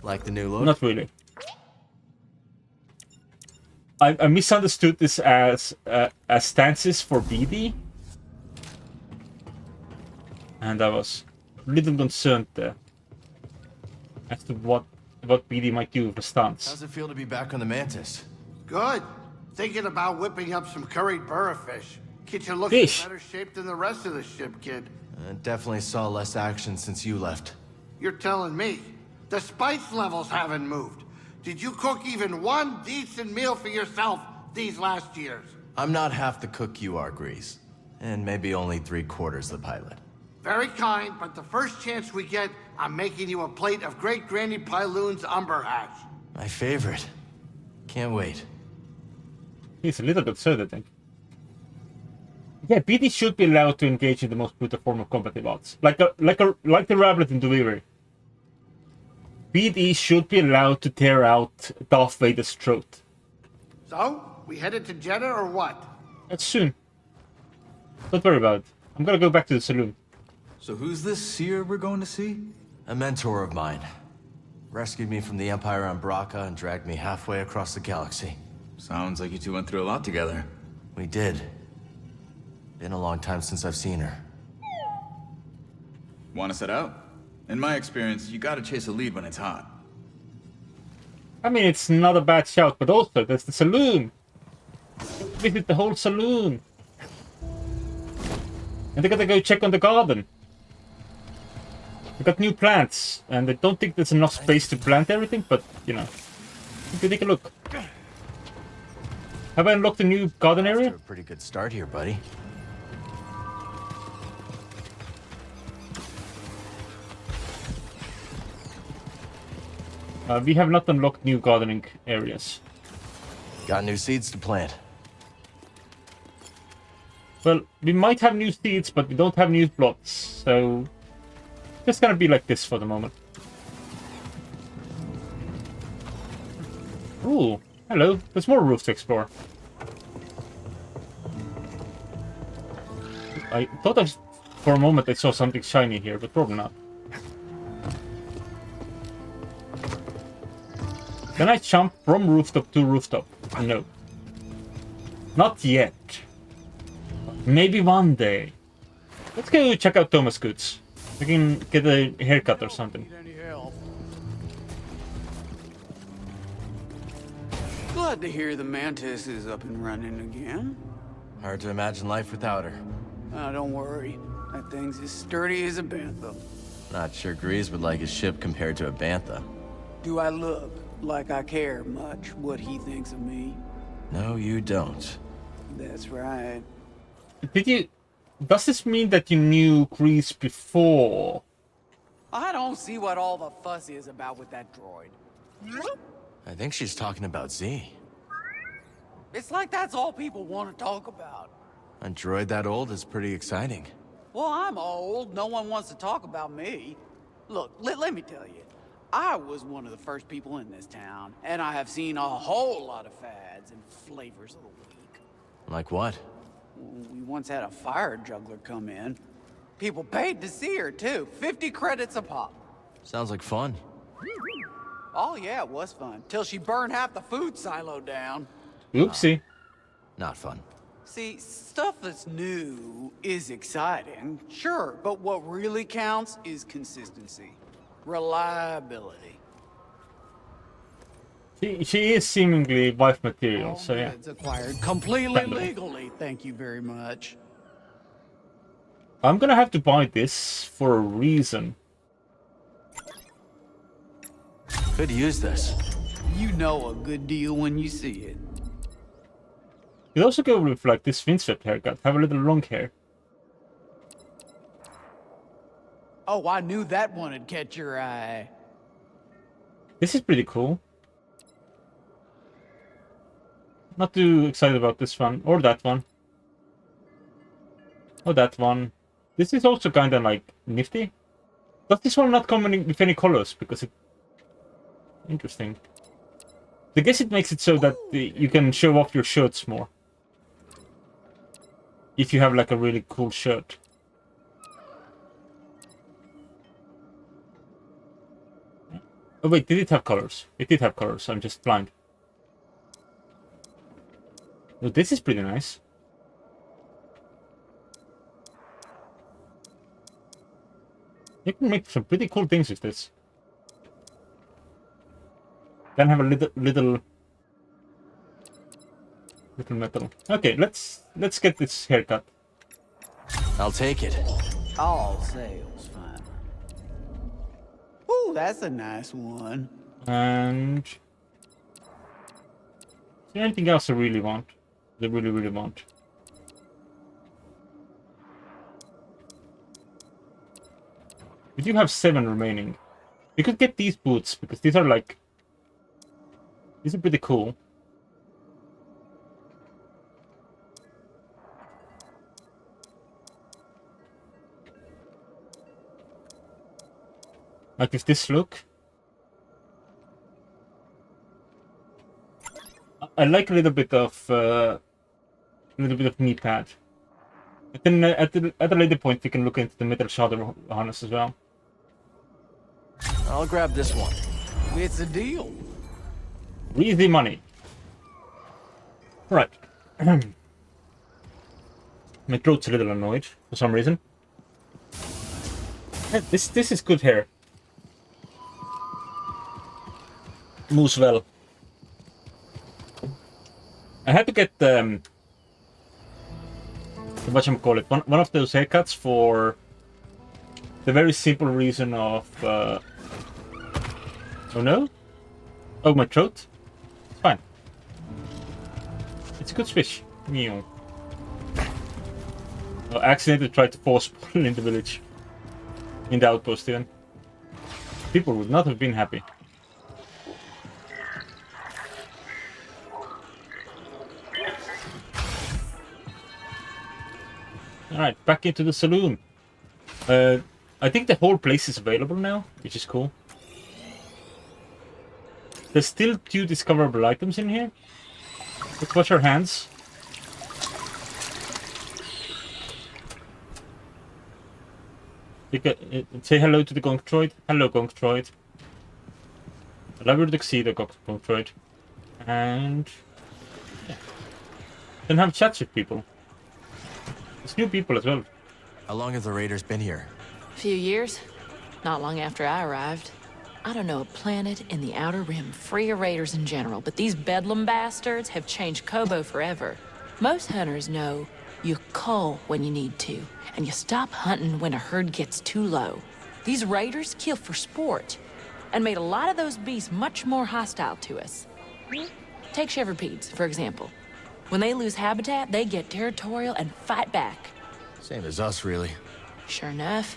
Like the new look? Not really. I misunderstood this as stances for BD. And I was a little concerned there. As to what BD might do with a stance. How's it feel to be back on the Mantis? Good. Thinking about whipping up some curried burrafish. Get you looking in better shape than the rest of the ship, kid. I definitely saw less action since you left. You're telling me. The spice levels haven't moved. Did you cook even one decent meal for yourself these last years? I'm not half the cook you are, Grease. And maybe only 3/4 the pilot. Very kind, but the first chance we get, I'm making you a plate of Great Granny Pyloon's umber hash. My favorite. Can't wait. He's a little bit sad, I think. Yeah, BD should be allowed to engage in the most brutal form of combative arts, like the Rablet in Delivery. BD should be allowed to tear out Darth Vader's throat. So, we headed to Jeddah or what? That's soon. Don't worry about it. I'm gonna go back to the saloon. So who's this Cere we're going to see? A mentor of mine. Rescued me from the Empire on Braca and dragged me halfway across the galaxy. Sounds like you two went through a lot together. We did. Been a long time since I've seen her. Want to set out? In my experience, you gotta chase a lead when it's hot. I mean, it's not a bad shout, but also, there's the saloon. Visit the whole saloon. And they gotta go check on the garden. They got new plants, and I don't think there's enough space to plant everything, but, you know. You can take a look. Have I unlocked a new garden area? A pretty good start here, buddy. We have not unlocked new gardening areas. Got new seeds to plant. Well, we might have new seeds, but we don't have new plots, so it's gonna be like this for the moment. Ooh, hello. There's more roofs to explore. I thought for a moment I saw something shiny here, but probably not. Can I jump from rooftop to rooftop? No. Not yet. Maybe one day. Let's go check out Thomas Goods. We can get a haircut or something. Glad to hear the Mantis is up and running again. Hard to imagine life without her. Don't worry. That thing's as sturdy as a bantha. Not sure Grease would like his ship compared to a bantha. Do I look like I care much what he thinks of me? No, you don't. That's right. Did you... Does this mean that you knew Grease before? I don't see what all the fuss is about with that droid. I think she's talking about Z. It's like that's all people want to talk about. A droid that old is pretty exciting. Well, I'm old. No one wants to talk about me. Look, let me tell you. I was one of the first people in this town, and I have seen a whole lot of fads and flavors of the week. Like what? We once had a fire juggler come in. People paid to see her, too. 50 credits a pop. Sounds like fun. Oh, yeah, it was fun. Till she burned half the food silo down. Oopsie. Not fun. See, stuff that's new is exciting, sure, but what really counts is consistency. Reliability. She is seemingly wife material, so yeah. It's acquired completely legally, thank you very much. I'm gonna have to buy this for a reason. Could use this. You know a good deal when you see it. You'd also go with like this windswept haircut, have a little long hair. Oh, I knew that one would catch your eye. This is pretty cool. Not too excited about this one, or that one. Or that one. This is also kinda like nifty. Does this one not come with any colors? Because it... Interesting. I guess it makes it so that you can show off your shirts more. If you have like a really cool shirt. Oh wait, did it have colors? It did have colors, I'm just blind. Oh, this is pretty nice. You can make some pretty cool things with this. Then have a little metal. Okay, let's get this haircut. I'll take it. All sales fine. Ooh, that's a nice one. And is there anything else I really want? I really want. We do have 7 remaining. We could get these boots, because these are like... These are pretty cool. Like if this look... I like a little bit of knee pad. And then at a later point we can look into the metal shoulder harness as well. I'll grab this one. It's a deal. Easy money. Right. My throat's a little annoyed for some reason. This is good hair. Moves well. I had to get whatchamacallit, one of those haircuts for the very simple reason of oh no? Oh, my throat? It's fine. It's a good switch. Meow. I accidentally tried to force pull in the village. In the outpost even. People would not have been happy. Alright, back into the saloon. I think the whole place is available now, which is cool. There's still 2 discoverable items in here. Let's wash our hands. Say hello to the Gonk Droid. Hello, Gonk Droid. I love your tuxedo, Gonk Droid. And... yeah. Then have chats with people. There's new people as well. How long have the raiders been here? A few years. Not long after I arrived. I don't know a planet in the Outer Rim free of raiders in general, but these bedlam bastards have changed Koboh forever. Most hunters know you cull when you need to, and you stop hunting when a herd gets too low. These raiders kill for sport, and made a lot of those beasts much more hostile to us. Take shepherdpedes, for example. When they lose habitat, they get territorial and fight back. Same as us, really. Sure enough.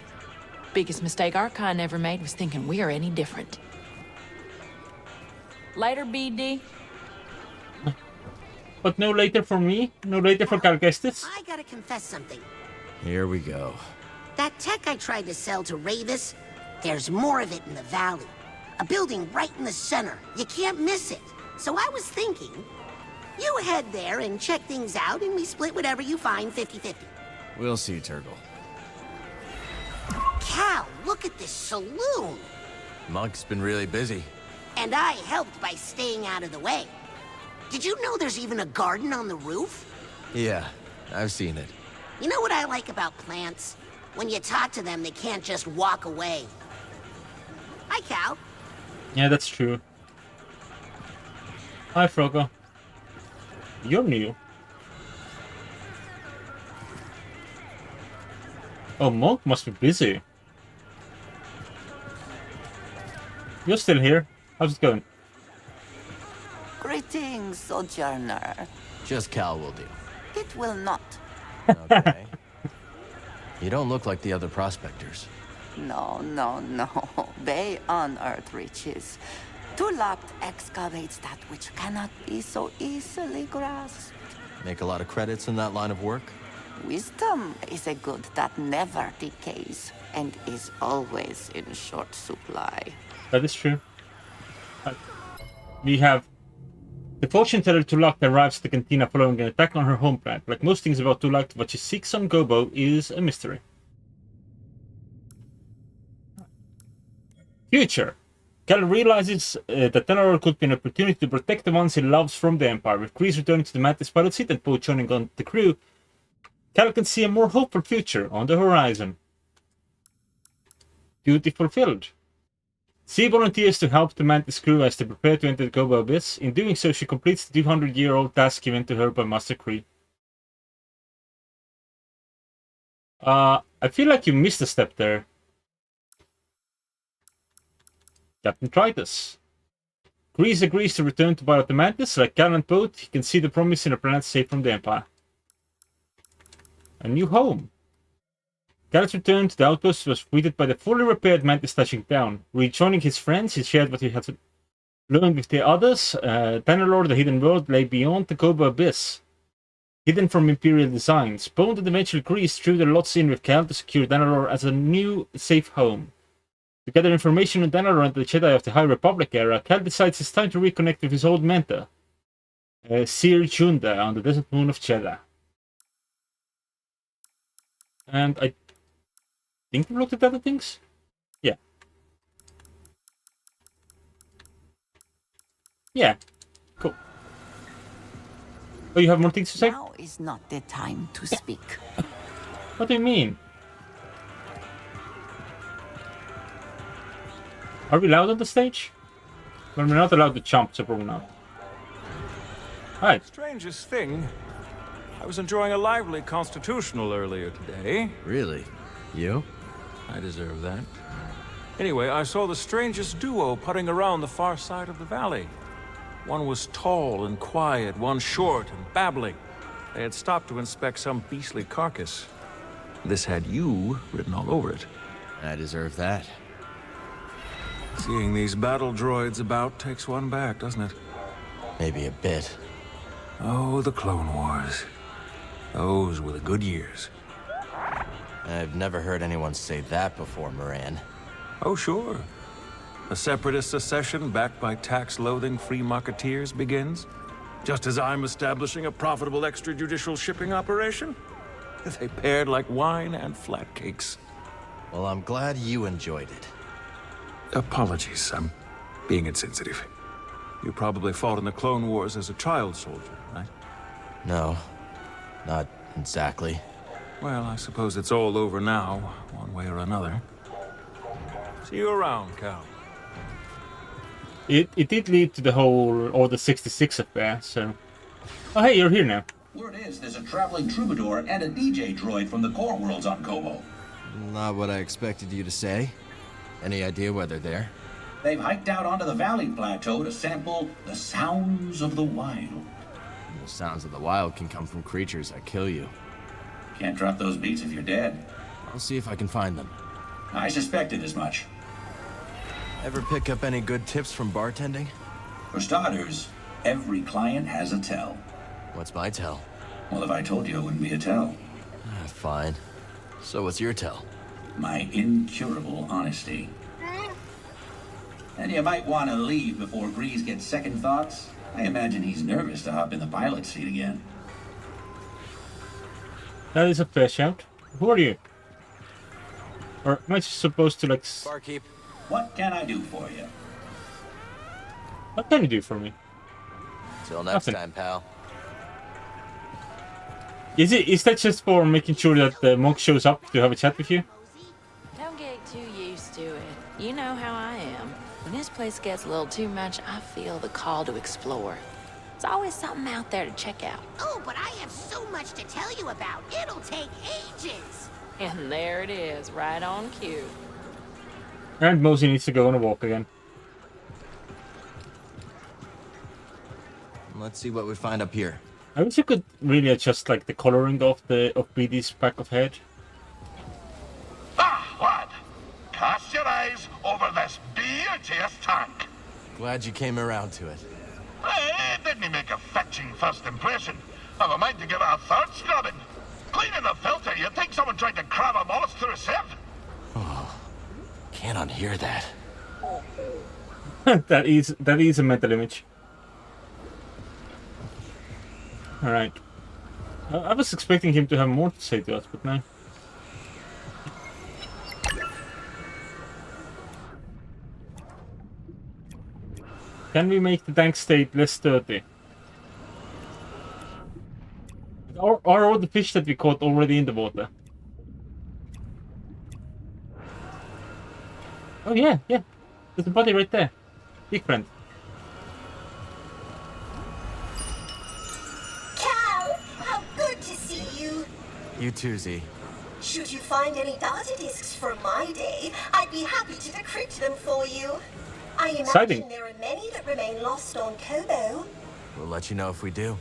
Biggest mistake our kind ever made was thinking we are any different. Later, BD. But no later for me? No later for Cal Kestis? I gotta confess something. Here we go. That tech I tried to sell to Ravis, there's more of it in the valley. A building right in the center. You can't miss it. So I was thinking, you head there and check things out, and we split whatever you find 50-50. We'll see, Turgle. Cal, look at this saloon. Monk's been really busy. And I helped by staying out of the way. Did you know there's even a garden on the roof? Yeah, I've seen it. You know what I like about plants? When you talk to them, they can't just walk away. Hi, Cal. Yeah, that's true. Hi, Frogo. You're new. Oh, Monk must be busy. You're still here. How's it going? Greetings, Sojourner. Just Cal will do. It will not. Okay. You don't look like the other prospectors. No, no, no. They unearth riches. Tulak excavates that which cannot be so easily grasped. Make a lot of credits in that line of work? Wisdom is a good that never decays and is always in short supply. That is true. We have the fortune teller Tulak arrives at the cantina following an attack on her home planet. Like most things about Tulak, what she seeks on Koboh is a mystery. Future. Cal realizes that Teller could be an opportunity to protect the ones he loves from the Empire. With Grease returning to the Mantis pilot seat and Poe joining on the crew, Cal can see a more hopeful future on the horizon. Duty fulfilled. She volunteers to help the Mantis crew as they prepare to enter the Koboh Abyss. In doing so, she completes the 200-year-old task given to her by Master Kree. I feel like you missed a step there. Captain Tritus. Grease agrees to return to pilot the Mantis. Like Cal and Poe, he can see the promise in a planet safe from the Empire. A new home. Cal's return to the outpost was greeted by the fully repaired Mantis touching down. Rejoining his friends, he shared what he had learned with the others. Tanalor, the hidden world, lay beyond the Koboh abyss, hidden from Imperial designs. Bone and eventually Grease threw their lots in with Cal to secure Tanalor as a new, safe home. To gather information on Tanalor and the Jedi of the High Republic era, Cal decides it's time to reconnect with his old mentor, Cere Junda, on the desert moon of Jeddah. And I think we looked at other things? Yeah. Yeah. Cool. Oh, you have more things to say? Now is not the time to speak. What do you mean? Are we allowed on the stage? Well, we're not allowed to jump, so probably not. Alright. Strangest thing, I was enjoying a lively constitutional earlier today. Really? You? I deserve that. Anyway, I saw the strangest duo putting around the far side of the valley. One was tall and quiet, one short and babbling. They had stopped to inspect some beastly carcass. This had you written all over it. I deserve that. Seeing these battle droids about takes one back, doesn't it? Maybe a bit. Oh, the Clone Wars. Those were the good years. I've never heard anyone say that before, Moran. Oh, sure. A separatist secession backed by tax-loathing free marketeers begins, just as I'm establishing a profitable extrajudicial shipping operation. They paired like wine and flatcakes. Well, I'm glad you enjoyed it. Apologies, I'm being insensitive. You probably fought in the Clone Wars as a child soldier, right? No, not exactly. Well, I suppose it's all over now, one way or another. See you around, Cal. It did lead to the whole Order 66 affair, so... Oh, hey, you're here now. Word is there's a traveling troubadour and a DJ droid from the core worlds on Koboh. Not what I expected you to say. Any idea where they're there? They've hiked out onto the valley plateau to sample the sounds of the wild. The sounds of the wild can come from creatures that kill you. Can't drop those beats if you're dead. I'll see if I can find them. I suspected as much. Ever pick up any good tips from bartending? For starters, every client has a tell. What's my tell? Well, if I told you, it wouldn't be a tell. Fine. So what's your tell? My incurable honesty. And you might want to leave before Grease gets second thoughts. I imagine he's nervous to hop in the pilot's seat again. That is a fair shout. Who are you? Or am I supposed to, like... Barkeep. What can I do for you? What can you do for me? Till next time, pal. Is that just for making sure that the monk shows up to have a chat with you? Don't get too used to it. You know how I am. When this place gets a little too much, I feel the call to explore. There's always something out there to check out. Oh, but I have so much to tell you about. It'll take ages. And there it is, right on cue. And Mosey needs to go on a walk again. Let's see what we find up here. I wish you could really adjust like the coloring of BD's back of head. Ah, lad! Cast your eyes over this beauteous tank. Glad you came around to it. It didn't make a fetching first impression. I've a mind to give it a third scrubbing. Cleaning the filter, you'd think someone tried to crab a mollusk through a sieve. Oh, can't unhear that. that is a mental image. Alright. I was expecting him to have more to say to us, but no. Can we make the tank state less dirty? Are all the fish that we caught already in the water? Oh yeah, yeah. There's a body right there. Big friend. Cal, how good to see you. You too, Z. Should you find any data discs from my day, I'd be happy to decrypt them for you. I Exciting. imagine there are many that remain lost on Koboh. We'll let you know if we do.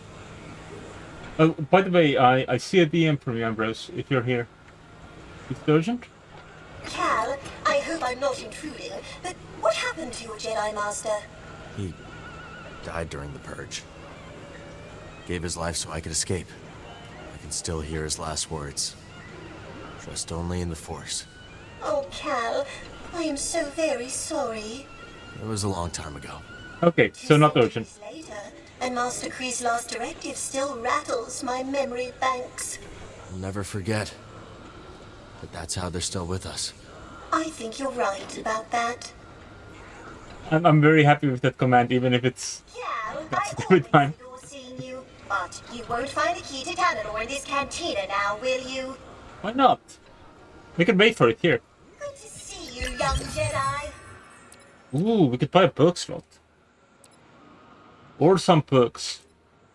Oh, by the way, I see a DM from you, Ambrose, if you're here. Is it urgent? Cal, I hope I'm not intruding, but what happened to your Jedi Master? He died during the Purge. Gave his life so I could escape. I can still hear his last words. Trust only in the Force. Oh, Cal, I am so very sorry. It was a long time ago. Okay, so not urgent. Later, and Master Kree's last directive still rattles my memory banks. I'll never forget. But that's how they're still with us. I think you're right about that. I'm very happy with that command, even if it's every time. Seeing you, but you won't find a key to Tanalor in this cantina now, will you? Why not? We can wait for it here. Good to see you, young Jedi. Ooh, we could buy a perk slot. Or some perks.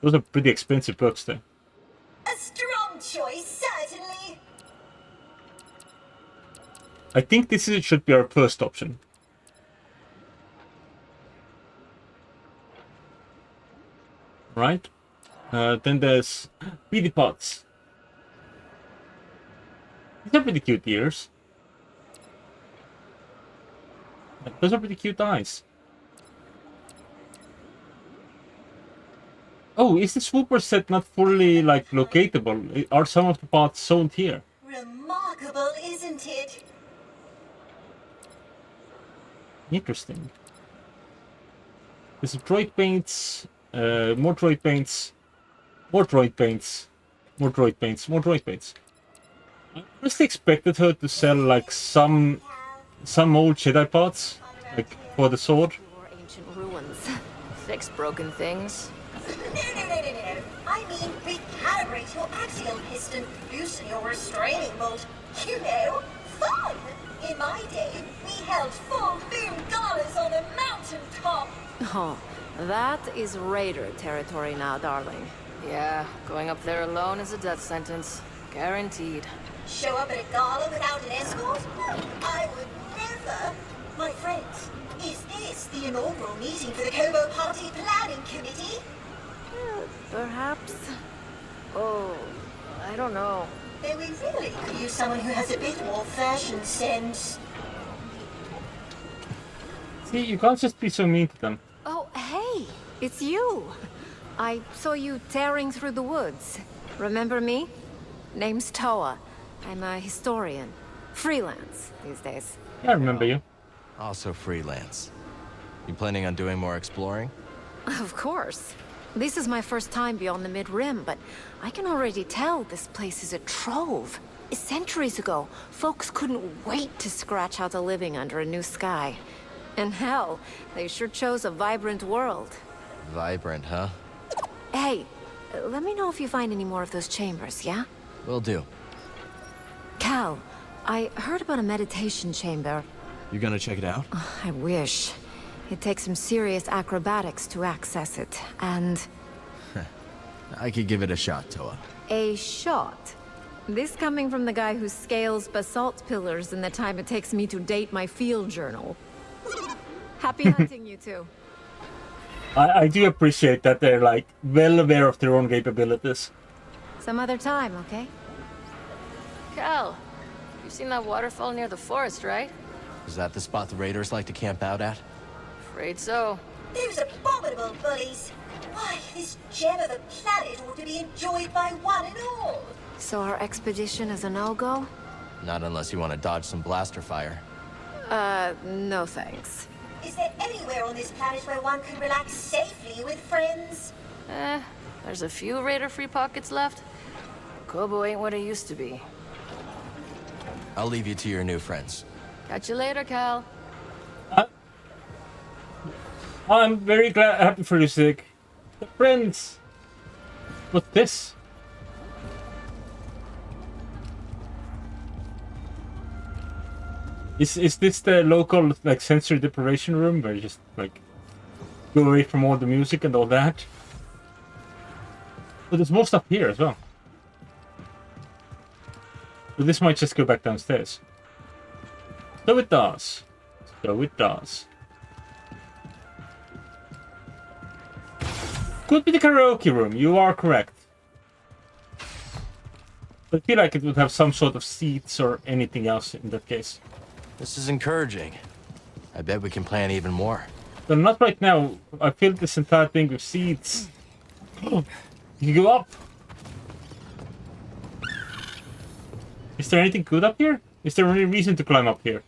Those are pretty expensive perks though. A strong choice, certainly. I think should be our first option. Right? Then there's BD pots. These are pretty cute ears. Those are pretty cute eyes. Oh, is the swooper set not fully like locatable? Are some of the pots zoned here? Remarkable, isn't it? Interesting. There's droid paints, more droid paints, more droid paints, more droid paints, more droid paints. I honestly expected her to sell like some old Jedi parts, like for the sword. More ancient ruins. Fix broken things. No. I mean, recalibrate your axial piston, loosen your restraining bolt. You know, fun! In my day, we held full moon galas on a mountaintop. Oh, that is Raider territory now, darling. Yeah, going up there alone is a death sentence. Guaranteed. Show up at a gala without an escort? I would never. My friends, is this the inaugural meeting for the Koboh Party Planning Committee? Perhaps. Oh, I don't know. Then we really could use someone who has a bit more fashion sense. See, you can't just be so mean to them. Oh, hey, it's you. I saw you tearing through the woods. Remember me? Name's Toa. I'm a historian. Freelance these days. Yeah, I remember you. Also freelance. You planning on doing more exploring? Of course. This is my first time beyond the Mid-Rim, but I can already tell this place is a trove. Centuries ago, folks couldn't wait to scratch out a living under a new sky. And hell, they sure chose a vibrant world. Vibrant, huh? Hey, let me know if you find any more of those chambers, yeah? Will do. Cal, I heard about a meditation chamber. You gonna check it out? I wish. It takes some serious acrobatics to access it, and... I could give it a shot, Toa. A shot? This coming from the guy who scales basalt pillars in the time it takes me to date my field journal. Happy hunting, you two. I do appreciate that they're like well aware of their own capabilities. Some other time, okay? Cal, you've seen that waterfall near the forest, right? Is that the spot the raiders like to camp out at? Afraid so. Those abominable bullies. Why, this gem of a planet ought to be enjoyed by one and all. So our expedition is a no-go? Not unless you want to dodge some blaster fire. No thanks. Is there anywhere on this planet where one can relax safely with friends? There's a few Raider-free pockets left. Koboh ain't what it used to be. I'll leave you to your new friends. Catch you later, Cal. I'm very happy for your sake. The friends. What's this? Is this the local like sensory deprivation room where you just like go away from all the music and all that? But there's more stuff here as well. So this might just go back downstairs. So it does. So it does. Could be the karaoke room, you are correct. I feel like it would have some sort of seats or anything else in that case. This is encouraging. I bet we can plan even more. But not right now. I filled this entire thing with seeds. You can go up. Is there anything good up here? Is there any reason to climb up here?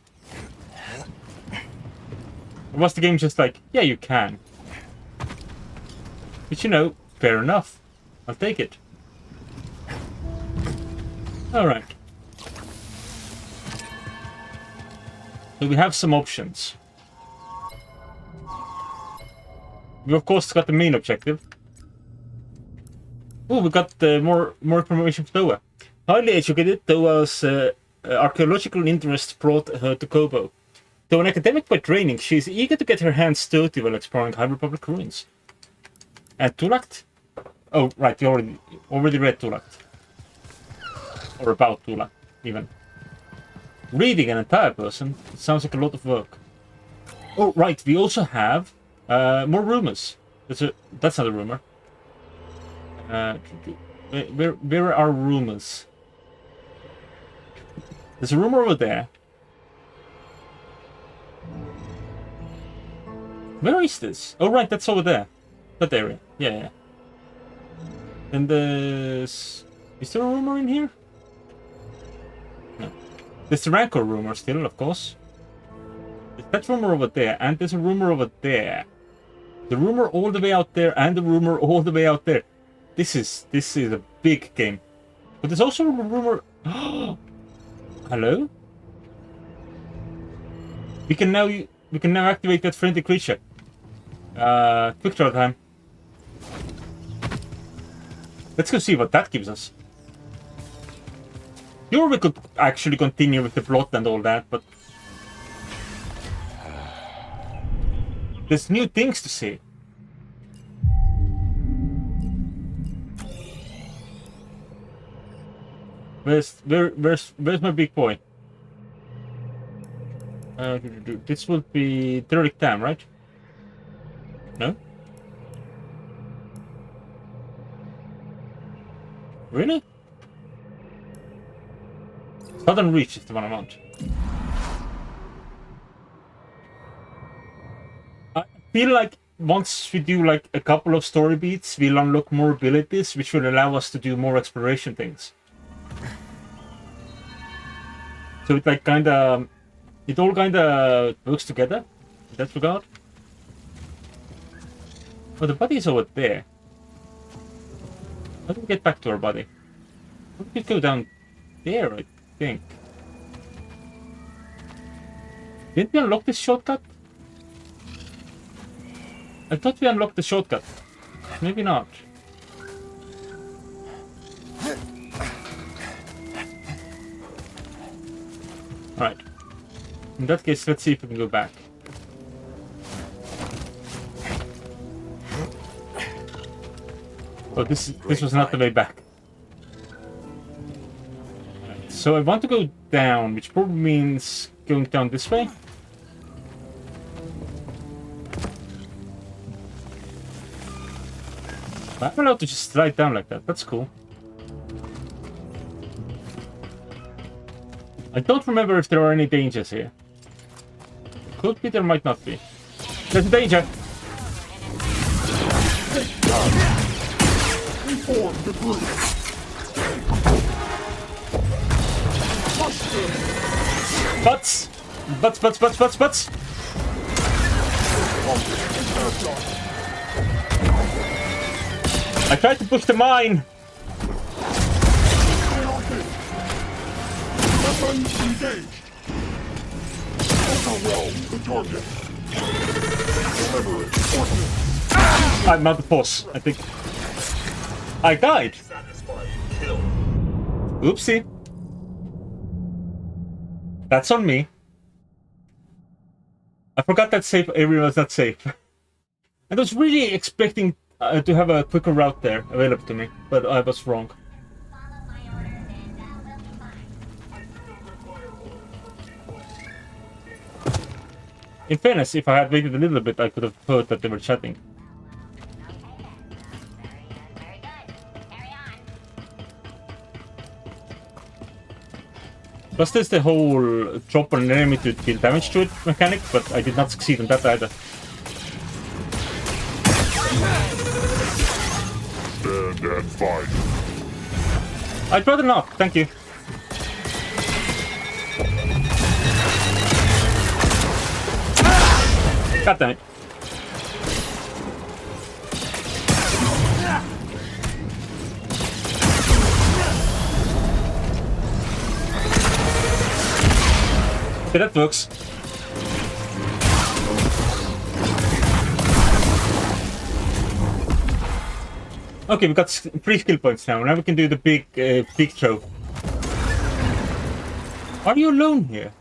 Or was the game just like, yeah, you can? But you know, fair enough. I'll take it. Alright. So we have some options. We of course got the main objective. Oh, we got more information from Toa. Highly educated, Toa's archaeological interest brought her to Koboh. Though an academic by training, she is eager to get her hands dirty while exploring High Republic ruins. And Tulakt? Oh, right, you already read Tulakt. Or about Tulakt, even. Reading an entire person, it sounds like a lot of work. Oh, right, we also have more rumors. That's not a rumor. Where are rumors? There's a rumor over there. Where is this? Oh, right, that's over there. That area. Yeah. And there's... Is there a rumor in here? No. There's the Rancor rumor still, of course. There's that rumor over there, and there's a rumor over there. The rumor all the way out there, and the rumor all the way out there. This is a big game. But there's also a rumor... Hello? We can now activate that friendly creature. Quick draw time. Let's go see what that gives us. Or we could actually continue with the plot and all that, but... There's new things to see. Where's my big boy? This would be Derek Tam, right? No? Really? Southern Reach is the one I want. I feel like once we do like a couple of story beats, we'll unlock more abilities, which will allow us to do more exploration things. So it like kinda... It all kinda works together in that regard. Oh, the body is over there. How do we get back to our body? We could go down there, I think. Didn't we unlock this shortcut? I thought we unlocked the shortcut. Maybe not. Alright. In that case, let's see if we can go back. Oh, this was not the way back. Right, so I want to go down, which probably means going down this way. I'm allowed to just slide down like that. That's cool. I don't remember if there are any dangers here. Could be, there might not be. There's a danger! Butts! Butts! I tried to push the mine! I'm not the boss, I think. I died! Oopsie. That's on me. I forgot that safe area was not safe. I was really expecting to have a quicker route there available to me, but I was wrong. In fairness, if I had waited a little bit, I could have heard that they were chatting. Plus there's the whole drop on an enemy to deal damage to it mechanic, but I did not succeed in that either. Stand and fight. I'd rather not, thank you. God damn it. Okay, that works. Okay, we got 3 skill points now. Now we can do the big throw. Are you alone here?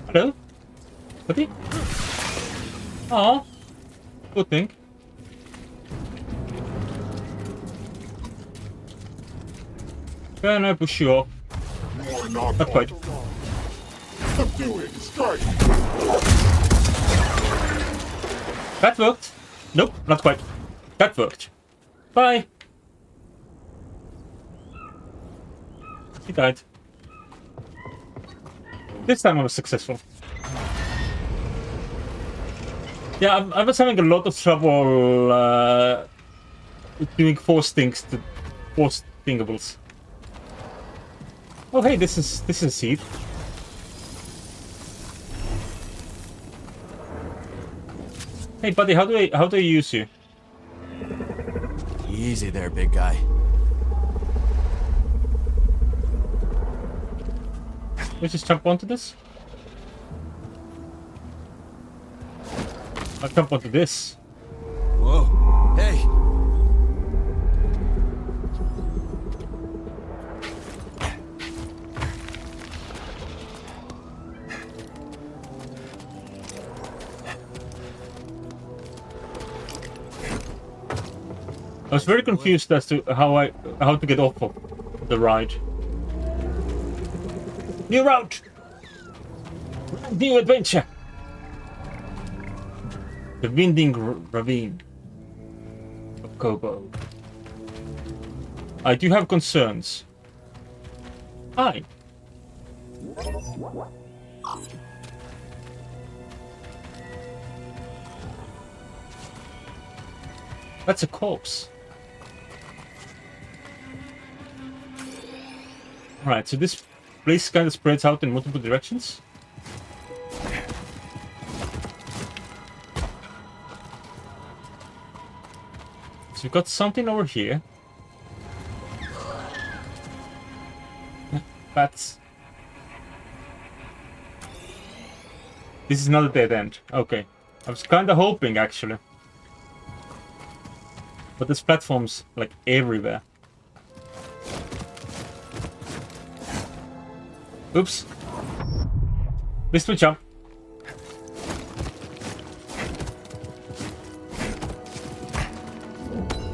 Hello? Buddy? Aw. Good thing. Can I push you off? Not quite. That worked. Nope, not quite. That worked. Bye. He died. This time I was successful. Yeah, I was having a lot of trouble doing force thingables. Oh hey, this is a seed. Hey buddy, how do I use you? Easy there, big guy. Let's just jump onto this. I'll jump onto this. Whoa, hey! I was very confused as to how to get off of the ride. New route! New adventure! The winding ravine of Koboh. I do have concerns. Hi. That's a corpse. Alright, so this place kind of spreads out in multiple directions. So we've got something over here. Bats. This is not a dead end. Okay. I was kind of hoping, actually. But there's platforms, like, everywhere. Oops. Missed my jump.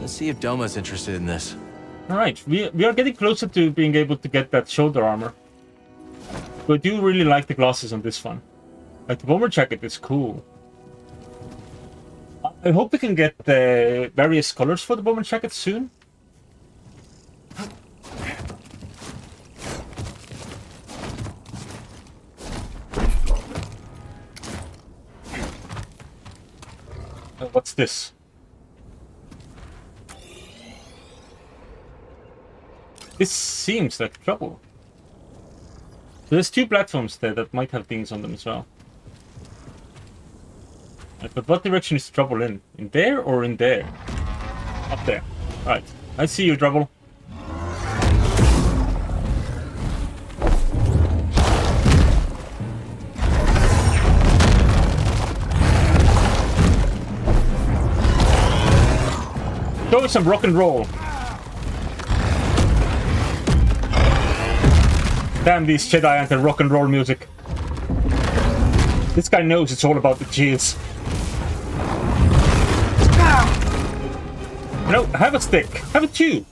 Let's see if Doma's interested in this. Alright, we are getting closer to being able to get that shoulder armor. But I do really like the glasses on this one. Like, the bomber jacket is cool. I hope we can get the various colors for the bomber jacket soon. What's this? This seems like trouble. There's 2 platforms there that might have things on them as well. Right, but what direction is trouble in? In there or in there? Up there. Alright. I see you, trouble. Show me some rock and roll. Damn these Jedi and the rock and roll music. This guy knows it's all about the cheers. No, have a stick. Have it too.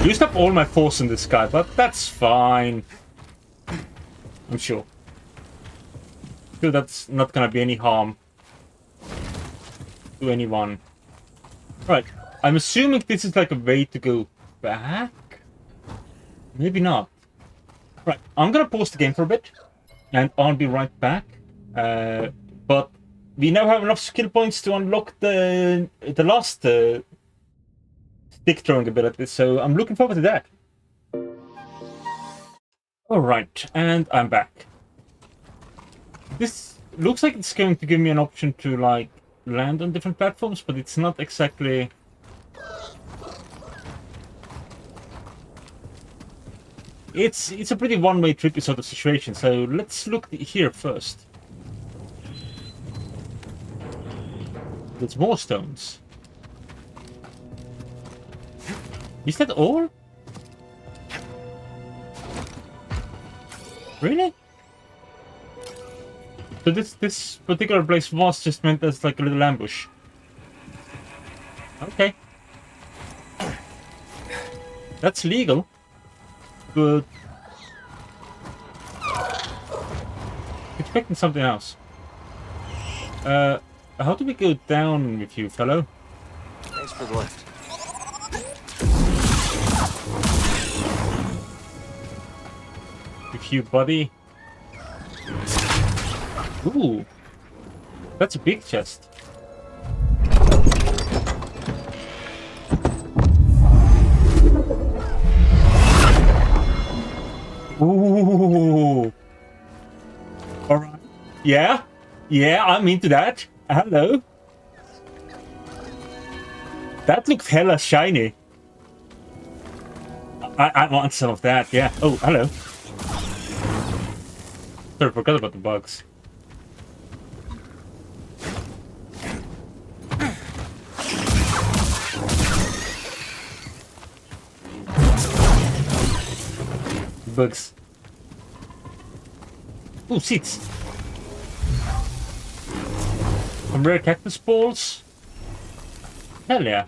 Used up all my force in this guy, but that's fine. I'm sure. Sure, that's not gonna be any harm to anyone. Right. I'm assuming this is like a way to go back? Maybe not. Right, I'm gonna pause the game for a bit, and I'll be right back. But we now have enough skill points to unlock the last stick throwing ability, so I'm looking forward to that. Alright, and I'm back. This looks like it's going to give me an option to, like, land on different platforms, but it's not exactly... It's a pretty one-way trippy sort of situation, so let's look here first. There's more stones. Is that all? Really? So this particular place was just meant as like a little ambush. Okay. That's legal. But expecting something else. How do we go down with you, fellow? Thanks for the lift. With you, buddy. Ooh. That's a big chest. Ooh. Alright. Yeah. Yeah, I'm into that. Hello. That looked hella shiny. I want some of that, yeah. Oh, hello. Sorry, forgot about the bugs. Bugs. Ooh, seeds. Some rare cactus balls. Hell yeah.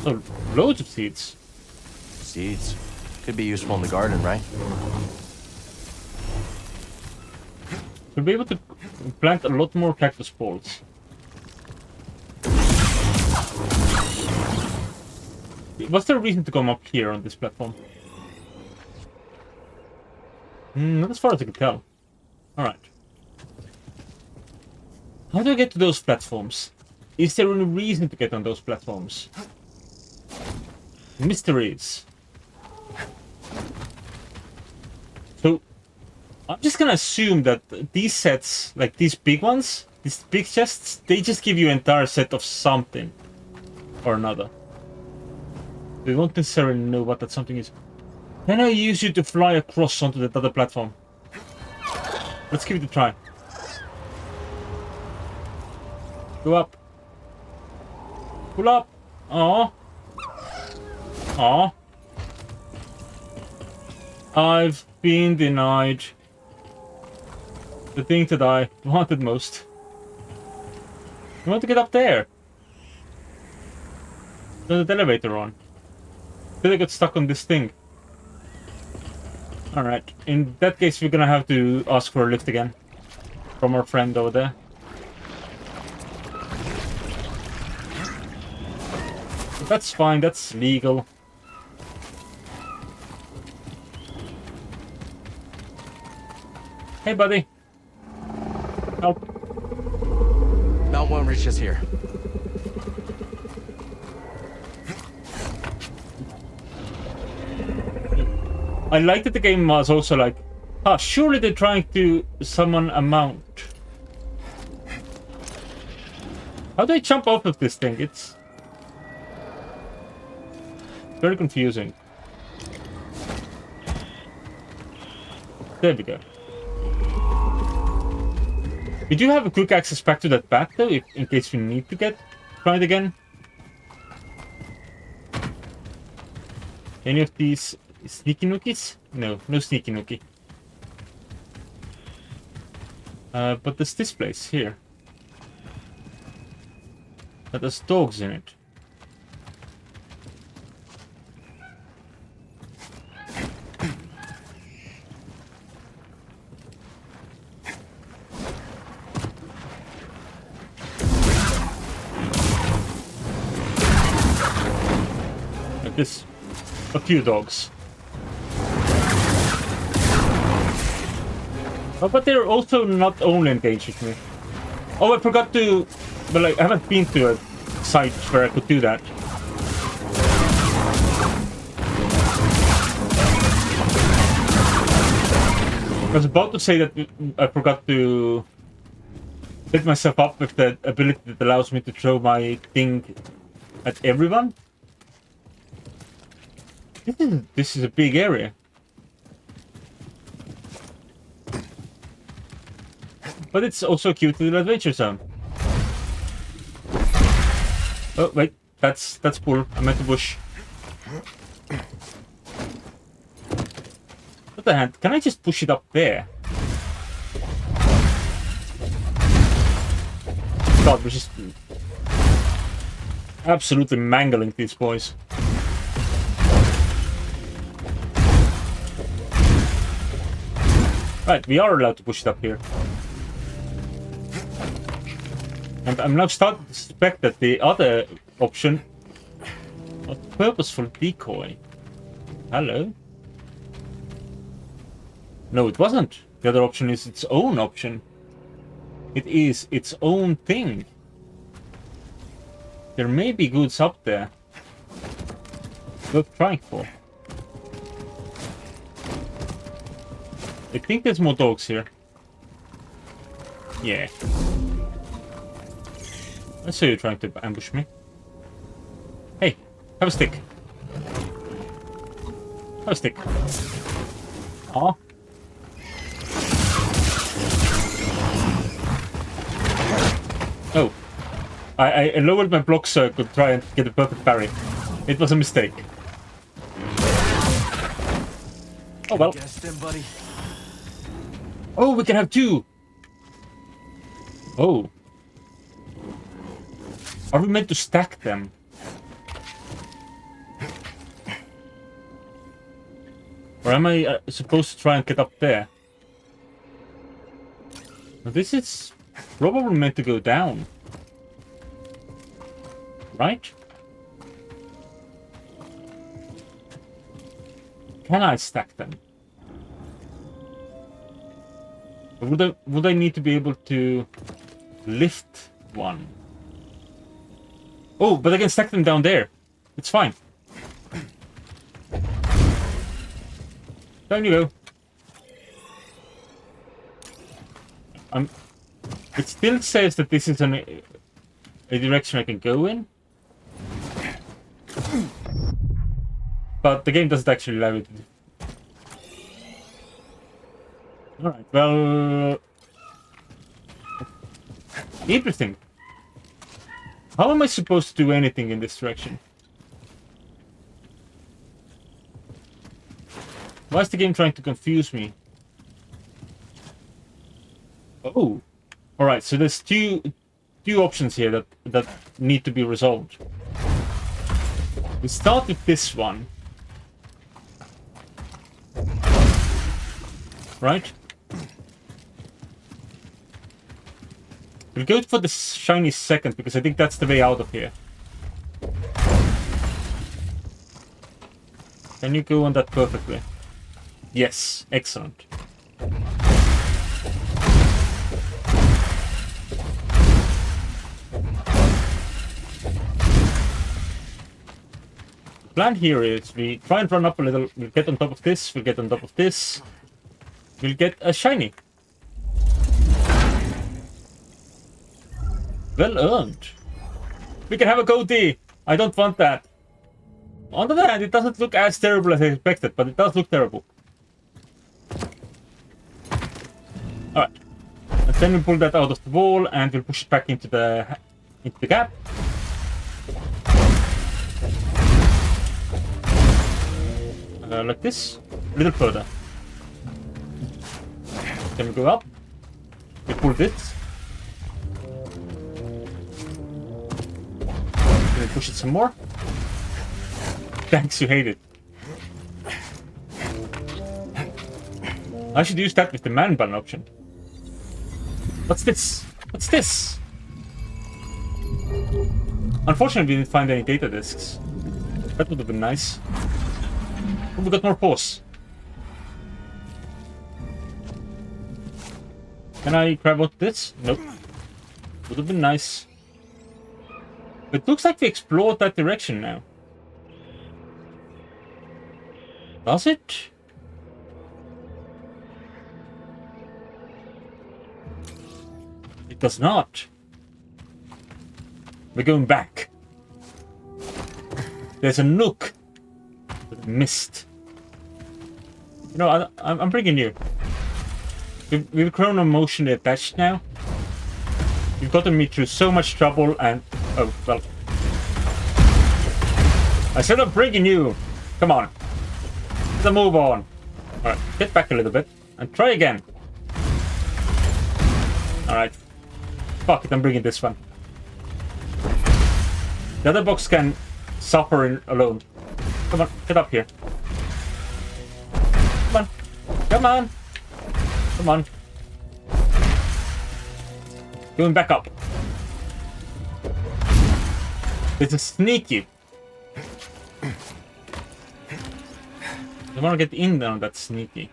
Oh, loads of seeds. Seeds. Could be useful in the garden, right? We'll be able to plant a lot more cactus balls. Was there a reason to come up here on this platform? Not as far as I can tell. Alright. How do I get to those platforms? Is there any reason to get on those platforms? Mysteries. So, I'm just gonna assume that these sets, like these big ones, these big chests, they just give you an entire set of something or another. We won't necessarily know what that something is. Can I use you to fly across onto that other platform? Let's give it a try. Go up. Pull up. Aww. Aww. I've been denied the thing that I wanted most. I want to get up there. There's an elevator on. Did I get stuck on this thing? Alright, in that case we're gonna have to ask for a lift again. From our friend over there. But that's fine, that's legal. Hey buddy. Help. Mount won't reach us here. I like that the game was also like, surely they're trying to summon a mount. How do I jump off of this thing? It's very confusing. There we go. We do have a quick access back to that bat though, in case we need to try it again. Any of these sneaky nookies? No, no sneaky nookie. But there's this place here. That has dogs in it. There's a few dogs. Oh, but they're also not only engaged with me. Oh, I forgot to... Well, I haven't been to a site where I could do that. I was about to say that I forgot to set myself up with the ability that allows me to throw my thing at everyone. This is a big area. But it's also a cute little adventure zone. Oh wait, that's bull. I meant to bush. What the hand? Can I just push it up there? God, we're just absolutely mangling these boys. Right, we are allowed to push it up here. And I'm now starting to suspect that the other option... A purposeful decoy. Hello? No, it wasn't. The other option is its own option. It is its own thing. There may be goods up there. Worth trying for. I think there's more dogs here. Yeah. I saw you trying to ambush me. Hey, have a stick. Have a stick. Aw. Oh. I lowered my block so I could try and get a perfect parry. It was a mistake. Oh well. Oh, we can have two! Oh. Are we meant to stack them? Or am I supposed to try and get up there? Now, this is probably meant to go down. Right? Can I stack them? Or would I need to be able to lift one? Oh, but I can stack them down there. It's fine. Down you go. It still says that this is a direction I can go in. But the game doesn't actually allow it to do. Alright, well... Interesting. How am I supposed to do anything in this direction? Why is the game trying to confuse me? Oh. Alright, so there's two options here that need to be resolved. We start with this one. Right? We'll go for the shiny second, because I think that's the way out of here. Can you go on that perfectly? Yes, excellent. The plan here is we try and run up a little, we'll get on top of this, we'll get on top of this, we'll get a shiny. Well earned. We can have a goatee. I don't want that. On the other hand, it doesn't look as terrible as I expected, but it does look terrible. Alright. And then we'll pull that out of the wall and we'll push it back into the gap. Like this. A little further. Then we go up. We pull this. Then we push it some more. Thanks, you hate it. I should use that with the man button option. What's this? What's this? Unfortunately, we didn't find any data discs. That would have been nice. Oh, we got more force. Can I grab out this? Nope. Would have been nice. It looks like we explored that direction now. Does it? It does not. We're going back. There's a nook. Missed. You know, I'm bringing you. We've grown emotionally attached now. You've gotten me through so much trouble and... Oh, well. I said I'm bringing you. Come on. Let's move on. Alright, get back a little bit. And try again. Alright. Fuck it, I'm bringing this one. The other box can suffer alone. Come on, get up here. Come on. Come on. Come on. Going back up. This is sneaky. I want to get in there on that sneaky.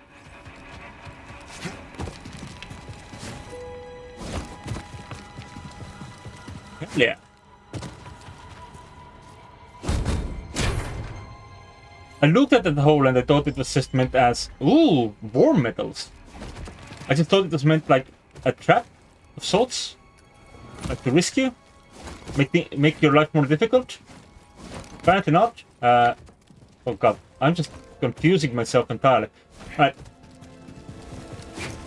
Hell yeah. I looked at that hole and I thought it was just meant as, ooh, war metals. I just thought it was meant like a trap of sorts. Like to risk you. Make your life more difficult. Apparently not. Oh god, I'm just confusing myself entirely. Alright.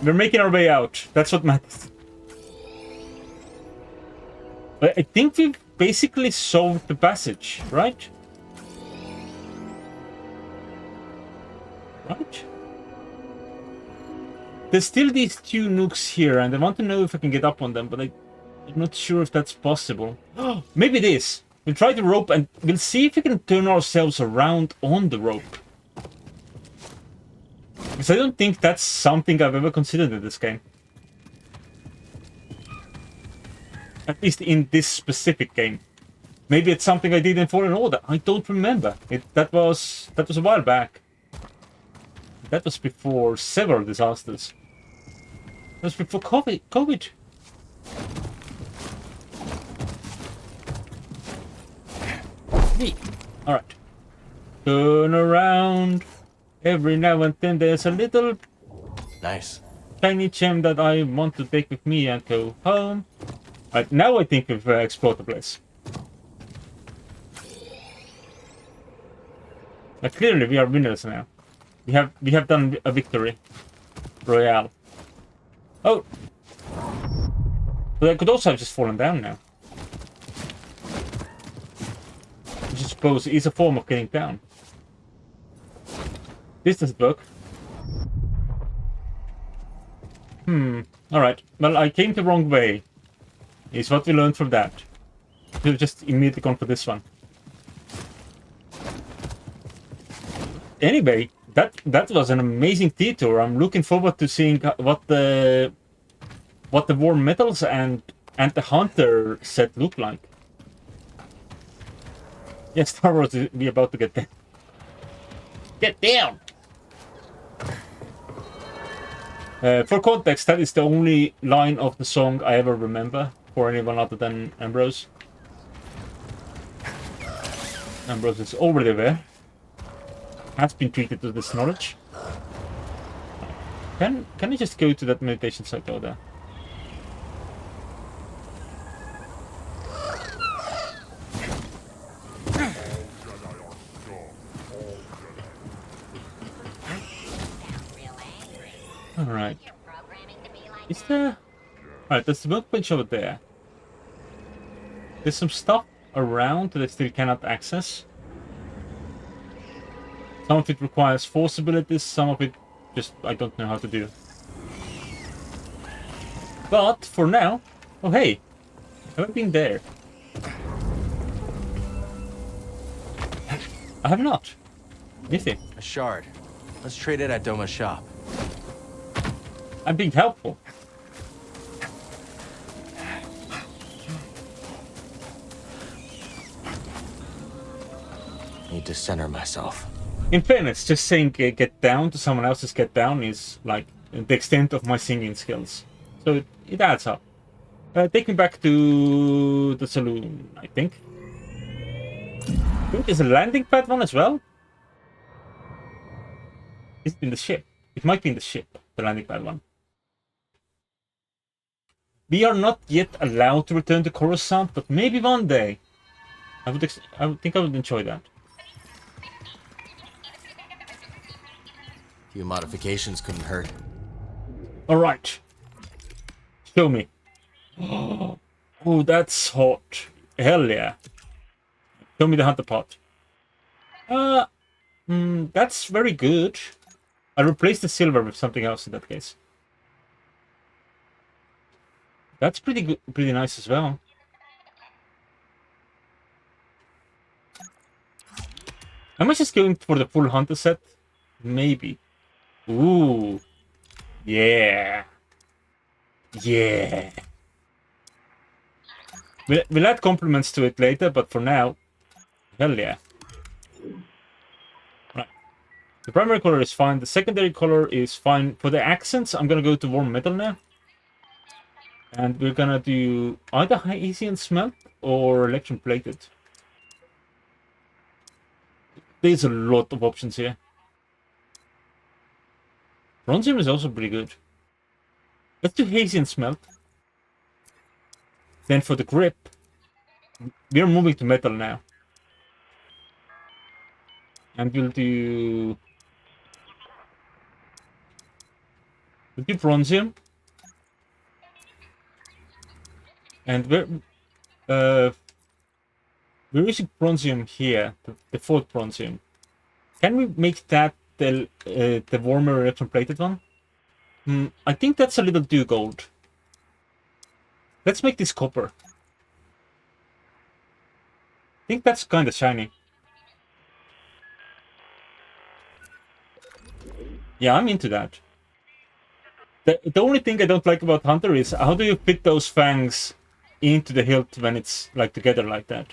We're making our way out. That's what matters. I think we've basically solved the passage, right? Right? There's still these two nooks here, and I want to know if I can get up on them, but I'm not sure if that's possible. Maybe it is. We'll try the rope, and we'll see if we can turn ourselves around on the rope. Because I don't think that's something I've ever considered in this game. At least in this specific game. Maybe it's something I did in Fallen Order. I don't remember. That was a while back. That was before several disasters. That was before COVID. Me. Alright. Turn around. Every now and then there's a little... Nice. Tiny gem that I want to take with me and go home. Right, now I think we've explored the place. Clearly we are winners now. We have done a victory royale. Oh, but I could also have just fallen down now. Which I suppose is a form of getting down. Distance book. Alright. Well, I came the wrong way. Is what we learned from that. We've just immediately gone for this one. Anyway, that was an amazing detour. I'm looking forward to seeing what the war metals and the hunter set look like. Yes, Star Wars is about to get down. Get down! For context, that is the only line of the song I ever remember for anyone other than Ambrose. Ambrose is already there. Has been treated to this knowledge. Can I just go to that meditation site over there? Alright. Is there... Alright, there's the workbench over there. There's some stuff around that I still cannot access. Some of it requires force abilities, some of it just I don't know how to do. But for now... Oh hey! Have I been there? I have not. Easy. A shard. Let's trade it at Doma's shop. I'm being helpful. Need to center myself. In fairness, just saying get down to someone else's get down is like the extent of my singing skills. So it adds up. Take me back to the saloon, I think. I think there's a landing pad one as well. Is it in the ship? It might be in the ship, the landing pad one. We are not yet allowed to return to Coruscant, but maybe one day. I would think I would enjoy that. Few modifications couldn't hurt. All right. Show me. Oh, that's hot. Hell yeah. Show me the hunter pot. That's very good. I replaced the silver with something else in that case. That's pretty good, pretty nice as well. Am I just going for the full hunter set? Maybe. Ooh. Yeah. Yeah. We'll add compliments to it later, but for now, hell yeah. Right. The primary color is fine. The secondary color is fine. For the accents, I'm gonna go to warm metal now. And we're gonna do either Haitian smelt or electrum plated. There's a lot of options here. Bronzium is also pretty good. Let's do Haitian smelt. Then for the grip, we're moving to metal now. And we'll do bronzium. And we're using bronzium here, the fourth bronzium. Can we make that the warmer electron plated one? I think that's a little too gold. Let's make this copper. I think that's kind of shiny. Yeah, I'm into that. The only thing I don't like about Hunter is how do you fit those fangs into the hilt when it's like together like that?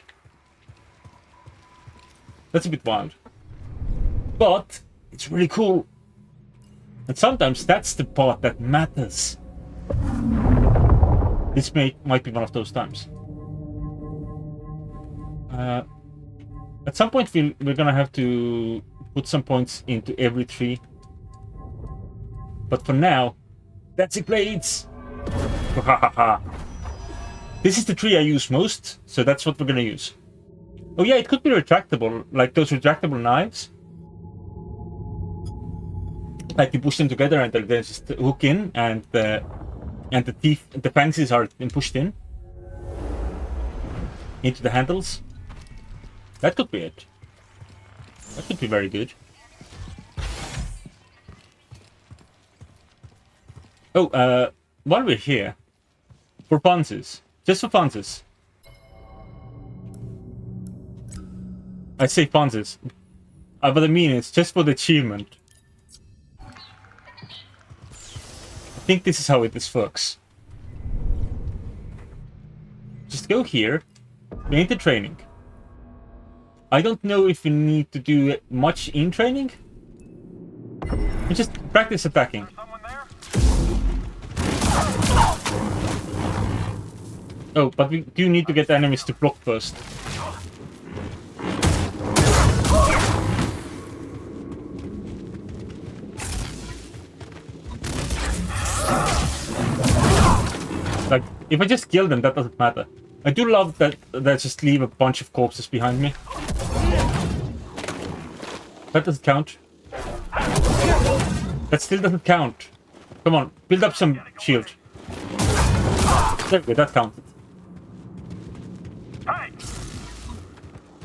That's a bit wild. But it's really cool. And sometimes that's the part that matters. This might be one of those times. At some point we're gonna have to put some points into every tree. But for now, that's it, blades! This is the tree I use most, so that's what we're gonna use. Oh yeah, it could be retractable, like those retractable knives. Like you push them together and they just hook in, and the teeth, the fangs are pushed in into the handles. That could be it. That could be very good. Oh, while we're here, for funsies, just for funsies. I say funsies, but I mean it's just for the achievement. I think this is how this works. Just go here, we enter training. I don't know if we need to do much in training. We just practice attacking. Oh, but we do need to get the enemies to block first. Like, if I just kill them, that doesn't matter. I do love that they just leave a bunch of corpses behind me. That doesn't count. That still doesn't count. Come on, build up some shield. There we go, that counted.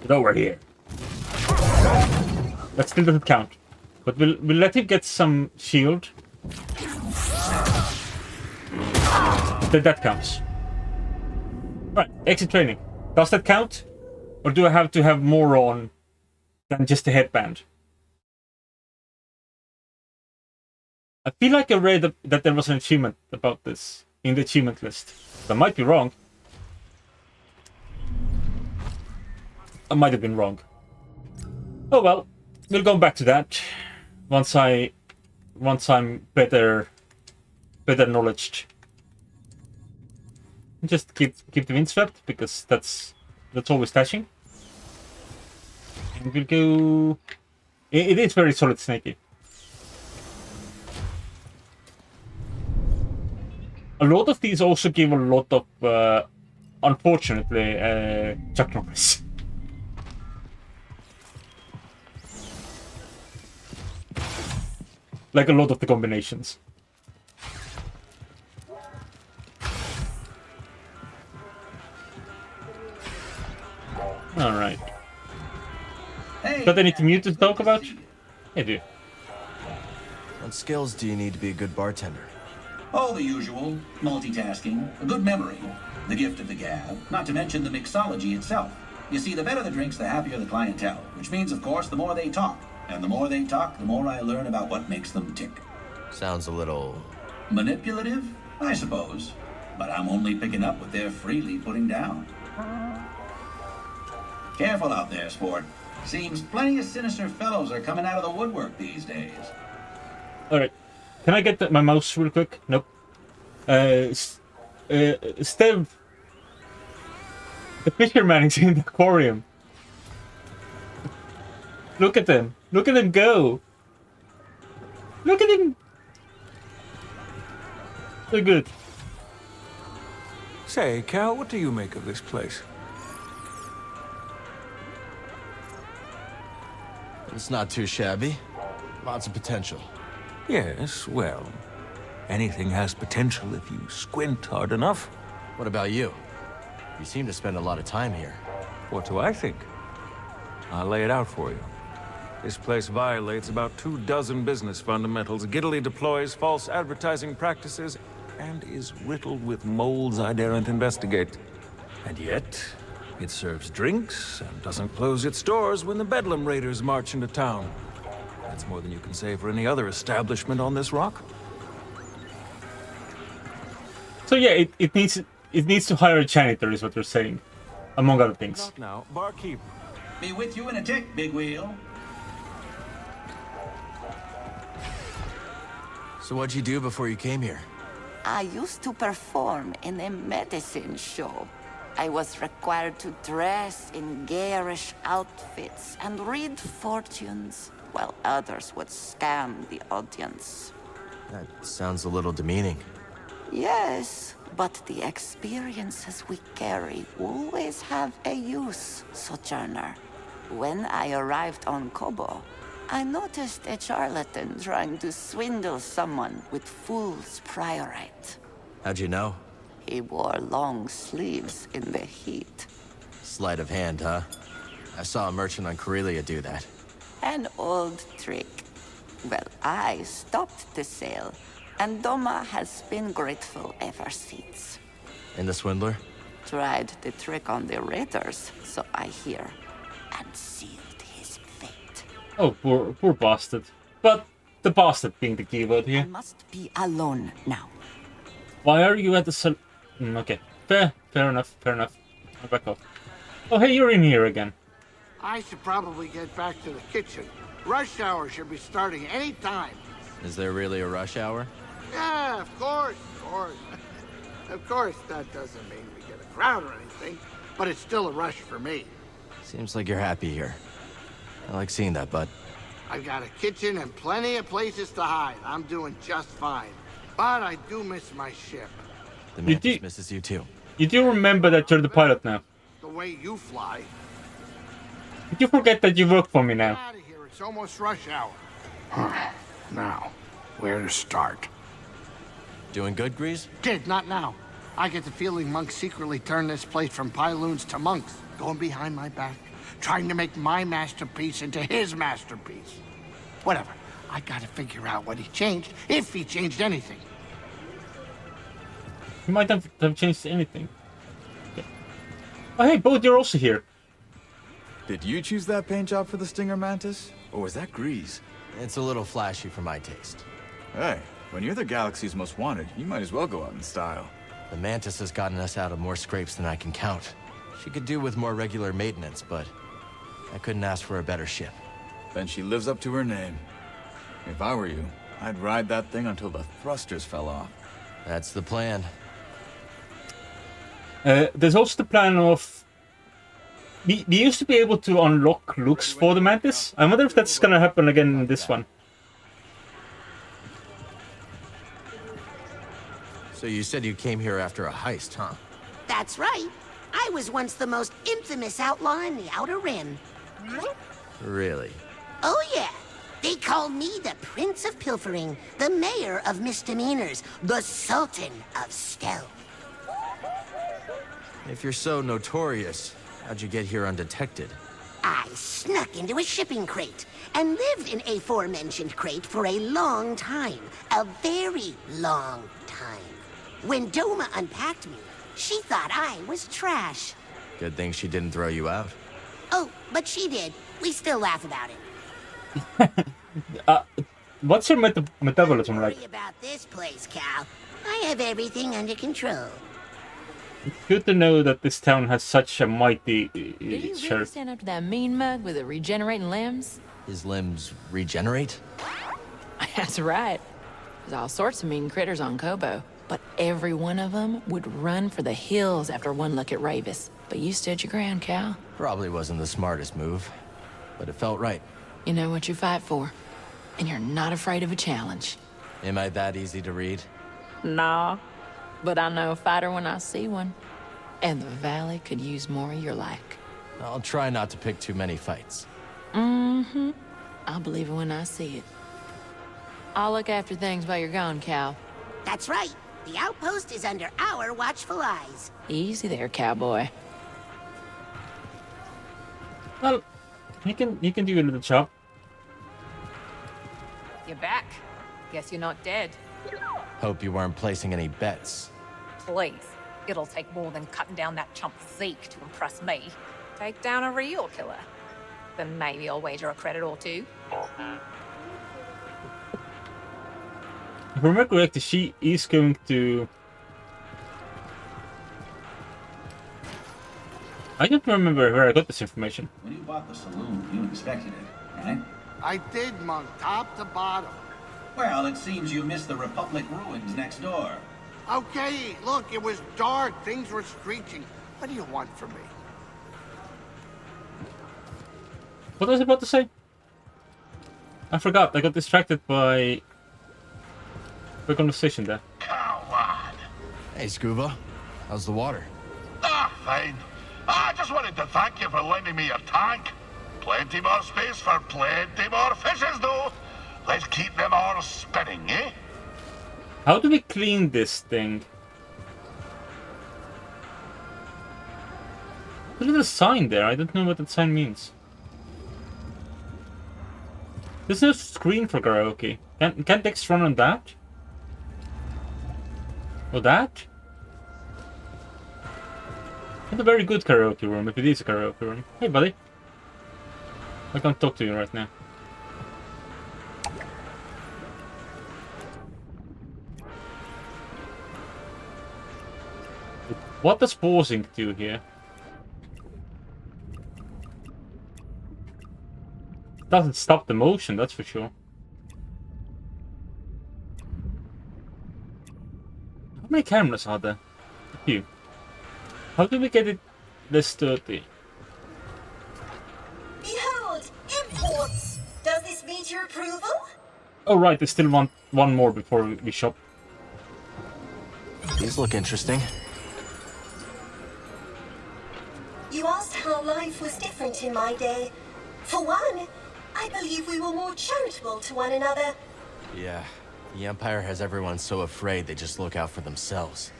Get over here. That still doesn't count. But we'll let him get some shield. Then that counts. Right, exit training. Does that count? Or do I have to have more on than just a headband? I feel like I read that there was an achievement about this in the achievement list. I might be wrong. I might have been wrong. Oh well, we'll go back to that once I'm better knowledged. Just keep the wind swept because that's always touching. And we'll go. It is very solid snaky. A lot of these also give a lot of, unfortunately, Chuck Norris. Like a lot of the combinations. Alright. Hey, Got anything new to talk about? I do. What skills do you need to be a good bartender? oh, the usual. Multitasking, a good memory, the gift of the gab, not to mention the mixology itself. You see, the better the drinks, the happier the clientele, which means, of course, the more they talk. And the more they talk, the more I learn about what makes them tick. Sounds a little... Manipulative? I suppose. But I'm only picking up what they're freely putting down. Careful out there, sport. Seems plenty of sinister fellows are coming out of the woodwork these days. Alright. Can I get my mouse real quick? Nope. Stev. The fisherman is in the aquarium. Look at him. Look at him go. Look at him. So good. Say, Cal, what do you make of this place? It's not too shabby. Lots of potential. Yes, well, anything has potential if you squint hard enough. What about you? You seem to spend a lot of time here. What do I think? I'll lay it out for you. This place violates about 24 business fundamentals, giddily deploys false advertising practices, and is riddled with moles I daren't investigate. And yet, it serves drinks and doesn't close its doors when the Bedlam Raiders march into town. That's more than you can say for any other establishment on this rock. So yeah, it needs to hire a janitor, is what you're saying, among other things. Not now, barkeep. Be with you in a tick, big wheel. So what'd you do before you came here? I used to perform in a medicine show. I was required to dress in garish outfits and read fortunes, while others would scam the audience. That sounds a little demeaning. Yes, but the experiences we carry always have a use, Sojourner. When I arrived on Koboh, I noticed a charlatan trying to swindle someone with fool's priorite. How'd you know? He wore long sleeves in the heat. Sleight of hand, huh? I saw a merchant on Corellia do that. An old trick. Well, I stopped the sale, and Doma has been grateful ever since. And the swindler? Tried the trick on the raiders, so I hear, and sealed his fate. Oh, poor bastard. But the bastard being the keyword here. I must be alone now. Why are you at the okay. Fair enough. I'll back off. Oh, hey, you're in here again. I should probably get back to the kitchen. Rush hour should be starting any time. Is there really a rush hour? Yeah, of course. Of course, that doesn't mean we get a crowd or anything, but it's still a rush for me. Seems like you're happy here. I like seeing that, bud. I've got a kitchen and plenty of places to hide. I'm doing just fine. But I do miss my ship. The Mantis misses you too. You do remember that you're the pilot now. The way you fly. Did you forget that you work for me now? Out of here. It's almost rush hour. Now, where to start? Doing good, Grease? Kid, not now. I get the feeling monks secretly turned this place from Pyloons to monks, going behind my back, trying to make my masterpiece into his masterpiece. Whatever. I gotta figure out what he changed, if he changed anything. He might have changed anything. Okay. Oh, hey, Boat, you're also here. Did you choose that paint job for the Stinger Mantis? Or was that Grease? It's a little flashy for my taste. Hey, when you're the galaxy's most wanted, you might as well go out in style. The Mantis has gotten us out of more scrapes than I can count. She could do with more regular maintenance, but I couldn't ask for a better ship. Then she lives up to her name. If I were you, I'd ride that thing until the thrusters fell off. That's the plan. There's also the plan of... We used to be able to unlock looks for the Mantis. I wonder if that's gonna happen again in this one. So you said you came here after a heist, huh? That's right. I was once the most infamous outlaw in the Outer Rim. Really? Oh yeah. They called me the Prince of Pilfering, the Mayor of Misdemeanors, the Sultan of Stealth. If you're so notorious, how'd you get here undetected? I snuck into a shipping crate and lived in a aforementioned crate for a long time. A very long time. When Doma unpacked me, she thought I was trash. Good thing she didn't throw you out. Oh, but she did. We still laugh about it. What's your metabolism like? Don't worry about this place, Cal. I have everything under control. It's good to know that this town has such a mighty Do you really sheriff. stand up to that mean mug with the regenerating limbs? His limbs regenerate? That's right. There's all sorts of mean critters on Koboh, but every one of them would run for the hills after one look at Ravis. But you stood your ground, Cal. Probably wasn't the smartest move, but it felt right. You know what you fight for, and you're not afraid of a challenge. Am I that easy to read? Nah, but I know a fighter when I see one. And the Valley could use more of your like. I'll try not to pick too many fights. Mm-hmm. I'll believe it when I see it. I'll look after things while you're gone, Cal. That's right. The outpost is under our watchful eyes. Easy there, cowboy. Well, you can do a little job. You're back. Guess you're not dead. Hope you weren't placing any bets. Please. It'll take more than cutting down that chump Zeke to impress me. Take down a real killer. Then maybe I'll wager a credit or two. If I remember correctly, she is going to... I don't remember where I got this information. When you bought the saloon, you inspected it, right? I did, Monk, top to bottom. Well, it seems you missed the Republic ruins next door. Okay, look, it was dark. Things were screeching. What do you want from me? What was I about to say? I forgot. I got distracted by the conversation there. Hey, Scuba. How's the water? Ah, fine. I just wanted to thank you for lending me your tank. Plenty more space for plenty more fishes, though. Let's keep them all spinning, eh? How do we clean this thing? There's a little sign there. I don't know what that sign means. There's no screen for karaoke. Can't Dex run on that? Or that? Not a very good karaoke room, if it is a karaoke room. Hey, buddy. I can't talk to you right now. What does pausing do here? Doesn't stop the motion, that's for sure. How many cameras are there? A few. How do we get it less dirty? Behold, imports! Does this meet your approval? Oh right, there's still one more before we shop. These look interesting. You asked how life was different in my day. For one, I believe we were more charitable to one another. Yeah, the Empire has everyone so afraid they just look out for themselves.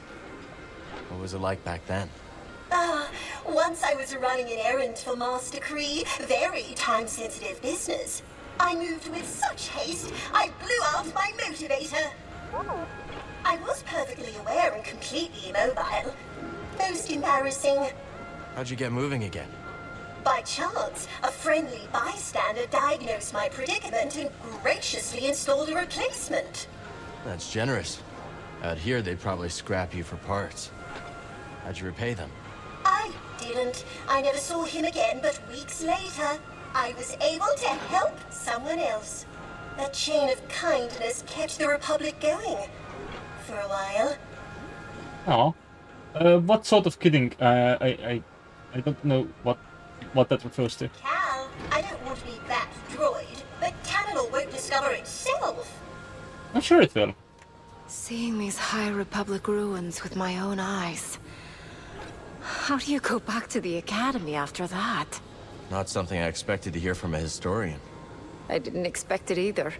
What was it like back then? Once I was running an errand for Master Kree, very time-sensitive business. I moved with such haste, I blew out my motivator. I was perfectly aware and completely immobile. Most embarrassing. How'd you get moving again? By chance, a friendly bystander diagnosed my predicament and graciously installed a replacement. That's generous. Out here, they'd probably scrap you for parts. How'd you repay them? I didn't. I never saw him again, but weeks later, I was able to help someone else. That chain of kindness kept the Republic going. For a while. Oh. What sort of kidding? I don't know what that refers to. Cal, I don't want to be that droid, but Cannibal won't discover itself. I'm sure it will. Seeing these High Republic ruins with my own eyes. How do you go back to the Academy after that? Not something I expected to hear from a historian. I didn't expect it either.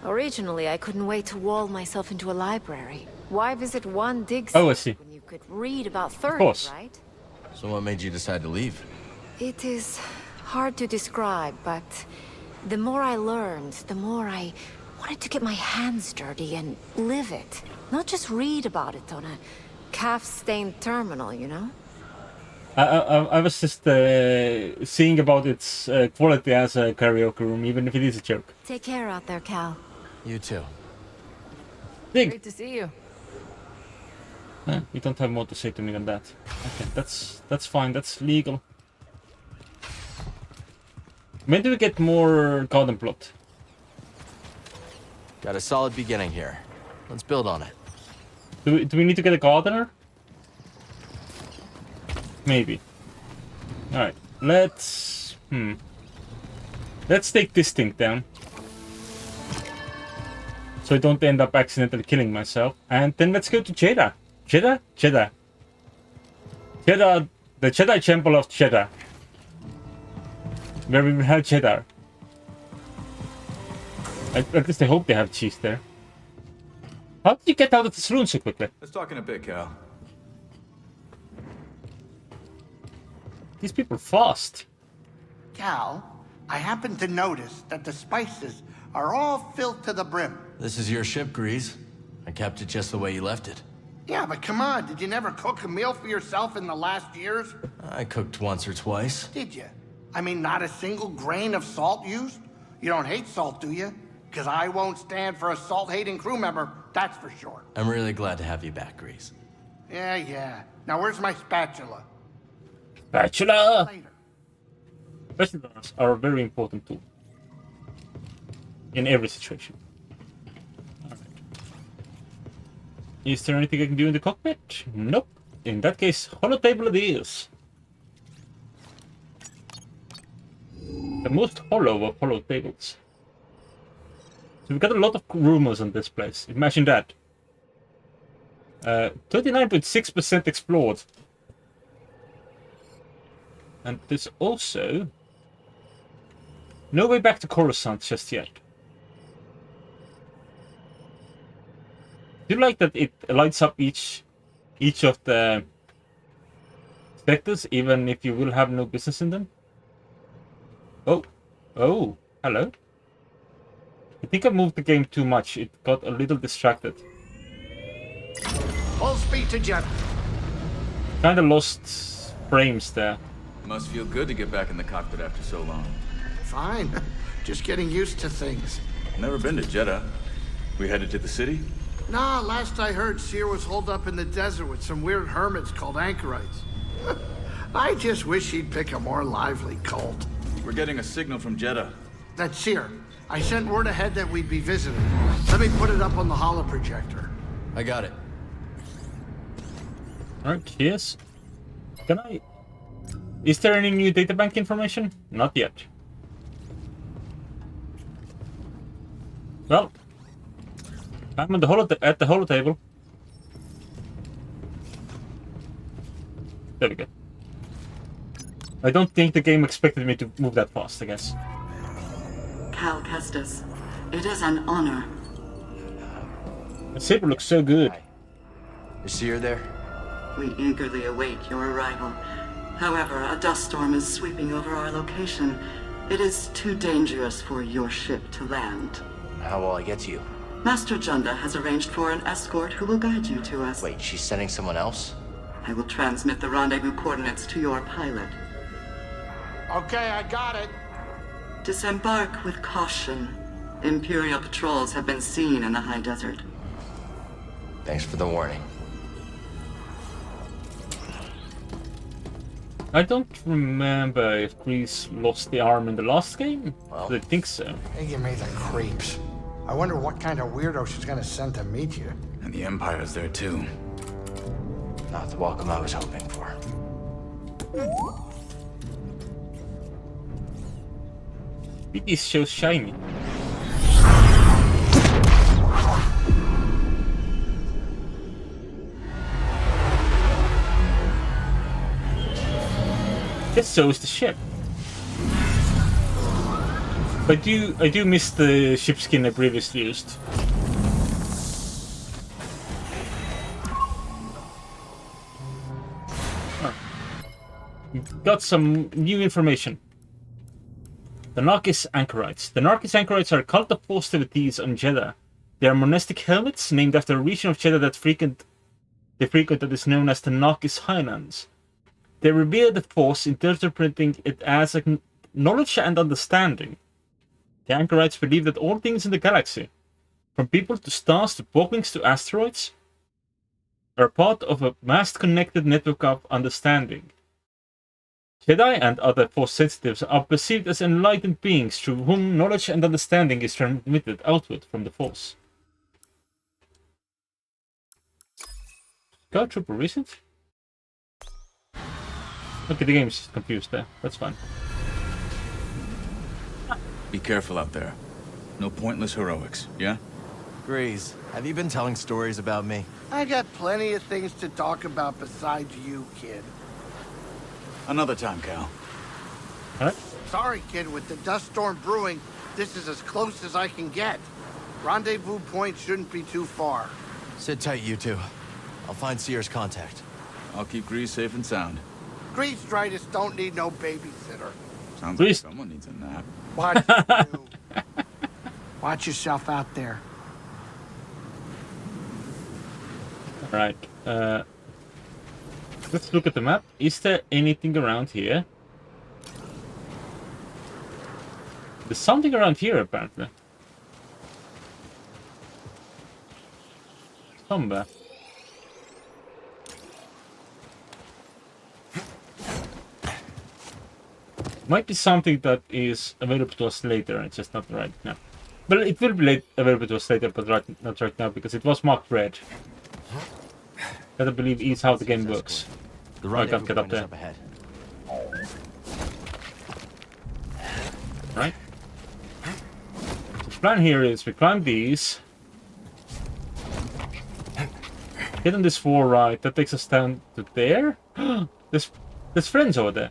Originally, I couldn't wait to wall myself into a library. Why visit one dig site I see. when you could read about 30, course. right? So what made you decide to leave? It is hard to describe, but the more I learned, the more I wanted to get my hands dirty and live it. Not just read about it on a calf-stained terminal, you know? I was just seeing about its quality as a karaoke room, even if it is a joke. Take care out there, Cal. You too. Dig. Great to see you. You don't have more to say to me than that. Okay, that's fine. That's legal. When do we get more garden plot? Got a solid beginning here. Let's build on it. Do we need to get a gardener? Maybe. Alright, let's take this thing down. So I don't end up accidentally killing myself. And then let's go to Jedi. Jedi? Jedi. Jedi, the Jedi Temple of Jedi. Where we will have Jedi. At least I hope they have cheese there. How did you get out of this room so quickly? Let's talk in a bit, Cal. These people are fast. Cal, I happen to notice that the spices are all filled to the brim. This is your ship, Grease. I kept it just the way you left it. Yeah, but come on, did you never cook a meal for yourself in the last years? I cooked once or twice. Did you? I mean, not a single grain of salt used? You don't hate salt, do you? Because I won't stand for a salt-hating crew member, that's for sure. I'm really glad to have you back, Grease. Yeah. Now where's my spatula? Spatula! Spatulas are a very important tool. In every situation. Alright. Is there anything I can do in the cockpit? Nope. In that case, holotable it is. The most hollow of hollow tables. So we got a lot of rumors on this place. Imagine that. 39.6% explored. And there's also no way back to Coruscant just yet. Do you like that it lights up each of the sectors, even if you will have no business in them? Oh, hello. I think I moved the game too much. It got a little distracted. Full speed to Jedi. Kinda lost frames there. Must feel good to get back in the cockpit after so long. Fine. Just getting used to things. Never been to Jeddah. We headed to the city? Nah, last I heard, Cere was holed up in the desert with some weird hermits called anchorites. I just wish he'd pick a more lively cult. We're getting a signal from Jeddah. That's Cere. I sent word ahead that we'd be visiting. Let me put it up on the holoprojector. I got it. Alright, yes. Can I... Is there any new databank information? Not yet. Well, I'm at the holotable. There we go. I don't think the game expected me to move that fast, I guess. Cal Kestis, it is an honor. The saber looks so good. Is Cere there? We eagerly await your arrival. However, a dust storm is sweeping over our location. It is too dangerous for your ship to land. How will I get to you? Master Junda has arranged for an escort who will guide you to us. Wait, she's sending someone else? I will transmit the rendezvous coordinates to your pilot. Okay, I got it. Disembark with caution. Imperial patrols have been seen in the high desert. Thanks for the warning. I don't remember if Grease lost the arm in the last game. I think so. They give me the creeps. I wonder what kind of weirdo she's gonna send to meet you. And the Empire's there too. Not the welcome I was hoping for. It is so shiny. Yes, so is the ship. I do miss the ship skin I previously used. Got some new information. The Narkis Anchorites. The Narkis Anchorites are a cult of festivities on Jeddah. They are monastic helmets named after a region of Jeddah that frequent that is known as the Narkis Highlands. They revere the Force, interpreting it as a knowledge and understanding. The Anchorites believe that all things in the galaxy, from people to stars to porklings to asteroids, are part of a vast connected network of understanding. Jedi and other Force sensitives are perceived as enlightened beings through whom knowledge and understanding is transmitted outward from the Force. Scout Trooper recent? Okay, the game's confused there. That's fine. Be careful out there. No pointless heroics, yeah? Grease, have you been telling stories about me? I got plenty of things to talk about besides you, kid. Another time, Cal. Alright. Sorry, kid, with the dust storm brewing, this is as close as I can get. Rendezvous point shouldn't be too far. Sit tight, you two. I'll find Cere's contact. I'll keep Grease safe and sound. Grease Dritus don't need no babysitter. Sounds like someone needs a nap. Watch you. Watch yourself out there. Alright. Let's look at the map. Is there anything around here? There's something around here, apparently. Somewhere. Might be something that is available to us later, it's just not right now. But it will be available to us later, but not right now, because it was marked red. That I believe is how the game works. I can't get up there. Right. So the plan here is we climb these. Get on this wall right. That takes us down to there. There's friends over there.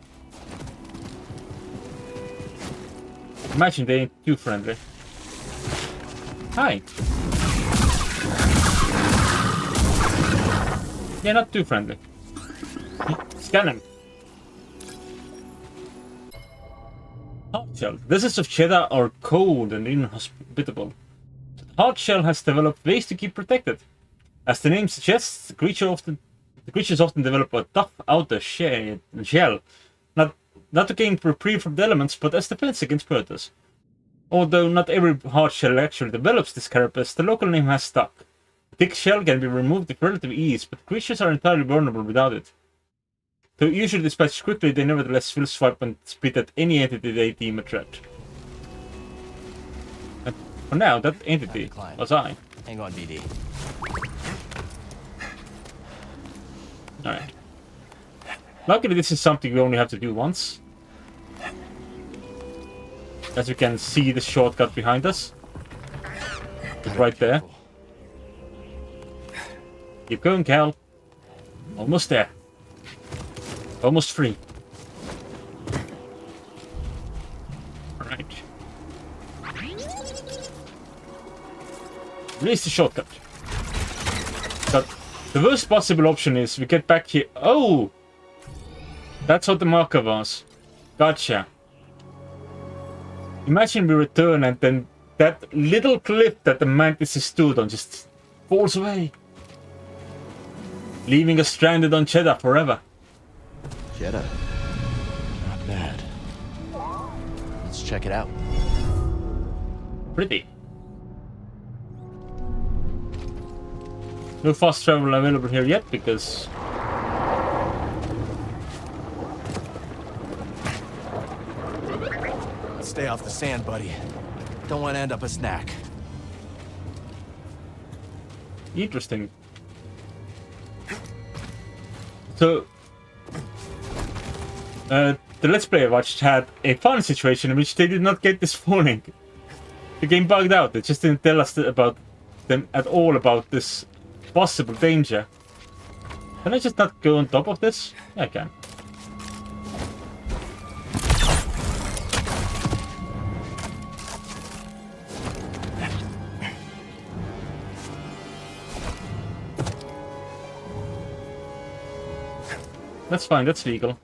Imagine they ain't too friendly. Hi. Yeah, not too friendly. Scan him. Hardshell. Deserts of Jeddah are cold and inhospitable. The hardshell has developed ways to keep protected. As the name suggests, the creatures often develop a tough outer shell, not to gain reprieve from the elements, but as defense against predators. Although not every hardshell actually develops this carapace, the local name has stuck. The thick shell can be removed with relative ease, but creatures are entirely vulnerable without it. Though usually dispatched quickly, they nevertheless will swipe and spit at any entity they deem a threat. And for now, that entity was I. Hang on, BD. Alright. Luckily, this is something we only have to do once. As we can see the shortcut behind us. It's right there. Keep going, Cal. Almost there. Almost free. Alright. Release the shortcut. But the worst possible option is we get back here. Oh! That's what the marker was. Gotcha. Imagine we return and then that little cliff that the mantis stood on just falls away. Leaving us stranded on Jeddah forever. Jeddah. Not bad. Let's check it out. Pretty. No fast travel available here yet because Stay off the sand, buddy. Don't want to end up a snack. Interesting. So, the Let's Play I watched had a fun situation in which they did not get this warning. The game bugged out. It just didn't tell us about them at all about this possible danger. Can I just not go on top of this? Yeah, I can. That's fine, that's legal.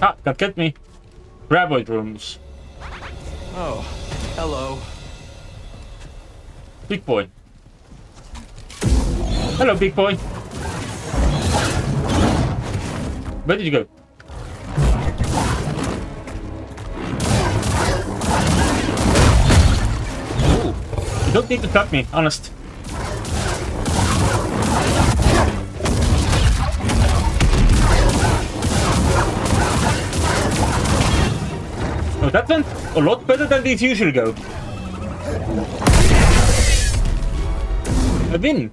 Ah, can't get me. Graboid rooms. Oh, hello. Big boy. Hello, big boy. Where did you go? Ooh, you don't need to trap me, honest. Oh, that went a lot better than these usually go. A win.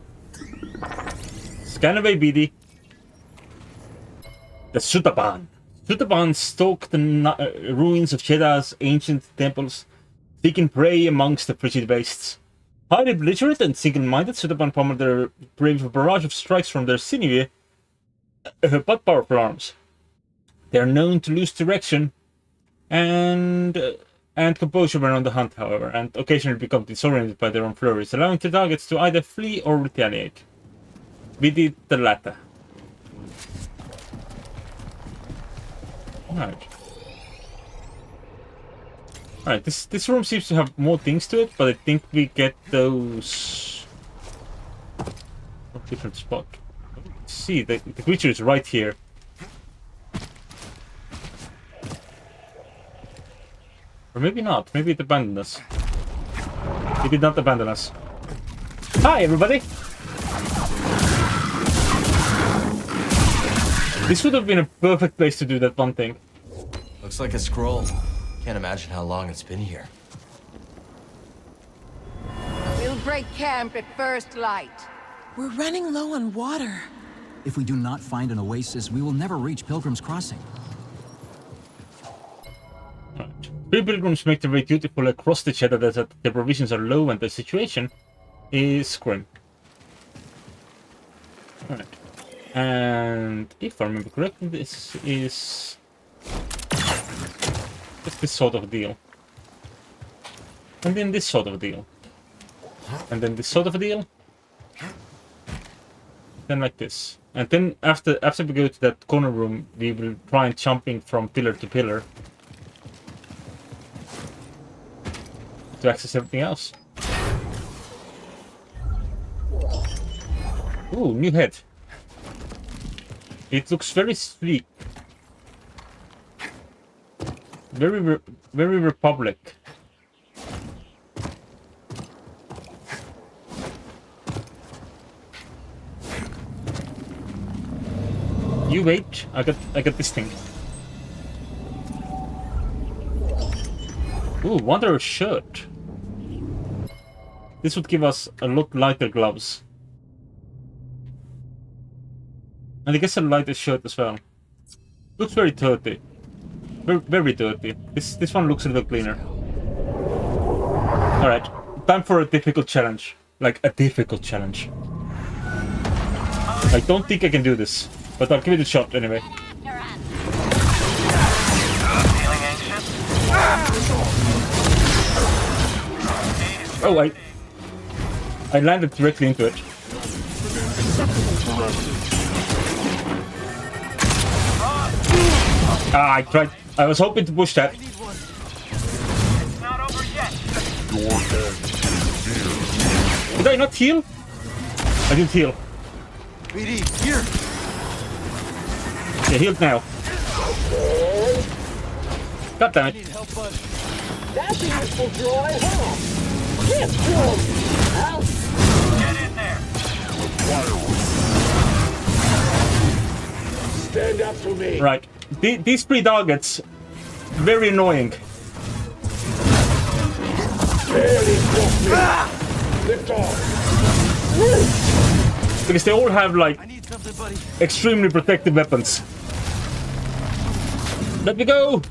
Scan away, BD. The Sutaban. Sutaban stalk the ruins of Jedi's ancient temples, seeking prey amongst the frigid wastes. Highly belligerent and single-minded, Sutaban pommel their prey with a barrage of strikes from their sinewy but powerful arms. They are known to lose direction and composure when on the hunt, however, and occasionally become disoriented by their own flurries, allowing their targets to either flee or retaliate. We did the latter. Alright, this room seems to have more things to it, but I think we get those from a different spot. Let's see, the creature is right here. Or maybe not. Maybe it abandoned us. It did not abandon us. Hi, everybody! This would have been a perfect place to do that one thing. Looks like a scroll. Can't imagine how long it's been here. We'll break camp at first light. We're running low on water. If we do not find an oasis, we will never reach Pilgrim's Crossing. Three pilgrims make their way dutifully across the Jedi Desert. Their provisions are low and the situation is grim. Alright. And if I remember correctly, this is just this sort of deal. And then this sort of deal. And then this sort of a deal. Then like this. And then after we go to that corner room, we will try and jumping from pillar to pillar to access everything else. Ooh, new head. It looks very sleek. Very Republic. You wait, I got this thing. Ooh, Wanderer's shirt. This would give us a lot lighter gloves. And I guess a lighter shirt as well. Looks very dirty. Very dirty. This one looks a little cleaner. Alright, time for a difficult challenge. Like a difficult challenge. I don't think I can do this, but I'll give it a shot anyway. Oh, I landed directly into it. Ah, I tried. I was hoping to push that. Did I not heal? I didn't heal. BD, here. Yeah, healed now. God damn it. That's a useful droid, huh? Yes, droid! Get in there! Stand up to me! Right. these three targets, very annoying. Lift off. Because they all have like extremely protective weapons. Let me go!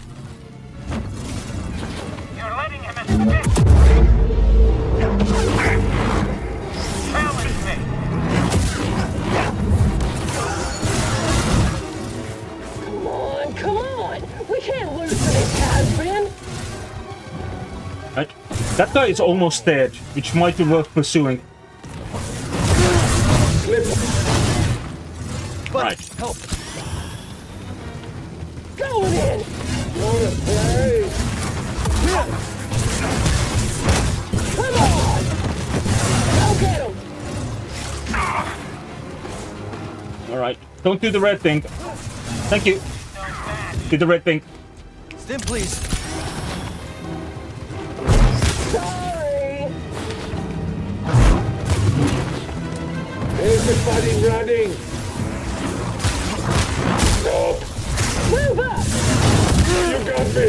You're letting him escape. Challenge me. Come on! We can't lose to this has-been! Right. That guy is almost dead, which might be worth pursuing. Right. Help. Going in. Not afraid. Come on. Go get him. All right. Don't do the red thing. Thank you. Do the red thing. Stim, please. Sorry. Everybody running. Stop. Move up. You got me.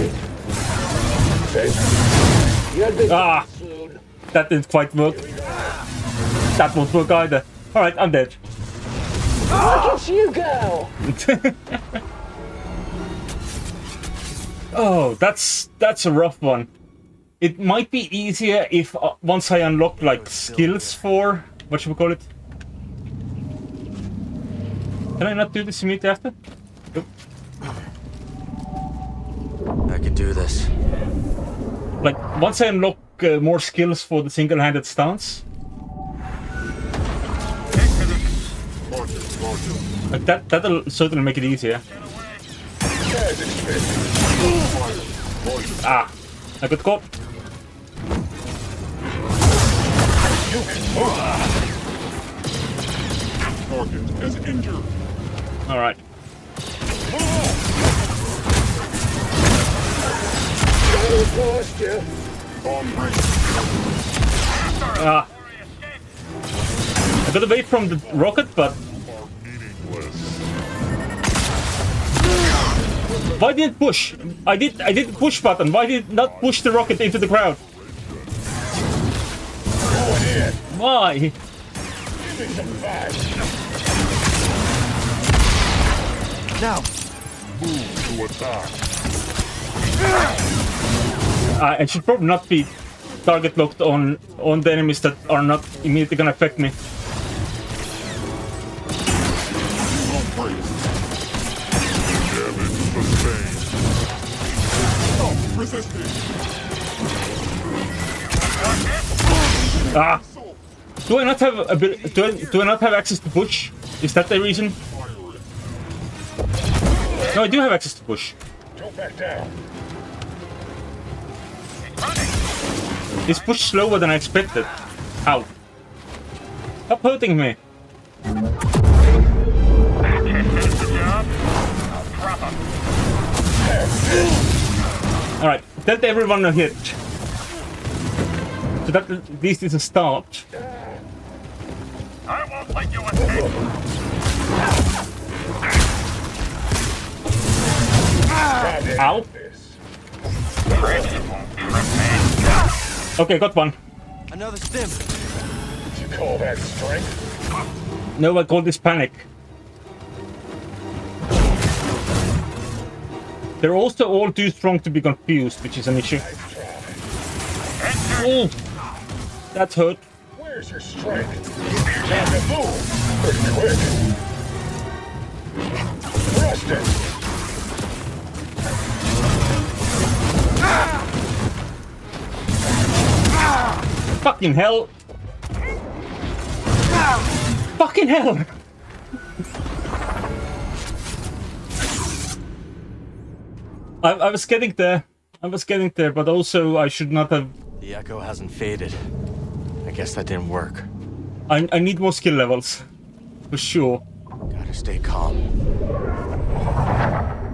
Ah, that didn't quite work. That won't work either. All right, I'm dead. Look at you go! Oh, that's a rough one. It might be easier if once I unlock like skills for what should we call it? Can I not do this immediately after? Nope. I can do this. Like once I unlock more skills for the single-handed stance. Like that'll certainly make it easier. Ah, I got caught. Target is injured. All right. Lost you. Ah. I got away from the rocket, but why didn't push? I did the push button. Why did it not push the rocket into the crowd? Why? Now, move to attack. I should probably not be target locked on the enemies that are not immediately gonna affect me. Ah! Do I not have do I not have access to push? Is that the reason? No, I do have access to push. Go back down. It's pushed slower than I expected. Ow. Stop hurting me. Alright, let everyone a hit. So that at least is a start. I won't let you escape. Ow. Okay, got one. Another stim. You call that strength? No, I call this panic. They're also all too strong to be confused, which is an issue. Oh, that hurt. Where's your strength? Time to move. Pretty quick. Thrust it. Fucking hell. Fucking hell. I was getting there. But also I should not have... The echo hasn't faded. I guess that didn't work. I need more skill levels. For sure. Gotta stay calm.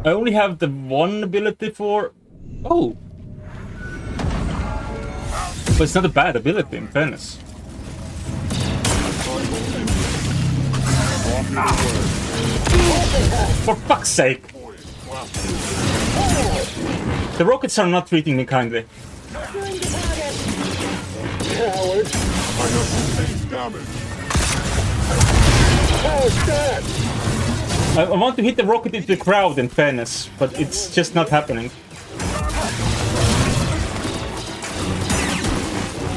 I only have the one ability for... Oh! But it's not a bad ability, in fairness. For fuck's sake! The rockets are not treating me kindly. Coward! I got some things coming. How's that? I want to hit the rocket into the crowd, in fairness, but it's just not happening.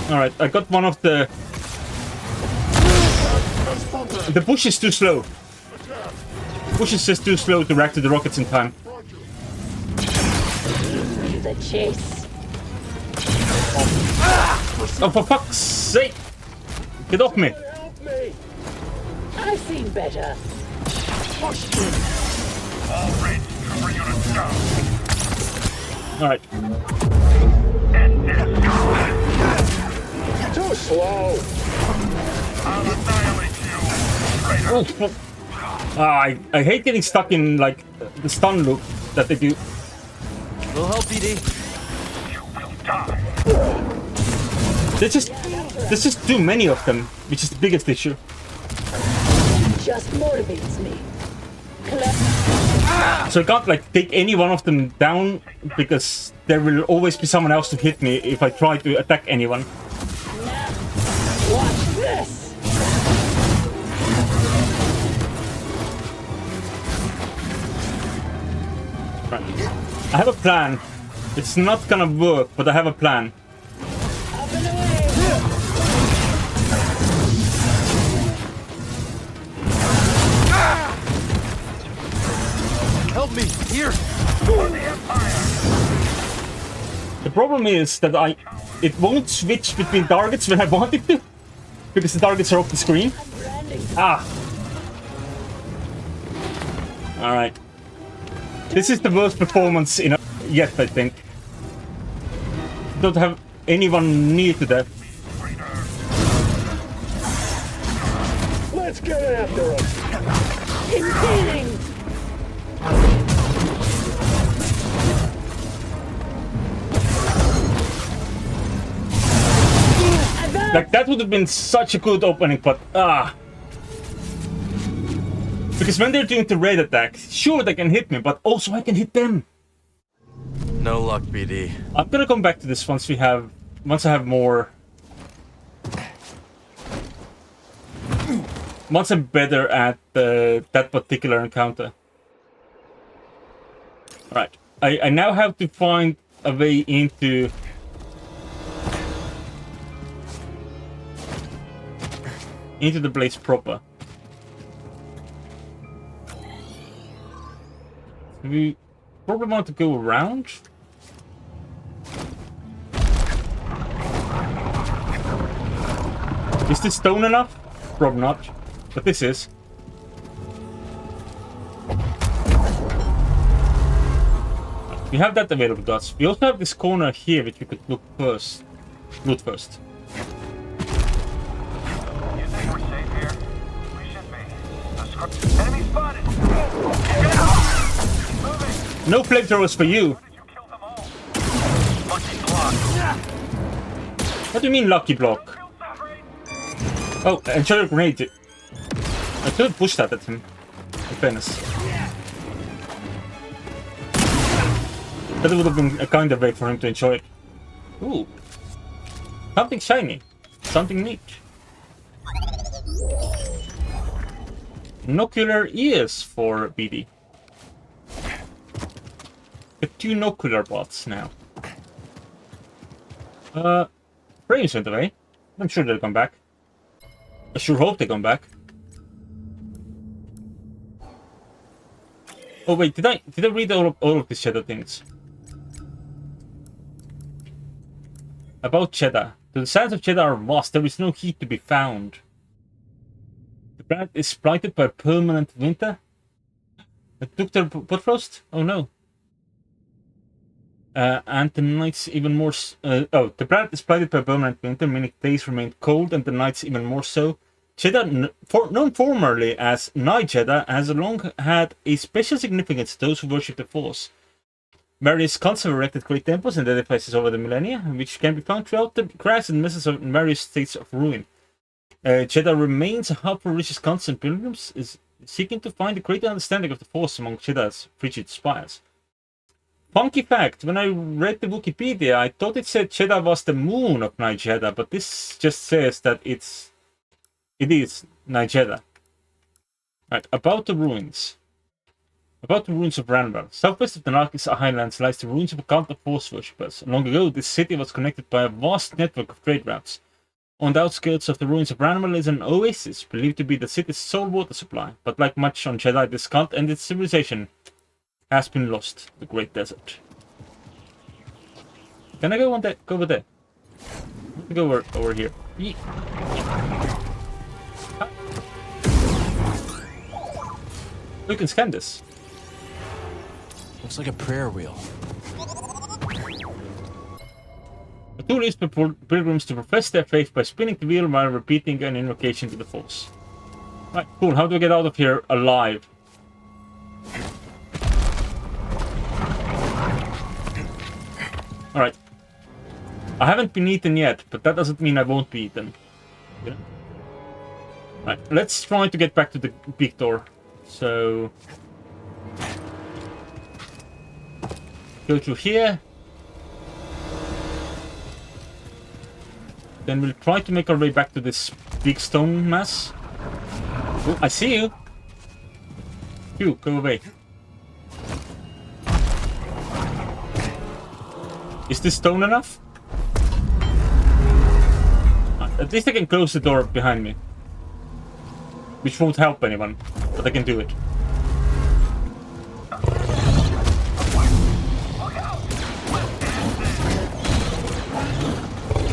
Alright, I got one of the... The push is too slow. Push is just too slow to react to the rockets in time. The chase. Oh, for fuck's sake! Get off me! Help me. I've seen better. All red trooper units down. Alright. Too slow. I'll annihilate you, traitor. Oh, I hate getting stuck in, like, the stun loop that they do. We'll help, BD. You will die. There's just too many of them, which is the biggest issue. Just motivates me. So I can't, like, take any one of them down, because there will always be someone else to hit me if I try to attack anyone. Watch this. Right. I have a plan. It's not gonna work, but I have a plan. Help me! Here! The problem is that it won't switch between targets when I want it to, because the targets are off the screen. Ah! Alright. This is the worst performance in yet, I think. Don't have anyone near to that. Let's get after him. Impeding. Like, that would have been such a good opening, but because when they're doing the raid attack, sure they can hit me, but also I can hit them. No luck, BD. I'm gonna come back to this once I have more. Once I'm better at that particular encounter. Alright. I now have to find a way into the place proper. We probably want to go around. Is this stone enough? Probably not, but this is. We have that available to us. We also have this corner here which we could loot first. You think we're safe here? We should be. Enemy spotted! Moving! No flamethrowers for you. Lucky block. What do you mean lucky block? Oh, and show your grenade. I could have pushed that at him. In fairness. That would have been a kind of way for him to enjoy it. Ooh. Something shiny. Something neat. Nocular ears for BD. Get 2 nocular bots now. Frames went away. I'm sure they'll come back. I sure hope they come back. Oh wait, did I read all of these Jedi things? About Jedi. The sands of Jedi are vast. There is no heat to be found. The planet is blighted by permanent winter. Dr. Butfrost? Oh no. And the nights even more. The planet is blighted by permanent winter, meaning days remain cold and the nights even more so. Jedi, known formerly as Night Jedi, has long had a special significance to those who worship the Force. Various cults have erected great temples and edifices over the millennia, which can be found throughout the grass and mesas of various states of ruin. Jedi remains a hub for religious cults and pilgrims, seeking to find a greater understanding of the Force among Jedi's frigid spires. Funky fact, when I read the Wikipedia, I thought it said Jedha was the moon of Night Jedha, but this just says that it is Night Jedha. Right, about the ruins. About the ruins of Ranwell. Southwest of the Narkis Highlands lies the ruins of a cult of Force worshippers. Long ago, this city was connected by a vast network of trade routes. On the outskirts of the ruins of Ranwell is an oasis, believed to be the city's sole water supply. But like much on Jedi, this cult and its civilization has been lost to the Great Desert. Can I go on that? Go over there. Go over here. We can scan this. Looks like a prayer wheel. A tool used by pilgrims to profess their faith by spinning the wheel while repeating an invocation to the Force. Right, cool. How do we get out of here alive? Alright. I haven't been eaten yet, but that doesn't mean I won't be eaten. Yeah. Right, let's try to get back to the big door. So... go through here. Then we'll try to make our way back to this big stone mass. Oh, I see you. You, go away. Is this stone enough? At least I can close the door behind me. Which won't help anyone, but I can do it.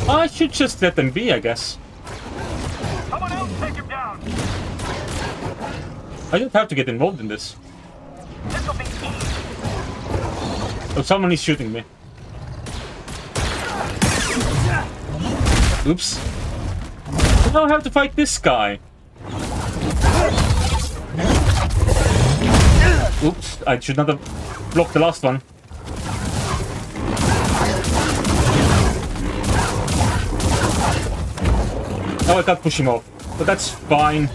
I should just let them be, I guess. Someone else take him down. I don't have to get involved in this. This'll be easy. Oh, someone is shooting me. Oops. Now I have to fight this guy. Oops, I should not have blocked the last one. Oh, I can't push him off, but that's fine.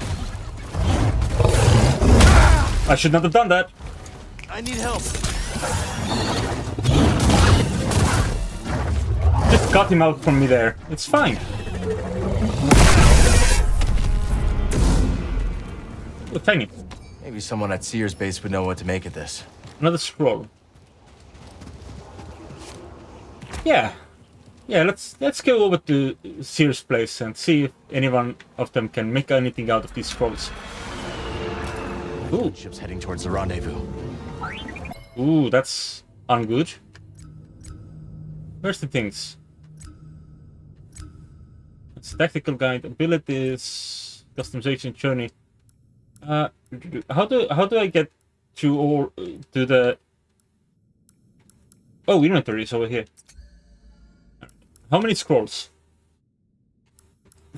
I should not have done that. I need help. Just cut him out from me there. It's fine. Oh, tiny. Maybe someone at Cere's base would know what to make of this. Another scroll. Yeah. Yeah, let's go over to Cere's place and see if any one of them can make anything out of these scrolls. Ooh. Ship's heading towards the rendezvous. Ooh, that's ungood. Where's the things? It's tactical guide, abilities, customization journey. How do I get to the? Oh, inventory is over here. How many scrolls?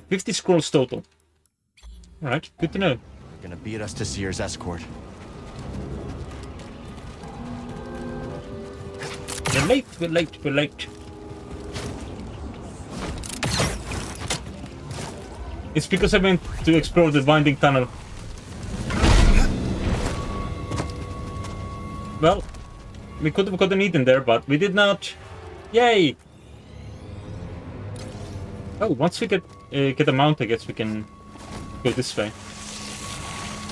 50 scrolls total. Alright, good to know. Gonna beat us to Cere's escort. We're late, we're late, we're late. It's because I went to explore the winding tunnel. Well, we could have gotten eaten there, but we did not. Yay! Oh, once we get a mount, I guess we can go this way.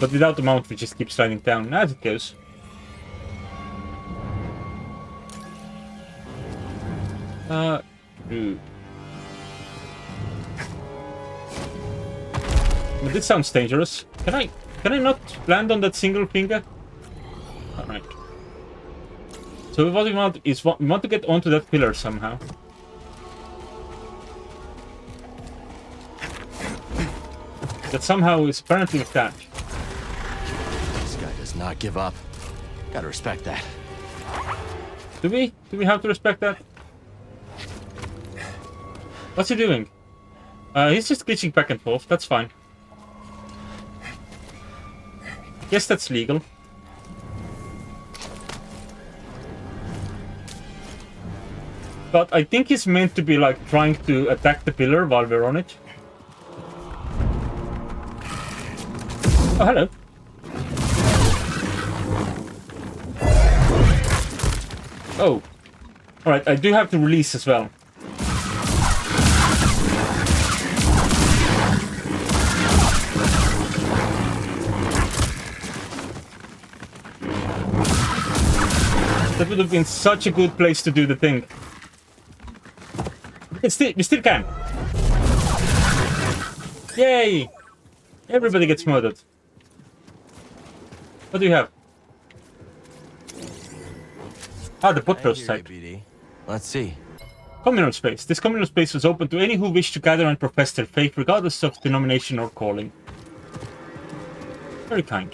But without the mount, we just keep sliding down as it goes. But this sounds dangerous. Can I not land on that single finger? Alright. So what we want is we want to get onto that pillar somehow. That somehow is apparently attached. This guy does not give up. Gotta respect that. Do we? Do we have to respect that? What's he doing? He's just glitching back and forth. That's fine. Yes, that's legal. But I think he's meant to be like trying to attack the pillar while we're on it. Oh, hello. Oh. Alright, I do have to release as well. That would have been such a good place to do the thing. We still can. Yay! Everybody gets murdered. What do you have? Ah, the buttress type. Let's see. Communal space. This communal space was open to any who wish to gather and profess their faith, regardless of denomination or calling. Very kind.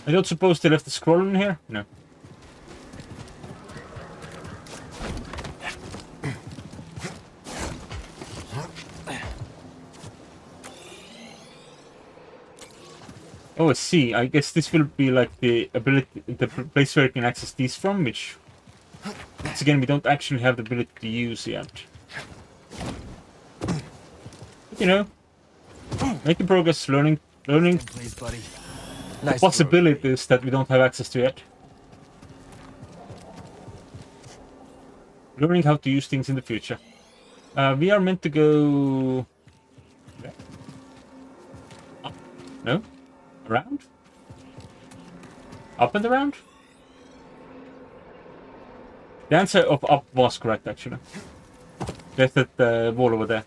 I don't suppose they left the scroll in here? No. Oh, I see. I guess this will be like the place where you can access these from, which, once again, we don't actually have the ability to use yet. But, you know, making progress, learning Please, buddy. the possibilities that we don't have access to yet. Learning how to use things in the future. We are meant to go... Up? No? Around? Up and around? The answer of up was correct, actually. There's that wall over there.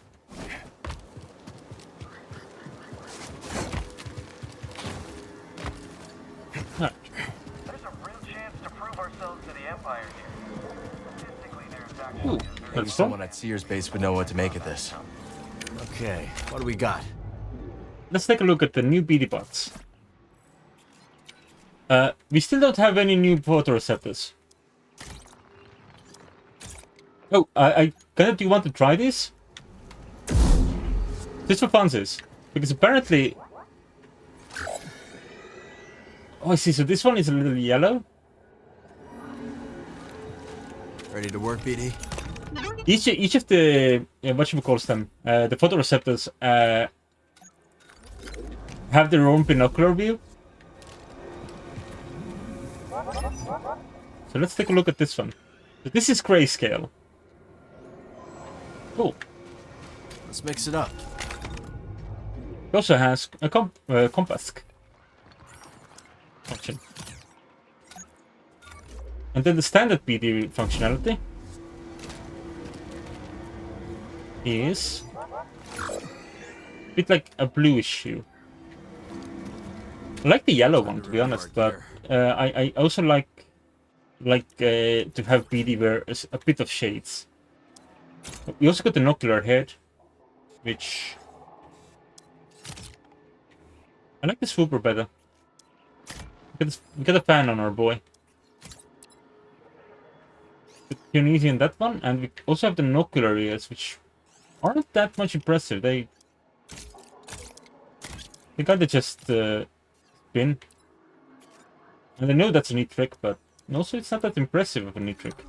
Right. There's a real chance to prove ourselves to the Empire here. Statistically, there's actually Ooh, Maybe someone at Cere's base would know what to make of this. Okay, what do we got? Let's take a look at the new BD bots. We still don't have any new photoreceptors. Oh, do you want to try this? Just for funsies. Because apparently... Oh, I see. So this one is a little yellow. Ready to work, BD? Each of the... whatchamacalls them? The photoreceptors have their own binocular view. So let's take a look at this one. So this is grayscale. Cool. Let's mix it up. It also has a compass function. And then the standard BD functionality is a bit like a bluish hue. I like the yellow one, to be honest, but I also like to have BD where there's a bit of shades. We also got the nocular head, which I like the swooper better. We get a fan on our boy. You're easy in that one, and we also have the nocular ears, which aren't that much impressive. They kind of just spin. And I know that's a neat trick, but also it's not that impressive of a neat trick.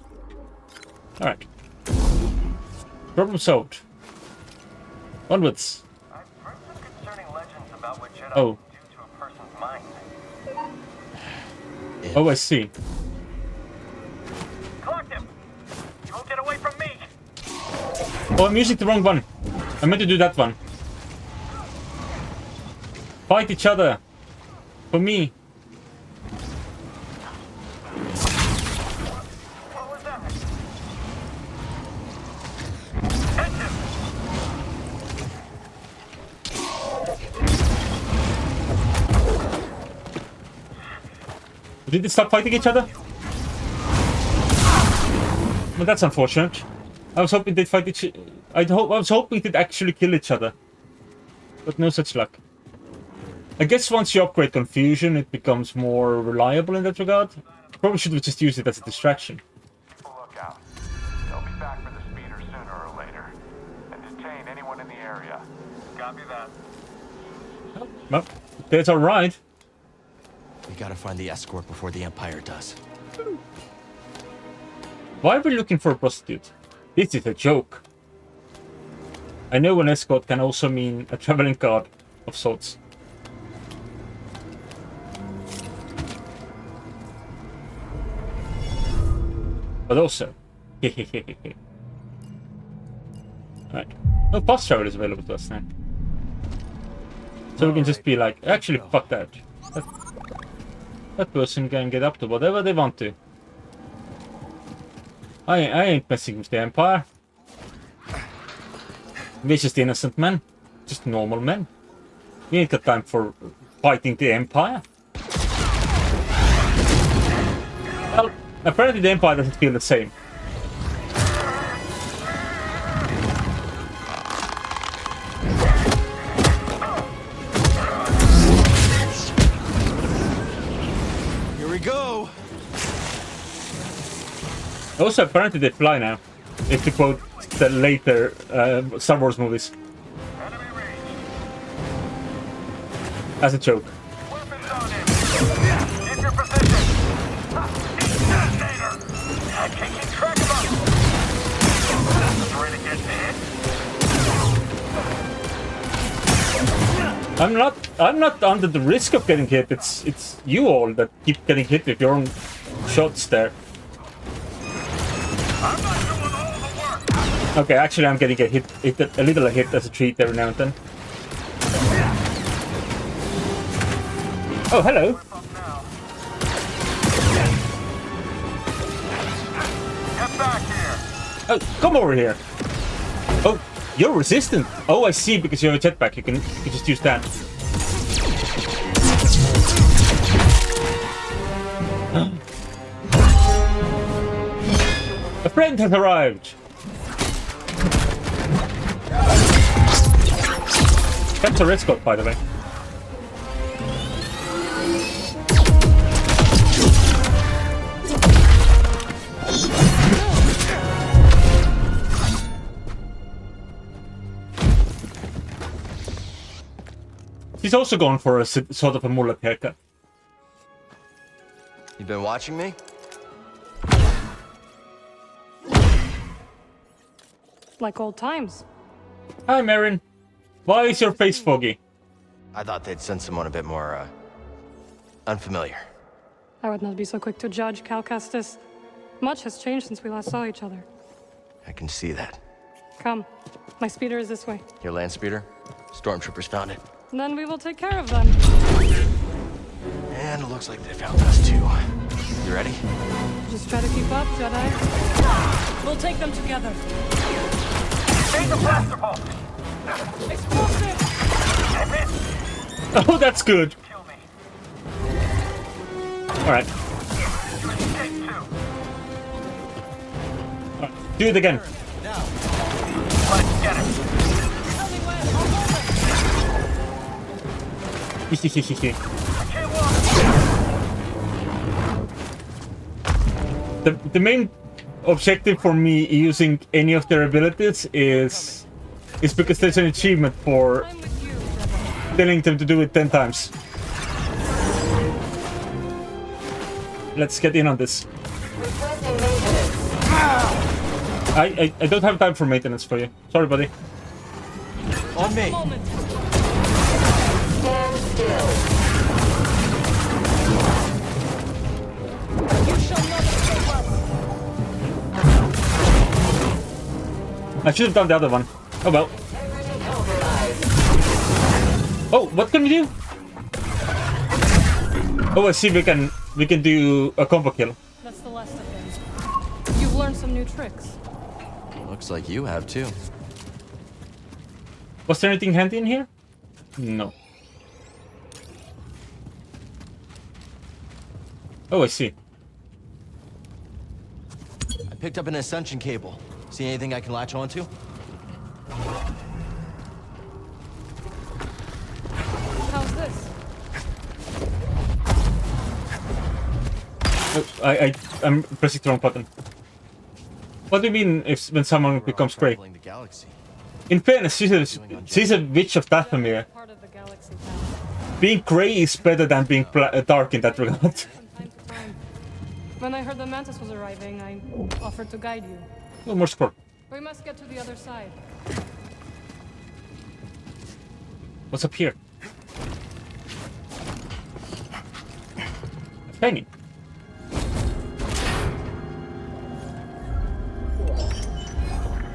Alright. Problem solved. Onwards. I've heard some concerning legends about what Jedi Oh. do to a person's mind. Oh, I see. Collect him! You won't get away from me! Oh, I'm using the wrong one. I meant to do that one. Fight each other. For me. What was that? Did they stop fighting each other? Well, that's unfortunate. I was hoping they'd fight each... I was hoping they'd actually kill each other. But no such luck. I guess once you upgrade Confusion, it becomes more reliable in that regard. Probably should have just used it as a distraction. Look out. They'll be back for the speeder sooner or later. And detain anyone in the area. Copy that. Well, there's our ride. We gotta find the escort before the Empire does. Why are we looking for a prostitute? This is a joke. I know an escort can also mean a traveling guard of sorts. But also... Alright. No fast travel is available to us now. So we can just be like, actually, fuck that. That person can get up to whatever they want to. I ain't messing with the Empire. We're just innocent men. Just normal men. We ain't got time for fighting the Empire. Well, apparently the Empire doesn't feel the same. Here we go. Also, apparently they fly now. If you quote the later Star Wars movies. As a joke. I'm not under the risk of getting hit. It's you all that keep getting hit with your own shots there. Okay, actually I'm getting a little hit as a treat every now and then. Oh, hello. Get back here. Oh, come over here. Oh, you're resistant. Oh, I see, because you have a jetpack. You can just use that. A friend has arrived. That's a red Scott, by the way. He's also going for a sort of a mullet haircut. You been watching me? Like old times. Hi, Marin. Why is your face foggy? I thought they'd send someone a bit more, unfamiliar. I would not be so quick to judge, Cal Kestis. Much has changed since we last saw each other. I can see that. Come. My speeder is this way. Your land speeder? Stormtroopers found it. Then we will take care of them. And it looks like they found us too. You ready? Just try to keep up, Jedi. We'll take them together. Take the blaster bolt. Explosive! Oh, that's good. Alright. Do it again. Let's get him. The main objective for me using any of their abilities is because there's an achievement for telling them to do it 10 times. Let's get in on this. I don't have time for maintenance for you. Sorry, buddy. On me. Stand still. You shall not escape us. I should have done the other one. Oh well. Oh, what can we do? Oh, I see. We can do a combo kill. That's the last of them. You've learned some new tricks. Looks like you have too. Was there anything handy in here? No. Oh, I see. I picked up an ascension cable. See anything I can latch onto? How's this? Oh, I'm pressing the wrong button. What do you mean when someone becomes grey? In fairness, she's a witch of Dathomir. Being grey is better than being dark in that regard. When I heard the Mantis was arriving, I offered to guide you. Oh, more score. We must get to the other side. What's up here? A penny.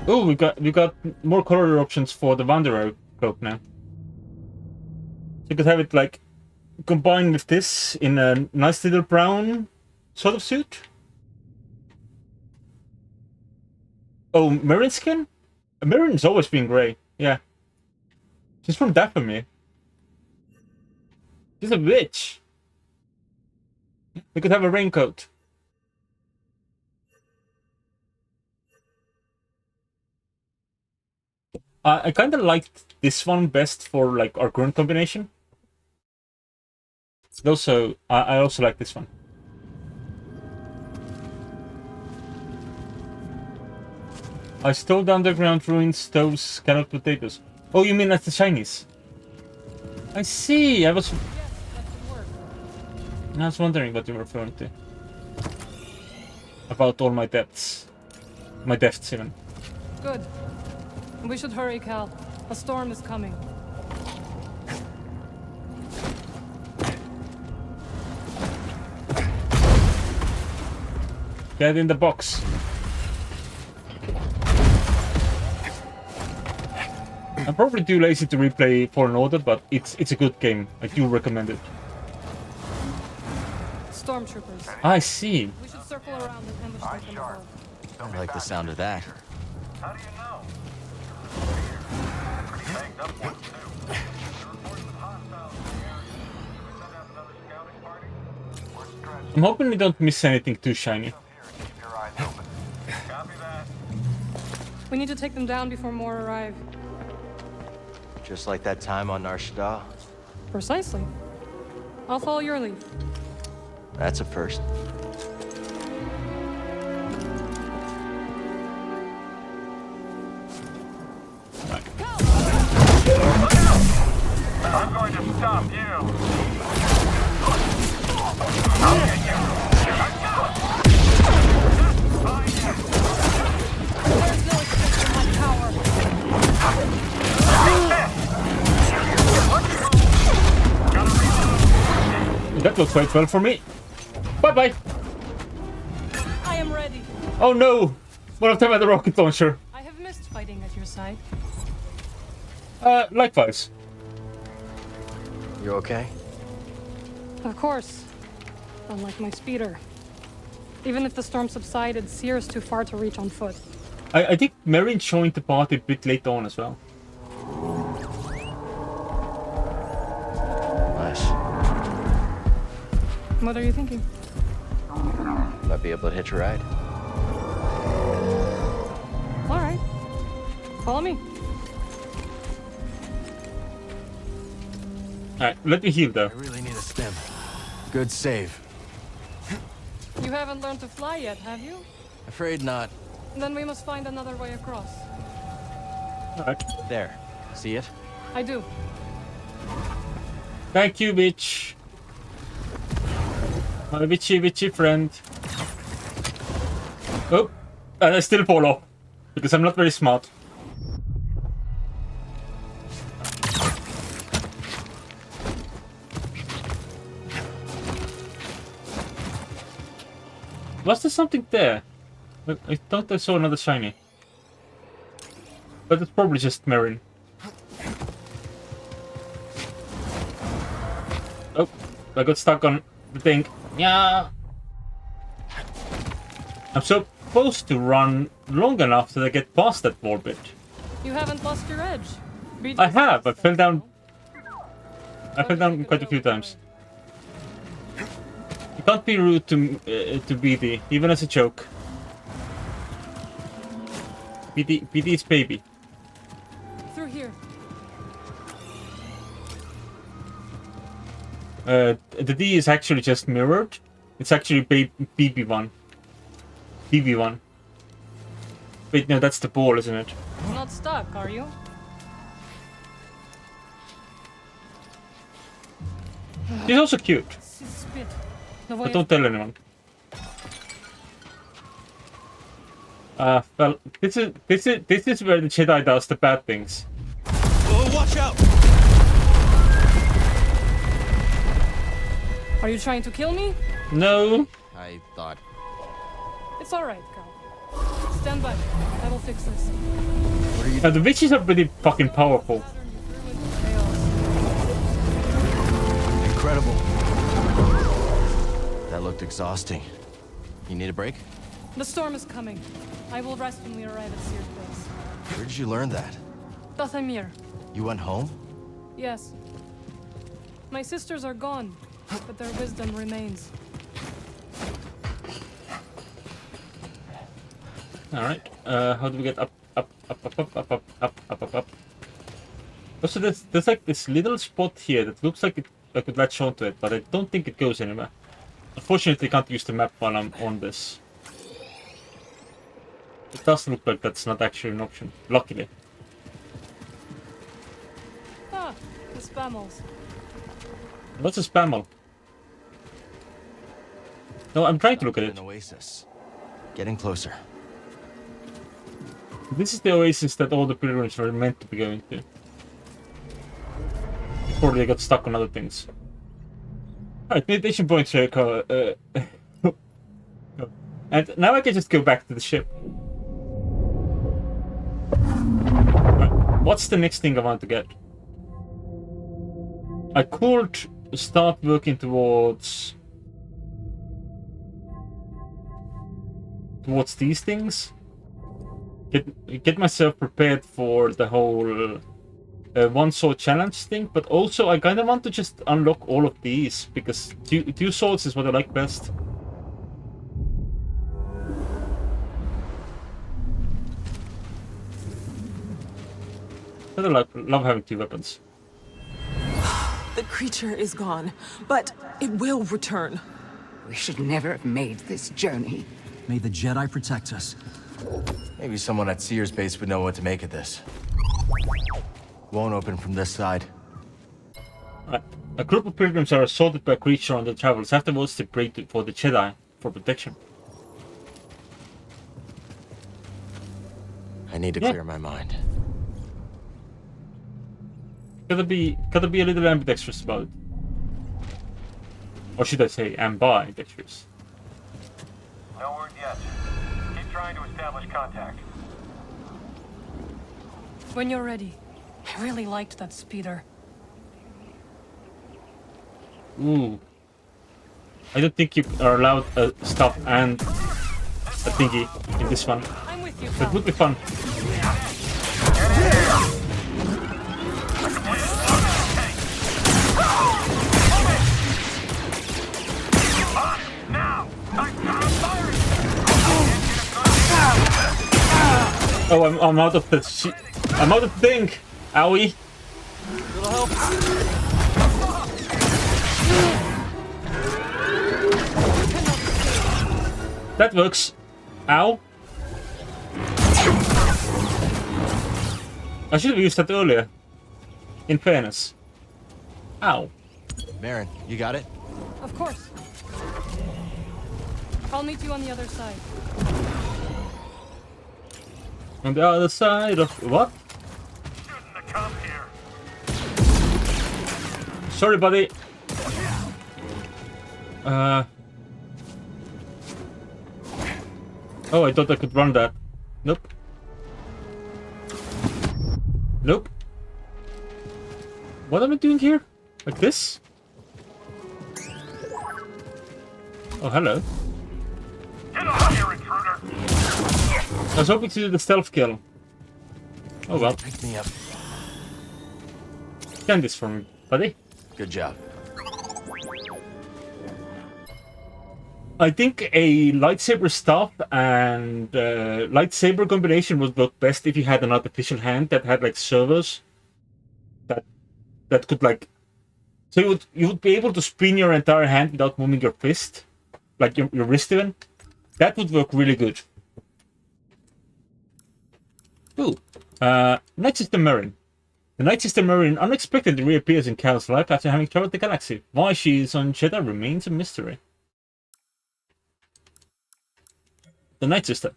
Oh, we got more color options for the Wanderer cloak now. So you could have it like combined with this in a nice little brown sort of suit. Oh, Merrin skin? Merrin's always been grey. Yeah. She's from Dathomir. She's a witch. We could have a raincoat. I kind of liked this one best for like our current combination. Also, I also like this one. I stole the underground ruins, those scalloped potatoes. Oh, you mean that's the Chinese? I see. I was wondering what you were referring to. About all my debts. My debts, even. Good. We should hurry, Cal. A storm is coming. Get in the box. I'm probably too lazy to replay Fallen Order, but it's a good game. I do recommend it. Stormtroopers. I see. We should circle around and ambush them from above. I like the sound of that. How do you know? Pretty banged up one, too. The reports of hostiles in the area. Should we send out another scouting party? We're stretched. I'm hoping you don't miss anything too shiny. Keep your eyes open. Copy that. We need to take them down before more arrive. Just like that time on Nar Shaddaa. Precisely. I'll follow your lead. That's a first. I'm going to stop you. I'll get you. There's no escape from my power. That looks quite well for me. Bye-bye. I am ready. Oh no! One of them had a rocket launcher. I have missed fighting at your side. Likewise. You okay? Of course. Unlike my speeder. Even if the storm subsided, Cere's too far to reach on foot. I think Merrin joined the party a bit late on as well. Nice. What are you thinking? Might be able to hitch a ride. All right. Follow me. Alright, let me heal though. I really need a stim. Good save. You haven't learned to fly yet, have you? Afraid not. Then we must find another way across. Alright. There. See it? I do. Thank you, bitch. My witchy friend. Oh, and I still fall off. Because I'm not very smart. Was there something there? I thought I saw another shiny. But it's probably just Merrin. Oh, I got stuck on the thing. Yeah. I'm supposed to run long enough that I get past that wall bit. You haven't lost your edge. I have. I fell down. I fell down quite a few times. You can't be rude to BD, even as a joke. BD is baby. Through here. The D is actually just mirrored. It's actually BB1. BB1. Wait, no, that's the ball, isn't it? You're not stuck, are you? She's also cute. Spit. But don't tell anyone. Well, this is where the Jedi does the bad things. Oh, watch out! Are you trying to kill me? No. I thought. It's all right, Cal. Stand by. I will fix this. Now, the witches are pretty fucking powerful. Incredible. That looked exhausting. You need a break? The storm is coming. I will rest when we arrive at Cere's base. Where did you learn that? Taming. You went home? Yes. My sisters are gone, but their wisdom remains. Alright, how do we get up? Also, there's like this little spot here that looks like I could latch onto it, but I don't think it goes anywhere. Unfortunately, I can't use the map while I'm on this. It does look like that's not actually an option, luckily. Ah, the spammels. What's a spammel? No, I'm trying to look at it. An oasis. Getting closer. This is the oasis that all the pilgrims were meant to be going to. Before they got stuck on other things. Alright, meditation points here. And now I can just go back to the ship. Right, what's the next thing I want to get? I could start working towards these things. Get myself prepared for the whole one sword challenge thing, but also I kind of want to just unlock all of these because two swords is what I like best. I love having two weapons. The creature is gone, but it will return. We should never have made this journey. May the Jedi protect us. Maybe someone at Cere's base would know what to make of this. Won't open from this side. Right. A group of pilgrims are assaulted by a creature on their travels. Afterwards, they pray for the Jedi for protection. I need to clear my mind. Gotta be a little ambidextrous about it. Or should I say ambidextrous? No word yet. Keep trying to establish contact. When you're ready. I really liked that speeder. Ooh. I don't think you are allowed stuff and a thingy in this one. I'm with you, That would be fun. Oh, I'm out of the shit. I'm out of the thing. Owie. Little help. That works. Ow. I should have used that earlier. In fairness. Ow. Marin, you got it? Of course. I'll meet you on the other side. On the other side of what? Sorry, buddy. Oh, I thought I could run that. Nope. Nope. What am I doing here? Like this? Oh, hello. Get off here, intruder! I was hoping to do the stealth kill. Oh well. Pick me up. Scan this for me, buddy. Good job. I think a lightsaber staff and lightsaber combination would work best if you had an artificial hand that had like servos that could like, so you would be able to spin your entire hand without moving your fist, like your wrist even. That would work really good. Ooh, Night Sister Merrin. The Night Sister Merrin unexpectedly reappears in Cal's life after having traveled the galaxy. Why she is on Jedi remains a mystery. The Night Sister.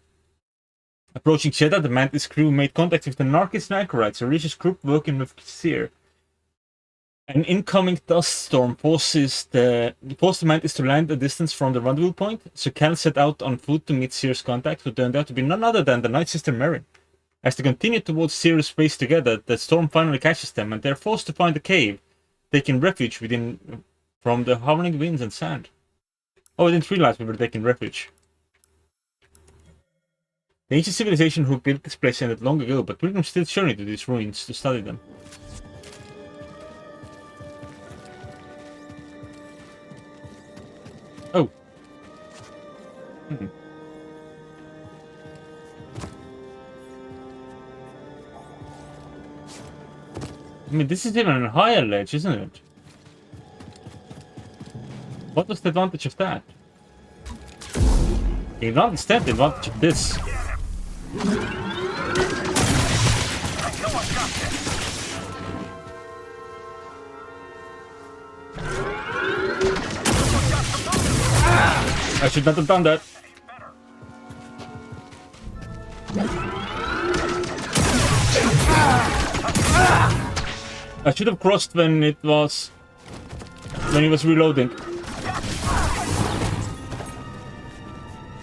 Approaching Jedi, the Mantis crew made contact with the Narkis and Anchorites, a religious group working with Cere. An incoming dust storm forced the mantis to land a distance from the rendezvous point, so Cal set out on foot to meet Cere's contact, who turned out to be none other than the Night Sister Merrin. As they continue towards Cere's base together, the storm finally catches them, and they're forced to find a cave, taking refuge from the howling winds and sand. Oh, I didn't realize we were taking refuge. The ancient civilization who built this place ended long ago, but pilgrims still journey to these ruins to study them. Oh. I mean, this is even a higher ledge, isn't it? What was the advantage of that? You don't understand the advantage of this. I should not have done that. I should have crossed when he was reloading.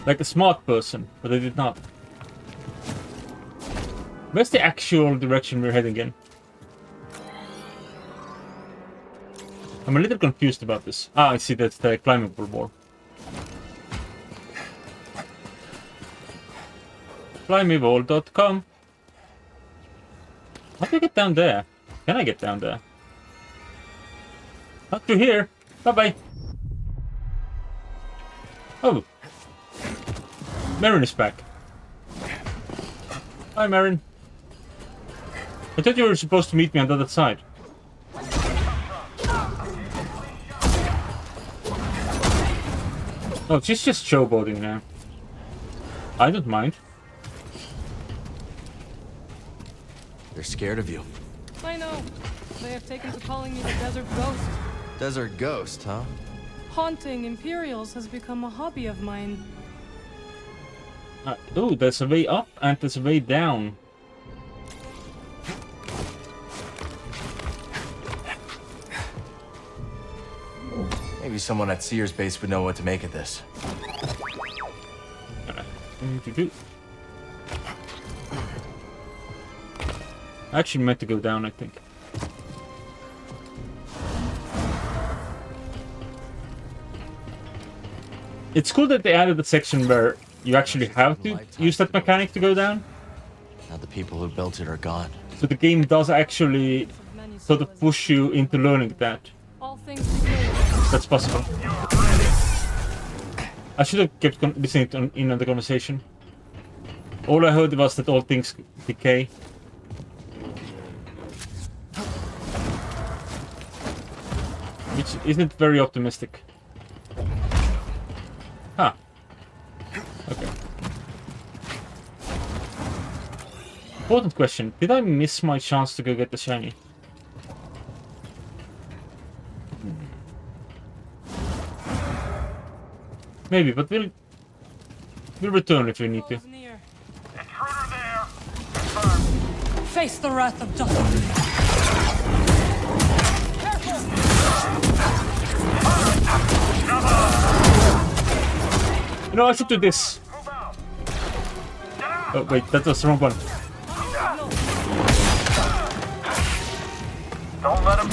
Like a smart person, but I did not. Where's the actual direction we're heading in? I'm a little confused about this. Ah, I see, that's the climbing wall. Climbingwall.com. How do I get down there? Can I get down there? Not through here. Bye-bye. Oh. Merrin is back. Hi, Merrin. I thought you were supposed to meet me on the other side. Oh, she's just showboating now. I don't mind. They're scared of you. I know. They have taken to calling me the Desert Ghost. Desert Ghost, huh? Haunting Imperials has become a hobby of mine. Oh, there's a way up and there's a way down. Maybe someone at Cere's base would know what to make of this. I actually meant to go down, I think. It's cool that they added a section where you actually have to use that mechanic to go down. Now the people who built it are gone. So the game does actually sort of push you into learning that. That's possible. I should have kept listening in on the conversation. All I heard was that all things decay. Which isn't very optimistic. Huh. Okay. Important question. Did I miss my chance to go get the shiny? Maybe, but we'll return if we need to. Face the wrath of Dust. You know, I should do this. Oh, wait, that was the wrong one. Don't let him.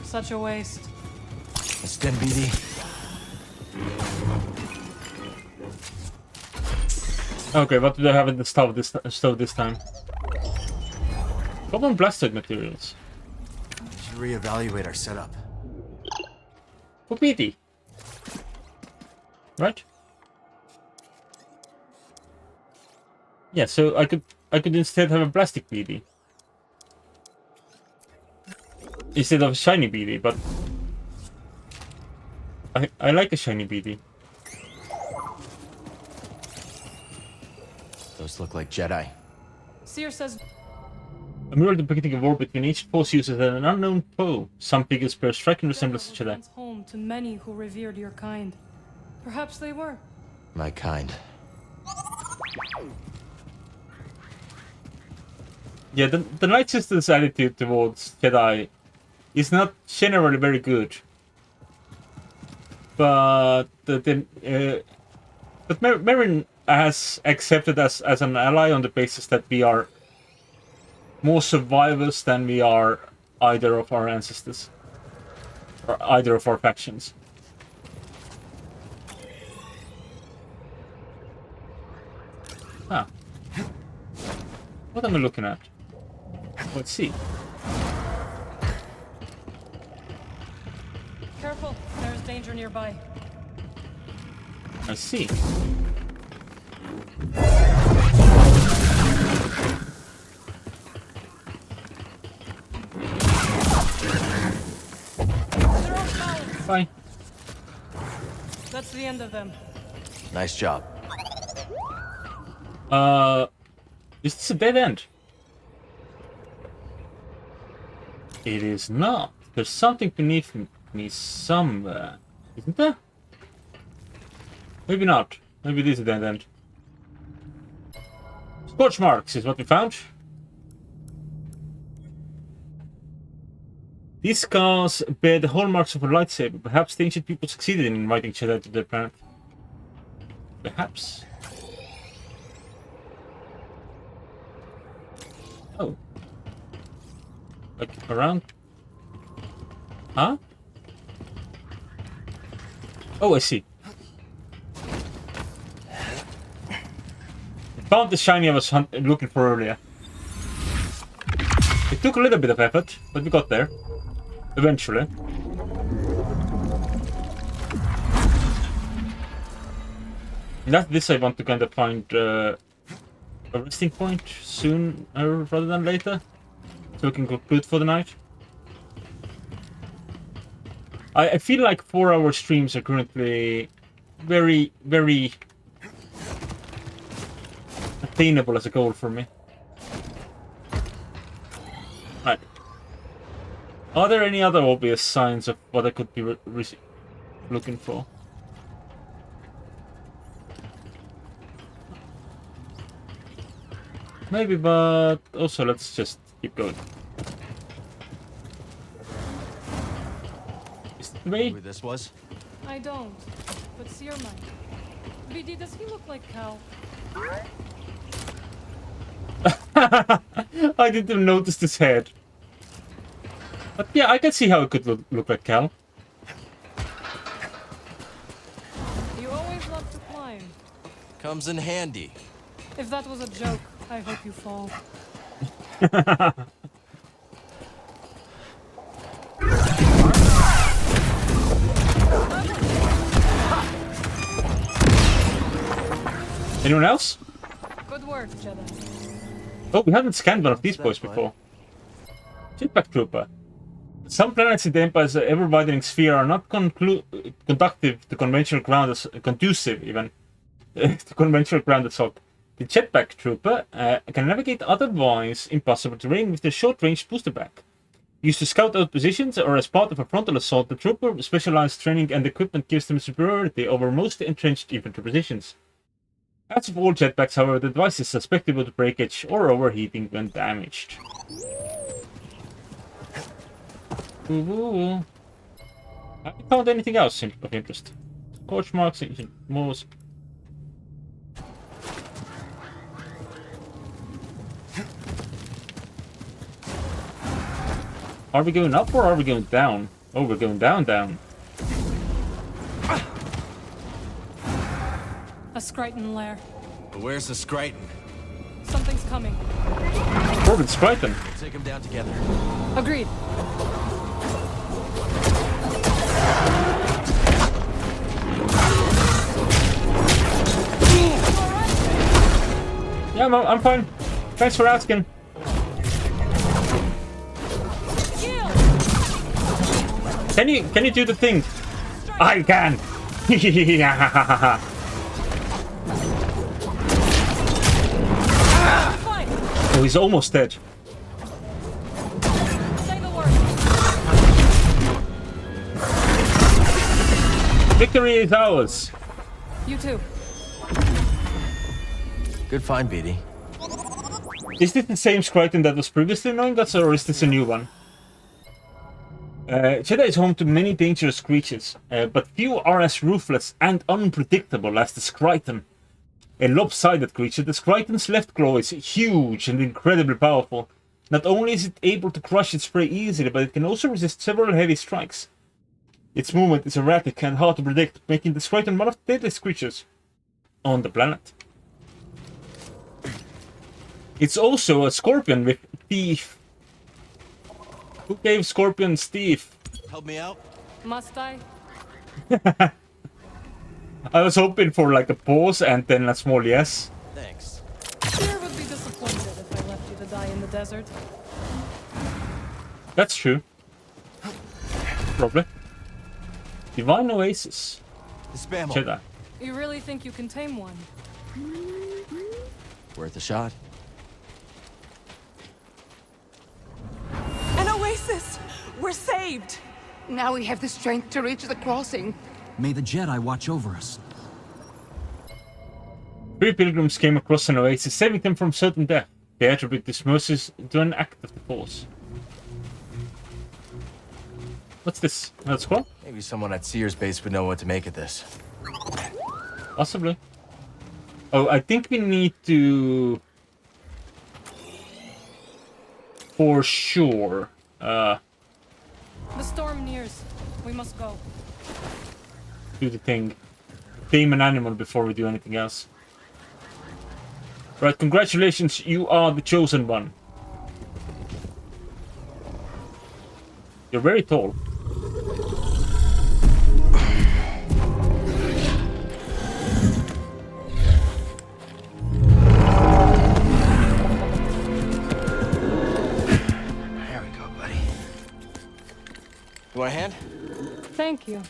Such a waste. Sten BD. Okay, what do they have in the stove this time? Common blastoid materials. We should reevaluate our setup. For BD. Right? Yeah, so I could instead have a plastic BD. Instead of a shiny BD, but I like a shiny BD. Those look like Jedi. Cere says A mural depicting a war between each force uses an unknown foe. Some figures bear striking resemblance to Jedi. home to many who revered your kind. Perhaps they were. My kind. Yeah, the Night Sister's attitude towards Jedi is not generally very good. But Merrin has accepted us as an ally on the basis that we are more survivors than we are either of our ancestors or either of our factions. Ah. What am I looking at? Let's see. Careful, there's danger nearby. I see. Bye. That's the end of them. Nice job. Is this a dead end? It is not. There's something beneath me somewhere. Isn't there? Maybe not. Maybe this is a dead end. Scorch marks is what we found. These scars bear the hallmarks of a lightsaber. Perhaps the ancient people succeeded in inviting Jedi to their planet. Perhaps. Oh. Like around? Huh? Oh, I see. Found the shiny I was looking for earlier. It took a little bit of effort, but we got there. Eventually. And after this I want to kind of find a resting point soon rather than later. So we can conclude for the night. I feel like 4-hour streams are currently very, very attainable as a goal for me. Right. Are there any other obvious signs of what I could be looking for? Maybe, but also let's just keep going. Is it the way? Who this was? I don't, but Cere might. BD, does he look like Cal? I didn't even notice this head. But yeah, I can see how it could look like Cal. You always love to climb. Comes in handy. If that was a joke, I hope you fall. Anyone else? Good work, Jedi. Oh, we haven't scanned one of these boys before. Jetpack Trooper. Some planets in the Empire's ever-widening sphere are not conductive to conventional ground conducive even to conventional ground assault. The Jetpack Trooper can navigate otherwise impossible terrain with a short-range booster pack. Used to scout out positions or as part of a frontal assault, the Trooper specialized training and equipment gives them superiority over most entrenched infantry positions. As with all jetpacks, however, the device is susceptible to breakage or overheating when damaged. Ooh. Have you found anything else of interest? Scorch marks, ancient moors. Are we going up or are we going down? Oh, we're going down, down. A Skriton lair. But where's the Skriton? Something's coming. Corbin Skriton. We'll take him down together. Agreed. Yeah, I'm fine. Thanks for asking. Can you do the thing? I can. Oh, he's almost dead. Victory is ours. You too. Good find, BD. Is this the same Scryton that was previously knowing us, or is this a new one? Jedi is home to many dangerous creatures, but few are as ruthless and unpredictable as the Scryton. A lopsided creature, the Scryton's left claw is huge and incredibly powerful. Not only is it able to crush its prey easily, but it can also resist several heavy strikes. Its movement is erratic and hard to predict, making the Scryton one of the deadliest creatures on the planet. It's also a scorpion with teeth. Who gave scorpions teeth? Help me out? Must I? I was hoping for like a pause and then a small yes. Thanks. Cere would be disappointed if I left you to die in the desert. That's true. Probably. Divine Oasis. Jedi. You really think you can tame one? Worth a shot. An oasis! We're saved! Now we have the strength to reach the crossing. May the Jedi watch over us. 3 pilgrims came across an oasis, saving them from certain death. They attribute this mercy to an act of the Force. What's this? Another scroll? Maybe someone at Cere's base would know what to make of this. Possibly. Oh, I think we need to... For sure. The storm nears. We must go. Do the thing. Tame an animal before we do anything else. Right, congratulations, you are the chosen one. You're very tall. There we go, buddy. You want a hand? Thank you.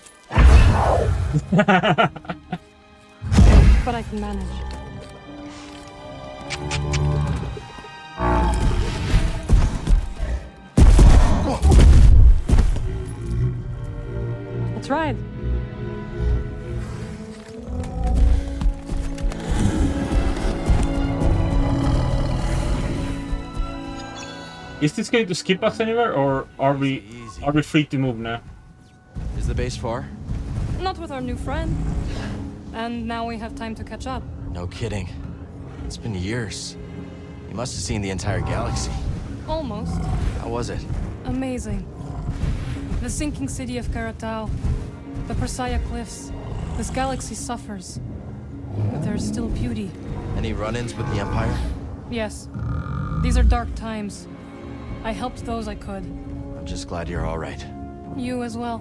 But I can manage. That's right. Is this going to skip us anywhere, or are we free to move now? Is the base far? Not with our new friend. And now we have time to catch up. No kidding. It's been years. You must have seen the entire galaxy. Almost. How was it? Amazing. The sinking city of Karatao. The Persaya Cliffs. This galaxy suffers. But there is still beauty. Any run-ins with the Empire? Yes. These are dark times. I helped those I could. I'm just glad you're all right. You as well.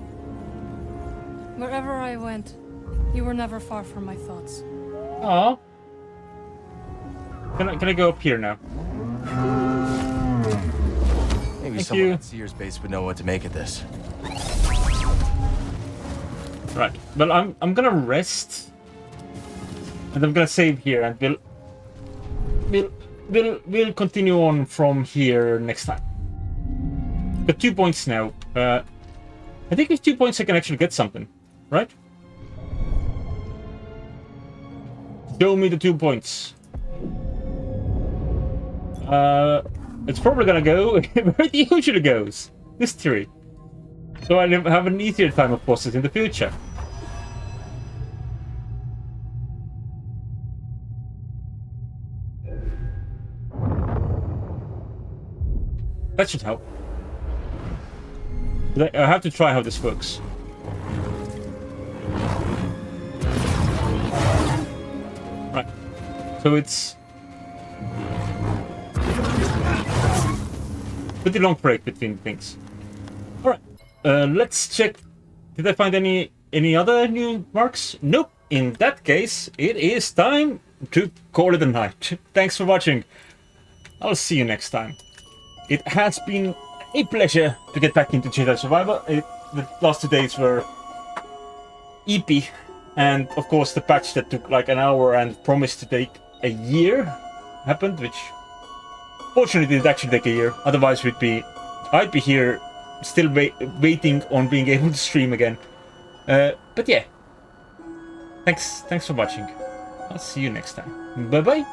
Wherever I went, you were never far from my thoughts. Aww. Can I go up here now? Maybe Thank someone you. at Cere's base would know what to make of this. Right. Well, I'm gonna rest, and I'm gonna save here, and we'll continue on from here next time. Got 2 points now. I think with 2 points I can actually get something, right? Show me the 2 points. It's probably gonna go where it usually goes. History. So I'll have an easier time of bosses in the future. That should help. I have to try how this works. Right. So it's pretty long break between things. Alright. Let's check. Did I find any other new marks? Nope. In that case, it is time to call it a night. Thanks for watching. I'll see you next time. It has been a pleasure to get back into Jedi Survivor. The last 2 days were eepy, and of course the patch that took like an hour and promised to take a year happened, which fortunately did actually take a year. Otherwise I'd be here still waiting on being able to stream again. But yeah, thanks for watching. I'll see you next time. Bye bye.